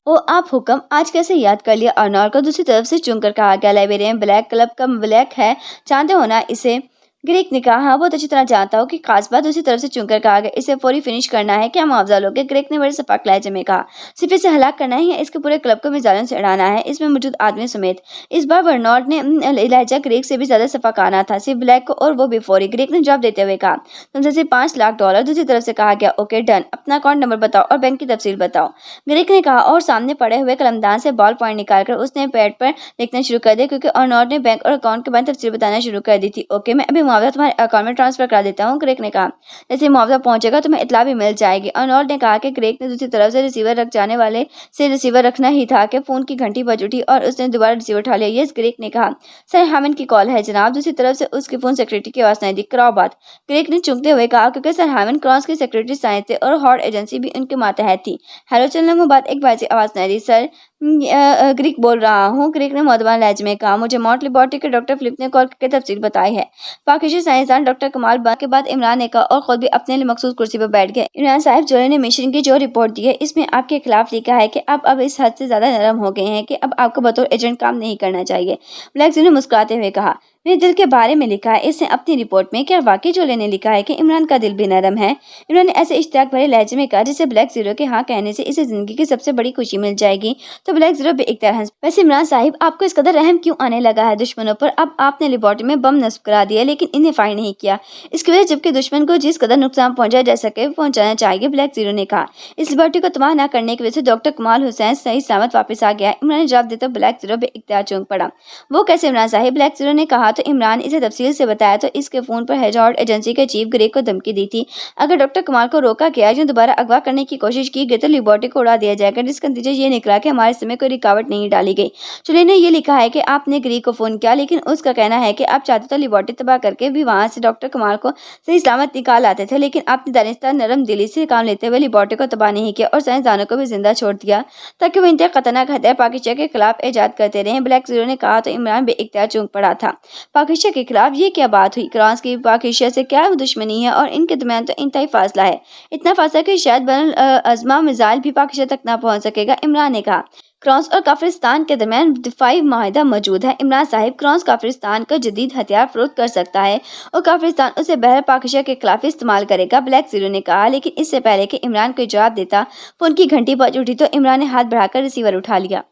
او آپ حکم، آج کیسے یاد کر لیا ارنالڈ کو؟ دوسری طرف سے چون کر کہا گیا، لائبریری میں بلیک کلب کا بلیک ہے، جانتے ہو نا اسے؟ ग्रेक ने कहा, हाँ बहुत अच्छी तरह जानता हूँ कि खास बात उसी तरफ से चुनकर कहा गया, इसे फौरी फिनिश करना है, क्या मुआवजा लोगे? ग्रेक ने बड़े सपाट लहजे में कहा, सिर्फ इसे हलाक करना है या इसके पूरे क्लब को मिसाइलों से उड़ाना है, इसमें मौजूद आदमी समेत। इस बार बर्नार्ड ने लहजा ग्रेक से भी ज्यादा सफाकाना था, सिर्फ ब्लैक को, और वो भी फौरी। ग्रेक ने जवाब देते हुए कहा, तुमसे सिर्फ $5 लाख। दूसरी तरफ से कहा गया, ओके डन, अपना अकाउंट नंबर बताओ और बैंक की तफसील बताओ। ग्रेक ने कहा, और सामने पड़े हुए कलमदान से बॉल पॉइंट निकालकर उसने पैड पर लिखना शुरू कर दिया, क्योंकि अर्नॉल्ड ने बैंक और अकाउंट के बारे में तफसील बताना शुरू कर दी थी। ओके, मैं अभी मुआवजा तुम्हारे अकाउंट में ट्रांसफर करा देता हूँ, ग्रेक ने कहा। जैसे मुआवजा पहुंचेगा तुम्हें इतला भी मिल जाएगी। अर्नॉल्ड ने कहा कि ग्रेक ने दूसरी तरफ से रिसीवर रख जाने वाले से रिसीवर रखना ही था कि फोन की घंटी बज उठी और उसने दोबारा रिसीवर उठा लिया। यस, ग्रेक ने कहा, सर हैमंड की कॉल है जनाब। दूसरी तरफ से उसकी फोन सेक्रेटरी की आवाज सुनाई दी। कराओ बात, ग्रेक ने चूकते हुए कहा, क्योंकि सर हैमंड क्रॉस के सेक्रेटरी साइंस थे और हॉर्ड एजेंसी भी उनके मातहत थी। हेलो चलने के बाद एक बार से आवाज सुनाई दी। सर ग्रीक बोल रहा हूँ, ग्रीक ने मौदबान लहजे में कहा। मुझे माउंट लिबर्टी के डॉक्टर फिलिप ने कॉल करके तफसील बताई है। पाकिस्तानी साइंसदान डॉक्टर कमाल के बाद इमरान ने कहा और खुद भी अपने लिए मखसूस कुर्सी पर बैठ गए। इमरान साहब, जोरे ने मिशन की जो रिपोर्ट दी है इसमें आपके खिलाफ लिखा है कि आप अब इस हद से ज्यादा नरम हो गए हैं कि अब आपको बतौर एजेंट काम नहीं करना चाहिए। ब्लैक ने मुस्कुराते हुए कहा, मेरे दिल के बारे में लिखा है इसने अपनी रिपोर्ट में। क्या वाकई जोले ने लिखा है कि इमरान का दिल भी नरम है? इमरान ने ऐसे इश्तियाक भरे लहजे में कहा जिसे ब्लैक जीरो के हाँ कहने से इसे जिंदगी की सबसे बड़ी खुशी मिल जाएगी। तो ब्लैक जीरो बेइख्तियार हंस। वैसे इमरान साहिब, आपको इस कदर रहम क्यों आने लगा है दुश्मनों पर? अब आपने लेबोरेटरी में बम नस्ब करा दिया लेकिन इन्हें फायर नहीं किया, इसकी वजह जबकि दुश्मन को जिस कदर नुकसान पहुंचाया जा सके पहुंचाना चाहिए, ब्लैक जीरो ने कहा। इस लेबोरेटरी को तबाह न करने की वजह से डॉक्टर कमाल हुसैन सही सलामत वापस आ गया। इमरान ने जवाब देते ब्लैक जीरो बेइख्तियार चौंक पड़ा। वो कैसे इमरान साहिब? ब्लैक जीरो ने कहा। तो इमरान इसे तफसील से बताया तो इसके फोन पर हेजॉर्ड एजेंसी के चीफ ग्रेक को धमकी दी थी, अगर डॉक्टर कमाल को रोका गया जो दोबारा अगवा करने की कोशिश की गई तो लिबर्टी को उड़ा दिया जाएगा, जिसका नतीजा ये निकला कि हमारे समय कोई रुकावट नहीं डाली गई। चुले ने ये लिखा है कि आपने ग्रीक को फोन किया लेकिन उसका कहना है कि आप चाहते तो लिबर्टी तबाह करके भी वहां से डॉक्टर कमाल को सही सलामत निकाल आते थे, लेकिन आपने दानिस्ता नरम दिली से काम लेते हुए लिबर्टी को तबाह नहीं किया और साइंसदानों को भी जिंदा छोड़ दिया ताकि वो इंतहा खतरनाक हथियार पाकिस्तान के खिलाफ ईजाद करते रहे। ब्लैक जीरो ने कहा। तो इमरान बेइख्तियार चौंक पड़ा था। पाकिस्तान के खिलाफ ये क्या बात हुई? फ्रांस की पाकिस्तान से क्या दुश्मनी है और इनके दरमियान तो इंतहाई फासला है, इतना फासला कि शायद बन अजमा मिसाइल भी पाकिस्तान तक ना पहुंच सकेगा। इमरान ने कहा, फ्रांस और काफिरिस्तान के दरमियान दिफाई माहिदा मौजूद है। इमरान साहिब, फ्रांस काफिरिस्तान का जदीद हथियार फरोख्त कर सकता है और काफिरिस्तान उसे बहर पाकिस्तान के खिलाफ इस्तेमाल करेगा, ब्लैक जीरो ने कहा। लेकिन इससे पहले कि इमरान कोई जवाब देता फोन की घंटी बज उठी तो इमरान ने हाथ बढ़ाकर रिसीवर उठा लिया।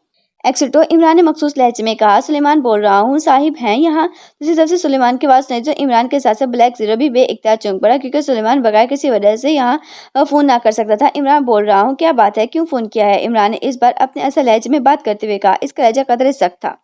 एक्सटो, इमरान ने मखसूस लहजे में कहा, सुलेमान बोल रहा हूँ साहिब हैं यहाँ। दूसरी तरफ से सुलेमान की आवाज सुनाई तो इमरान के साथ साथ ब्लैक जीरो भी बेइख्तियार चौंक पड़ा, क्योंकि सुलेमान बगैर किसी वजह से यहाँ फोन ना कर सकता था। इमरान बोल रहा हूँ, क्या बात है, क्यों फोन किया है? इमरान ने इस बार अपने असल लहजे में बात करते हुए कहा। इसका लहजा कदरे सख्त था।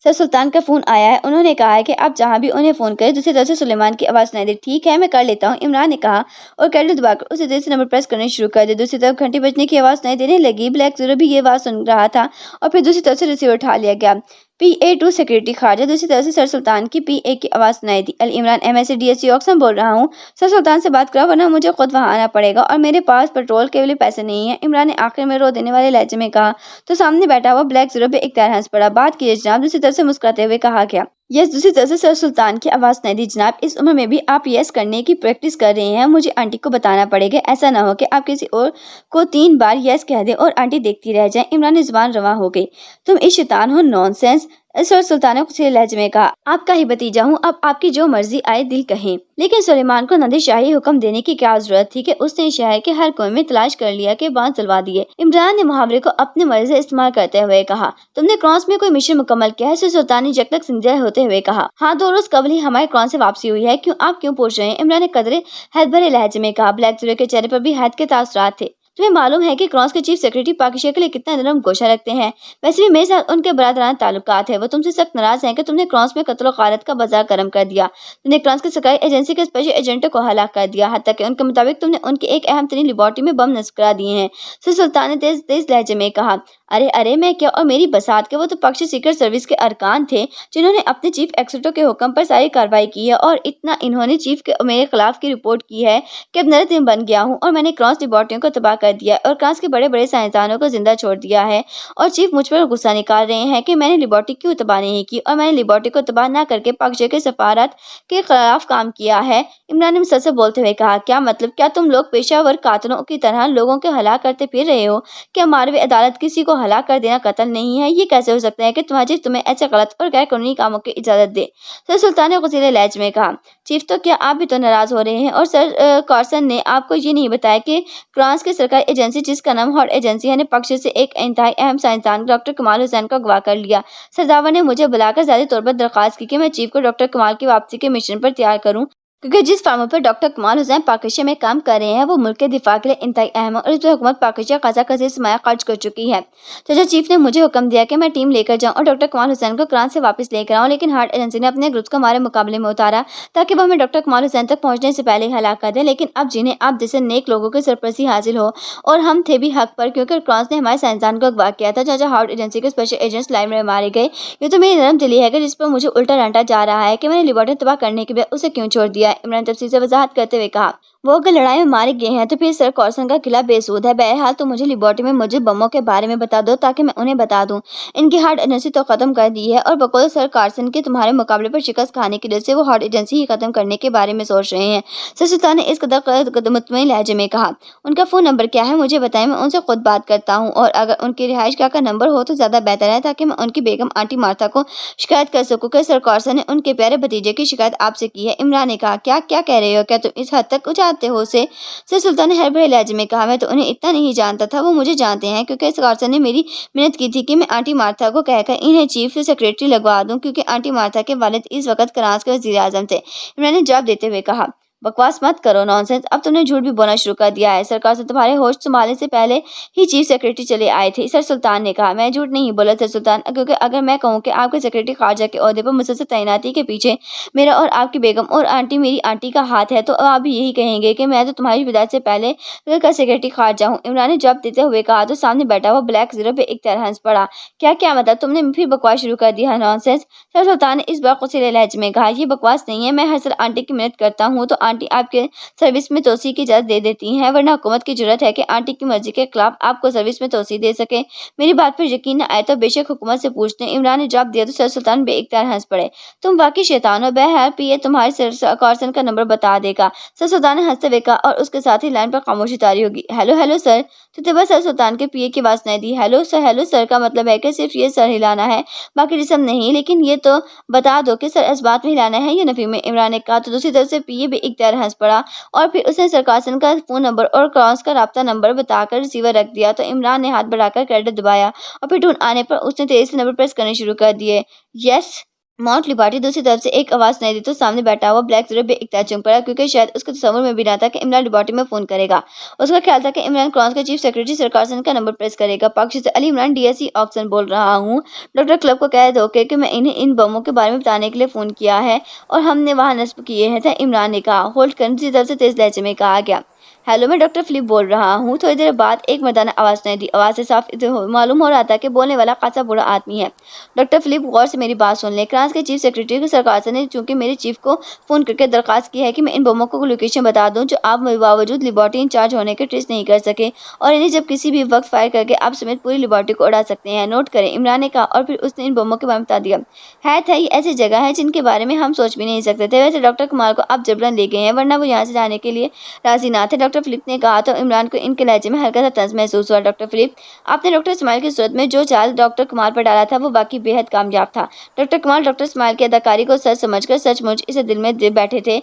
सर सुल्तान का फोन आया है, उन्होंने कहा है कि आप जहां भी उन्हें फोन करें। दूसरी तरफ से सुलेमान की आवाज सुनाई दी। ठीक है, मैं कर लेता हूं, इमरान ने कहा और कैडो दबाकर उसे तेज से नंबर प्रेस करने शुरू कर दिया। दूसरी तरफ घंटी बजने की आवाज सुनाई देने लगी। ब्लैक जीरो भी ये आवाज सुन रहा था और फिर दूसरी तरफ से रिसीवर उठा लिया गया। PA2 secretary खारजा। दूसरी तरफ से सर सुल्तान की PA की आवाज सुनाई दी। अल इमरान, MSc DSC ऑक्सन बोल रहा हूँ, सर सुल्तान से बात करो वरना मुझे खुद वहां आना पड़ेगा और मेरे पास पेट्रोल के लिए पैसे नहीं है, इमरान ने आखिर में रो देने वाले लहजे में कहा। तो सामने बैठा हुआ ब्लैक जीरो बेइख्तियार हंस पड़ा। बात कीजिए जनाब, दूसरी तरफ से मुस्कुराते हुए कहा गया। यस, दूसरी तरफ से सर सुल्तान की आवाज सुनाई दी। जनाब, इस उम्र में भी आप यस करने की प्रैक्टिस कर रहे हैं, मुझे आंटी को बताना पड़ेगा, ऐसा ना हो कि आप किसी और को 3 बार यस कह दें और आंटी देखती रह जाए। इमरान ने जुबान रवा हो गई। तुम इस शैतान हो, नॉनसेंस, सर सुल्तान ने लहजे में कहा। आपका ही भतीजा हूँ, अब आपकी जो मर्जी आए दिल कहें। लेकिन सुलेमान को नदी शाही हुक्म देने की क्या जरूरत थी कि उसने शहर के हर कोने में तलाश कर लिया कि बांध जलवा दिए। इमरान ने मुहावरे को अपने मर्जी से इस्तेमाल करते हुए कहा, तुमने क्रॉस में कोई मिशन मुकम्मल किया है? सर सुल्तान ने जगतक संजय होते हुए कहा। हाँ, 2 रोज कबल ही हमारे क्रॉस से वापसी हुई है। आप क्यों पूछ रहे हैं? इमरान ने कदरे हैत भरे लहजे में कहा। ब्लैक जीरो के चेहरे पर भी हैत के तासुरात थे। तुम्हें मालूम है कि क्रॉस के चीफ सेक्रेटरी पाकिस्तान के लिए कितना नरम गोशा रखते हैं? वैसे भी मेरे साथ उनके बरादराना ताल्लुकात है। वो तुमसे सख्त नाराज हैं कि तुमने क्रॉस में कत्ल और गारत का बाजार गर्म कर दिया। तुमने क्रॉस के सरकारी एजेंसी के स्पेशल एजेंटों को हलाक कर दिया, हत्या कि उनके मुताबिक तुमने उनकी एक अहम तरीन लेबोरेटरी में बम नस्ब करा दिए हैं। सर सुल्तान ने तेज तेज लहजे में कहा। अरे अरे, मैं क्या और मेरी बसात के? वो तो पक्ष सीक्रेट सर्विस के अरकान थे जिन्होंने अपने चीफ एक्सटो के हुक्म पर सारी कार्रवाई की है और इतना इन्होंने चीफ के मेरे खिलाफ की रिपोर्ट की है कि अब नरतिम बन गया हूँ और मैंने क्रॉस लेबोरेटरियों को तबाह कर दिया और क्रॉस के बड़े बड़े साइंसदानों को जिंदा छोड़ दिया है और चीफ मुझ पर गुस्सा निकाल रहे हैं कि मैंने लेबोरेटरी क्यों तबाह नहीं की और मैंने लेबोरेटरी को तबाह न करके पक्ष के सफारत के खिलाफ काम किया है। इमरान ने मुझसे बोलते हुए कहा, क्या मतलब? क्या तुम लोग पेशावर कातलों की तरह लोगों के हलाक करते फिर रहे हो? क्या मारवे अदालत किसी को کو ہلاک کر دینا قتل نہیں ہے؟ یہ کیسے ہو سکتا ہے کہ تمہارا چیف تمہیں ایسے غلط اور غیر قانونی کاموں کی اجازت دے؟ سر سلطان نے غصیلے لہجے میں کہا، چیف تو کیا آپ بھی تو ناراض ہو رہے ہیں؟ اور سر کارسن نے آپ کو یہ نہیں بتایا کہ فرانس کی سرکاری ایجنسی جس کا نام ہارٹ ایجنسی ہے نے پکش سے ایک انتہائی اہم سائنسدان ڈاکٹر کمال حسین کو اغوا کر لیا؟ سرداور نے مجھے بلا کر ذاتی طور پر درخواست کی کہ میں چیف کو ڈاکٹر کمال کی واپسی کے مشن پر تیار کروں، کیونکہ جس فارموں پر ڈاکٹر کمال حسین پاکستان میں کام کر رہے ہیں وہ ملک کے دفاع کے لیے انتہائی اہم ہے اور اس پر حکومت پاکستان خاصا کثیر سرمایہ خرچ کر چکی ہے۔ چچا چیف نے مجھے حکم دیا کہ میں ٹیم لے کر جاؤں اور ڈاکٹر کمال حسین کو کرانچ سے واپس لے کر آؤں، لیکن ہارٹ ایجنسی نے اپنے گروپس کو ہمارے مقابلے میں اتارا تاکہ وہ ہمیں ڈاکٹر کمال حسین تک پہنچنے سے پہلے ہلاک کر دیں، لیکن اب جنہیں آپ جیسے نیک لوگوں کی سرپرستی حاصل ہو اور ہم تھے بھی حق پر کیونکہ کرانچ نے ہمارے سائنسدان کو اغوا کیا تھا۔ چاچا، ہارٹ ایجنسی کے اسپیشل ایجنٹس لائن میں مارے گئے، یہ تو میری نرم دلی ہے کہ جس پر مجھے الٹا ڈانٹا جا رہا ہے کہ میں نے لیبارٹری تباہ کرنے کے بعد اسے کیوں چھوڑ دیا ہے۔ عمران تفصیل سے وضاحت کرتے ہوئے کہا، وہ اگر لڑائی میں مارے گئے ہیں تو پھر سر کارسن کا قلعہ بے سود ہے۔ بہرحال تم مجھے لیبارٹری میں موجود بموں کے بارے میں بتا دو تاکہ میں انہیں بتا دوں۔ ان کی ہارٹ ایجنسی تو ختم کر دی ہے اور بقول سر کارسن کے تمہارے مقابلے پر شکست کھانے کی وجہ سے وہ ہارٹ ایجنسی ہی ختم کرنے کے بارے میں سوچ رہے ہیں۔ سر سلطان نے اس قدر مطمئن لہجے میں کہا، ان کا فون نمبر کیا ہے مجھے بتائیں، میں ان سے خود بات کرتا ہوں، اور اگر ان کی رہائش گاہ کا نمبر ہو تو زیادہ بہتر ہے تاکہ میں ان کی بیگم آنٹی مارتھا کو شکایت کر سکوں کہ سر کارسن نے ان کے پیارے بھتیجے کی شکایت آپ سے کی ہے۔ عمران نے کہا، کیا کہہ رہے ہو؟ کیا تم اس حد تک چاہتے ہو اسے؟ سر سلطان نے ہر بھرے لہجے میں کہا، میں تو انہیں اتنا نہیں جانتا تھا، وہ مجھے جانتے ہیں کیونکہ کارسن نے میری محنت کی تھی کہ میں آنٹی مارتھا کو کہہ کر انہیں چیف سیکریٹری لگوا دوں، کیونکہ آنٹی مارتھا کے والد اس وقت کرانچ کے وزیر اعظم تھے۔ عمران نے جواب دیتے ہوئے کہا، بکواس مت کرو، نان سینس، اب تم نے جھوٹ بھی بولنا شروع کر دیا ہے۔ سرکار سے تمہارے ہوش سنبھالنے سے پہلے ہی چیف سیکریٹری چلے آئے تھے۔ سر سلطان نے کہا، میں جھوٹ نہیں بولا سر سلطان، کیونکہ اگر میں کہوں کہ آپ کے سیکریٹری خارجہ کے عہدے پر مسلسل تعیناتی کے پیچھے میرا اور آپ کی بیگم اور میری آنٹی کا ہاتھ ہے تو آپ بھی یہی کہیں گے کہ میں تو تمہاری ولادت سے پہلے کا سیکریٹری خارجہ ہوں۔ عمران نے جواب دیتے ہوئے کہا تو سامنے بیٹھا ہوا بلیک زیرو بے اختیار ہنس پڑا، کیا مطلب؟ تم نے پھر بکواس شروع کر دی ہے، نان سینس۔ سر سلطان نے اس بار غصیلے لہجے میں کہا، یہ بکواس نہیں ہے، میں ہر سال آنٹی کی محنت کرتا ہوں تو آنٹی آپ کے سروس میں توسیع کی اجازت دے دیتی ہیں، ورنہ حکومت کی جرات ہے کہ آنٹی کی مرضی کے خلاف آپ کو سروس میں توسیع دے سکے۔ میری بات پر یقین نہ آئے تو بے شک حکومت سے پوچھ لیں۔ عمران نے جواب دیا تو سر سلطان بے اختیار ہنس پڑے، تم واقعی شیطان ہو۔ بہرحال پی اے تمہارے سر کارسن کا نمبر بتا دے گا، سر سلطان نے ہنستے ہوئے کہا، اور اس کے ساتھ ہی لائن پر خاموشی طاری ہوگی۔ ہیلو سر، تو بس سر سلطان کے پی اے کی آواز سنائی دی، ہیلو سر کا مطلب ہے کہ صرف یہ سر ہلانا ہے، باقی جسم نہیں، لیکن یہ تو بتا دو کہ سر اس بات میں ہلانا ہے یا نفی میں؟ عمران نے کہا تو دوسری طرف سے پی اے بے اختیار ہنس پڑا اور پھر اس نے سر کارسن کا فون نمبر اور کرانچ کا رابطہ نمبر بتا کر ریسیور رکھ دیا تو عمران نے ہاتھ بڑھا کر کریڈٹ دبایا اور پھر ٹون آنے پر اس نے تیزی سے نمبر پریس کرنے شروع کر دیے۔ یس ماؤنٹ لیبارٹی۔ دوسری طرف سے ایک آواز سنائی دی تو سامنے بیٹھا ہوا بلیک زیرو بے اختیار چونک پڑا، کیونکہ شاید اس کے تصور میں بھی نہ تھا کہ عمران لیبارٹی میں فون کرے گا۔ اس کا خیال تھا کہ عمران کرانچ کا چیف سیکریٹری سر کارسن کا نمبر پریس کرے گا۔ پاکش سے Ali Imran D S C Oxon بول رہا ہوں، ڈاکٹر کلب کو کہہ دو کہ میں انہیں ان بموں کے بارے میں بتانے کے لیے فون کیا ہے اور ہم نے وہاں نصب کیے ہیں۔ عمران نے کہا، ہولڈ کریں۔ دوسری طرف سے تیز لہجے میں کہا گیا، ہیلو، میں ڈاکٹر فلپ بول رہا ہوں۔ تھوڑی دیر بعد ایک مردانہ آواز سنائی دی، آواز سے صاف معلوم ہو رہا تھا کہ بولنے والا خاصا بوڑھا آدمی ہے۔ ڈاکٹر فلپ، غور سے میری بات سن لیں، کرانچ کے چیف سیکریٹری سر کارسن نے چونکہ میرے چیف کو فون کر کے درخواست کی ہے کہ میں ان بموں کو لوکیشن بتا دوں جو آپ باوجود لیبارٹری انچارج ہونے کے ٹریس نہیں کر سکے اور انہیں جب کسی بھی وقت فائر کر کے آپ سمیت پوری لیبارٹری کو اڑا سکتے ہیں، نوٹ کریں۔ عمران نے کہا اور پھر اس نے ان بموں کے بارے میں بتا دیا۔ حیرت ہے، یہ ایسی جگہ ہے جن کے بارے میں ہم سوچ بھی نہیں سکتے تھے۔ ویسے ڈاکٹر کمال کو آپ جبرن لے گئے ہیں، ورنہ وہ یہاں سے جانے کے لیے راضی نہ تھے، ڈاکٹر فلپ نے کہا تو عمران کو ان کے لہجے میں ہلکا سا طنز محسوس ہوا۔ ڈاکٹر فلپ، آپ نے ڈاکٹر اسماعیل کی صورت میں جو چال ڈاکٹر کمال پر ڈالا تھا وہ واقعی بے حد کامیاب تھا۔ ڈاکٹر کمال ڈاکٹر اسماعیل کی اداکاری کو سچ سمجھ کر سچ مچ اسے دل میں دے بیٹھے تھے،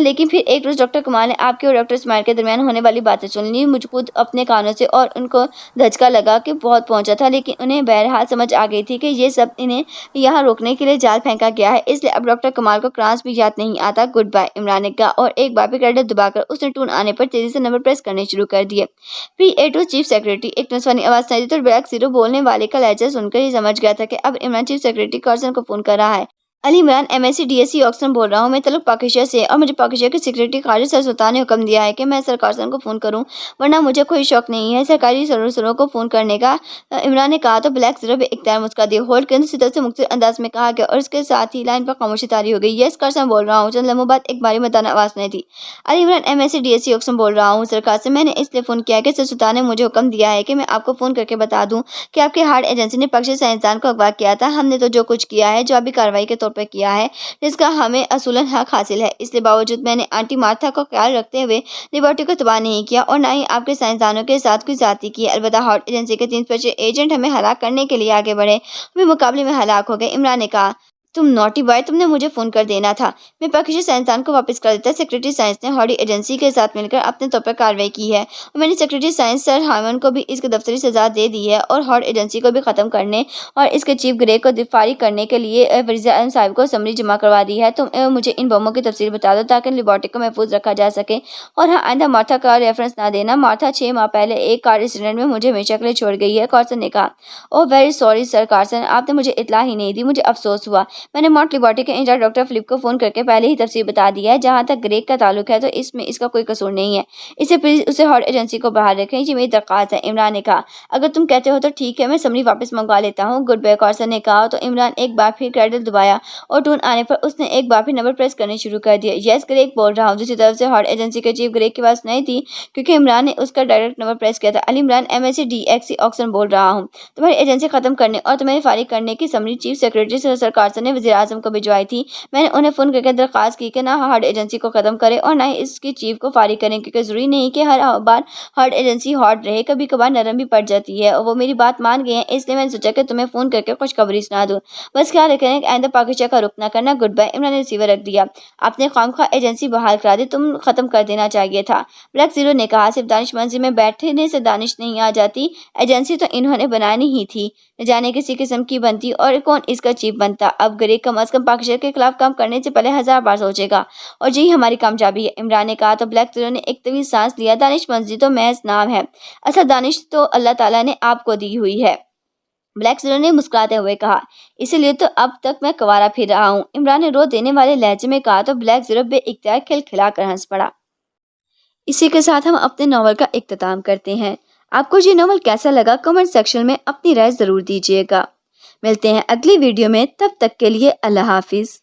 لیکن پھر ایک روز ڈاکٹر کمال نے آپ کے اور ڈاکٹر اسماعیل کے درمیان ہونے والی باتیں سن لی۔ مجھ خود اپنے کانوں سے، اور ان کو دھچکا لگا کہ بہت پہنچا تھا، لیکن انہیں بہرحال سمجھ آ گئی تھی کہ یہ سب انہیں یہاں روکنے کے لیے جال پھینکا گیا ہے، اس لیے اب ڈاکٹر کمال کو کرانچ بھی یاد نہیں آتا۔ گڈ بائے، عمران نے کہا اور ایک بار پھر کریڈٹ دبا کر اس نے ٹون آنے پر تیزی سے نمبر پریس کرنے شروع کر دیے۔ پی اے ٹو چیف سیکریٹری، ایک نسوانی آواز سنائی دی تو بلیک زیرو بولنے والے کا لہجہ سن کر ہی سمجھ گیا تھا کہ اب عمران چیف سیکریٹری کارسن کو فون کر رہا ہے۔ Ali Imran M S C D S C Oxon بول رہا ہوں، میں تعلق پاکستان سے اور مجھے پاکستان کے سیکریٹری خارجہ سر سلطان نے حکم دیا ہے کہ میں سر کارسن کو فون کروں، ورنہ مجھے کوئی شوق نہیں ہے سرکاری سروروں کو فون کرنے کا۔ عمران نے کہا تو بلیک زیرو بے اختیار مسکرا دیا، ہولڈ کریں۔ دوسری طرف سے مختصر انداز میں کہا گیا اور اس کے ساتھ ہی لائن پر خاموشی طاری ہو گئی۔ یس کارسن بول رہا ہوں۔ چند لمحوں بعد ایک باری مردانہ آواز سنائی دی، Ali Imran M S C D S C Oxon بول رہا ہوں، سر کارسن، میں نے اس لیے فون کیا کہ سر سلطان نے مجھے حکم دیا ہے کہ میں آپ کو فون کر کے بتا دوں کہ آپ کے ہارٹ ایجنسی نے پاکستانی سائنسدان کو اغوا کیا تھا۔ ہم نے تو جو کچھ کیا ہے جوابی کارروائی کے طور پر پہ کیا ہے جس کا ہمیں اصولاً حق حاصل ہے۔ اس لیے باوجود میں نے آنٹی مارتھا کو خیال رکھتے ہوئے لیبارٹری کو تباہ نہیں کیا اور نہ ہی آپ کے سائنسدانوں کے ساتھ کوئی زیادتی کی۔ البتہ ہارٹ ایجنسی کے 3 سپیشل ایجنٹ ہمیں ہلاک کرنے کے لیے آگے بڑھے، ہمیں مقابلے میں ہلاک ہو گئے۔ عمران نے کہا، تم نوٹی بوائے، تم نے مجھے فون کر دینا تھا، میں پاکستانی سائنسدان کو واپس کر دیتا۔ سیکریٹری سائنس نے ہارڈی ایجنسی کے ساتھ مل کر اپنے طور پر کارروائی کی ہے اور میں نے سیکریٹری سائنس سر ہائمن کو بھی اس کی دفتری سزا دے دی ہے اور ہارڈ ایجنسی کو بھی ختم کرنے اور اس کے چیف گریگ کو فارغ کرنے کے لیے وزیر اعظم صاحب کو سمری جمع کروا دی ہے۔ تم مجھے ان بموں کی تفصیل بتا دو تاکہ لیبارٹری کو محفوظ رکھا جا سکے، اور ہاں، آئندہ مارتھا کا ریفرنس نہ دینا۔ مارتھا 6 ماہ پہلے ایک کار ایکسیڈنٹ میں مجھے ہمیشہ کے لیے چھوڑ گئی ہے، کارسن نے کہا۔ اوہ ویری سوری سر کارسن، آپ نے مجھے اطلاع ہی نہیں دی، مجھے افسوس ہوا۔ میں نے ماؤنٹ لیبارٹری کے انچارج ڈاکٹر فلپ کو فون کر کے پہلے ہی تفصیل بتا دی ہے۔ جہاں تک گریگ کا تعلق ہے تو اس میں اس کا کوئی قصور نہیں ہے، اسے پلیز اسے ہارٹ ایجنسی کو باہر رکھیں، یہ میری درخواست ہے۔ عمران نے کہا، اگر تم کہتے ہو تو ٹھیک ہے، میں سمری واپس منگوا لیتا ہوں۔ گڈ بائے، کارسن نے کہا تو عمران ایک بار پھر کریڈل دبایا اور ٹون آنے پر اس نے ایک بار پھر نمبر پریس کرنے شروع کر دیا۔ یس، گریگ بول رہا ہوں۔ دوسری طرف سے ہارٹ ایجنسی کے چیف گریگ کی آواز سنائی تھی کیونکہ عمران نے اس کا ڈائریکٹ نمبر پریس کیا تھا۔ علی عمران MSc آکسن بول رہا ہوں، تمہاری ایجنسی ختم کرنے اور تمہیں فارغ کرنے کی سمری چیف سیکریٹری سر کارسن نے وزیر اعظم کو بھجوائی تھی۔ میں نے انہیں فون کر کے درخواست کی کہ نہ ہارٹ ایجنسی کو ختم کرے اور نہ ہی اس کی چیف کو فارغ کریں، کیونکہ ضروری نہیں کہ ہر بار ہارٹ ایجنسی ہارٹ رہے، کبھی کبھار نرم بھی پڑ جاتی ہے، اور وہ میری بات مان گئے ہیں، اس لیے میں نے سوچا کہ تمہیں فون کر کے خوشخبری سنا دوں۔ بس خیال رکھنا کہ آئندہ پاکستان کا رخ نہ کرنا۔ Good bye. عمران نے ریسیور رکھ دیا۔ آپ نے خواہ ایجنسی بحال کرا دی، تم ختم کر دینا چاہیے تھا۔ بلیک زیرو نے کہا، صرف دانش منزل میں بیٹھنے سے دانش نہیں آ جاتی، ایجنسی تو انہوں نے بنانی ہی تھی، نہ جانے کسی قسم کی بنتی اور کون اس کا چیف بنتا۔ اب گریگ کم از کم پاکستان کے خلاف کام کرنے سے پہلے 1000 بار سوچے گا، اور یہی ہماری کامیابی ہے۔ عمران نے کہا تو بلیک زیرو نے ایک طویل سانس لیا۔ دانش منزل تو محض نام ہے، اصل دانش تو اللہ تعالیٰ نے آپ کو دی ہوئی ہے، بلیک زیرو نے مسکراتے ہوئے کہا، اسی لیے تو اب تک میں کنوارا پھر رہا ہوں۔ عمران نے رو دینے والے لہجے میں کہا تو بلیک زیرو بے اختیار کھلکھلا کر ہنس پڑا۔ اسی کے ساتھ ہم اپنے ناول کا اختتام کرتے ہیں۔ آپ کو یہ ناول کیسا لگا کمنٹ سیکشن میں اپنی رائے ضرور دیجیے گا۔ ملتے ہیں اگلی ویڈیو میں، تب تک کے لیے اللہ حافظ۔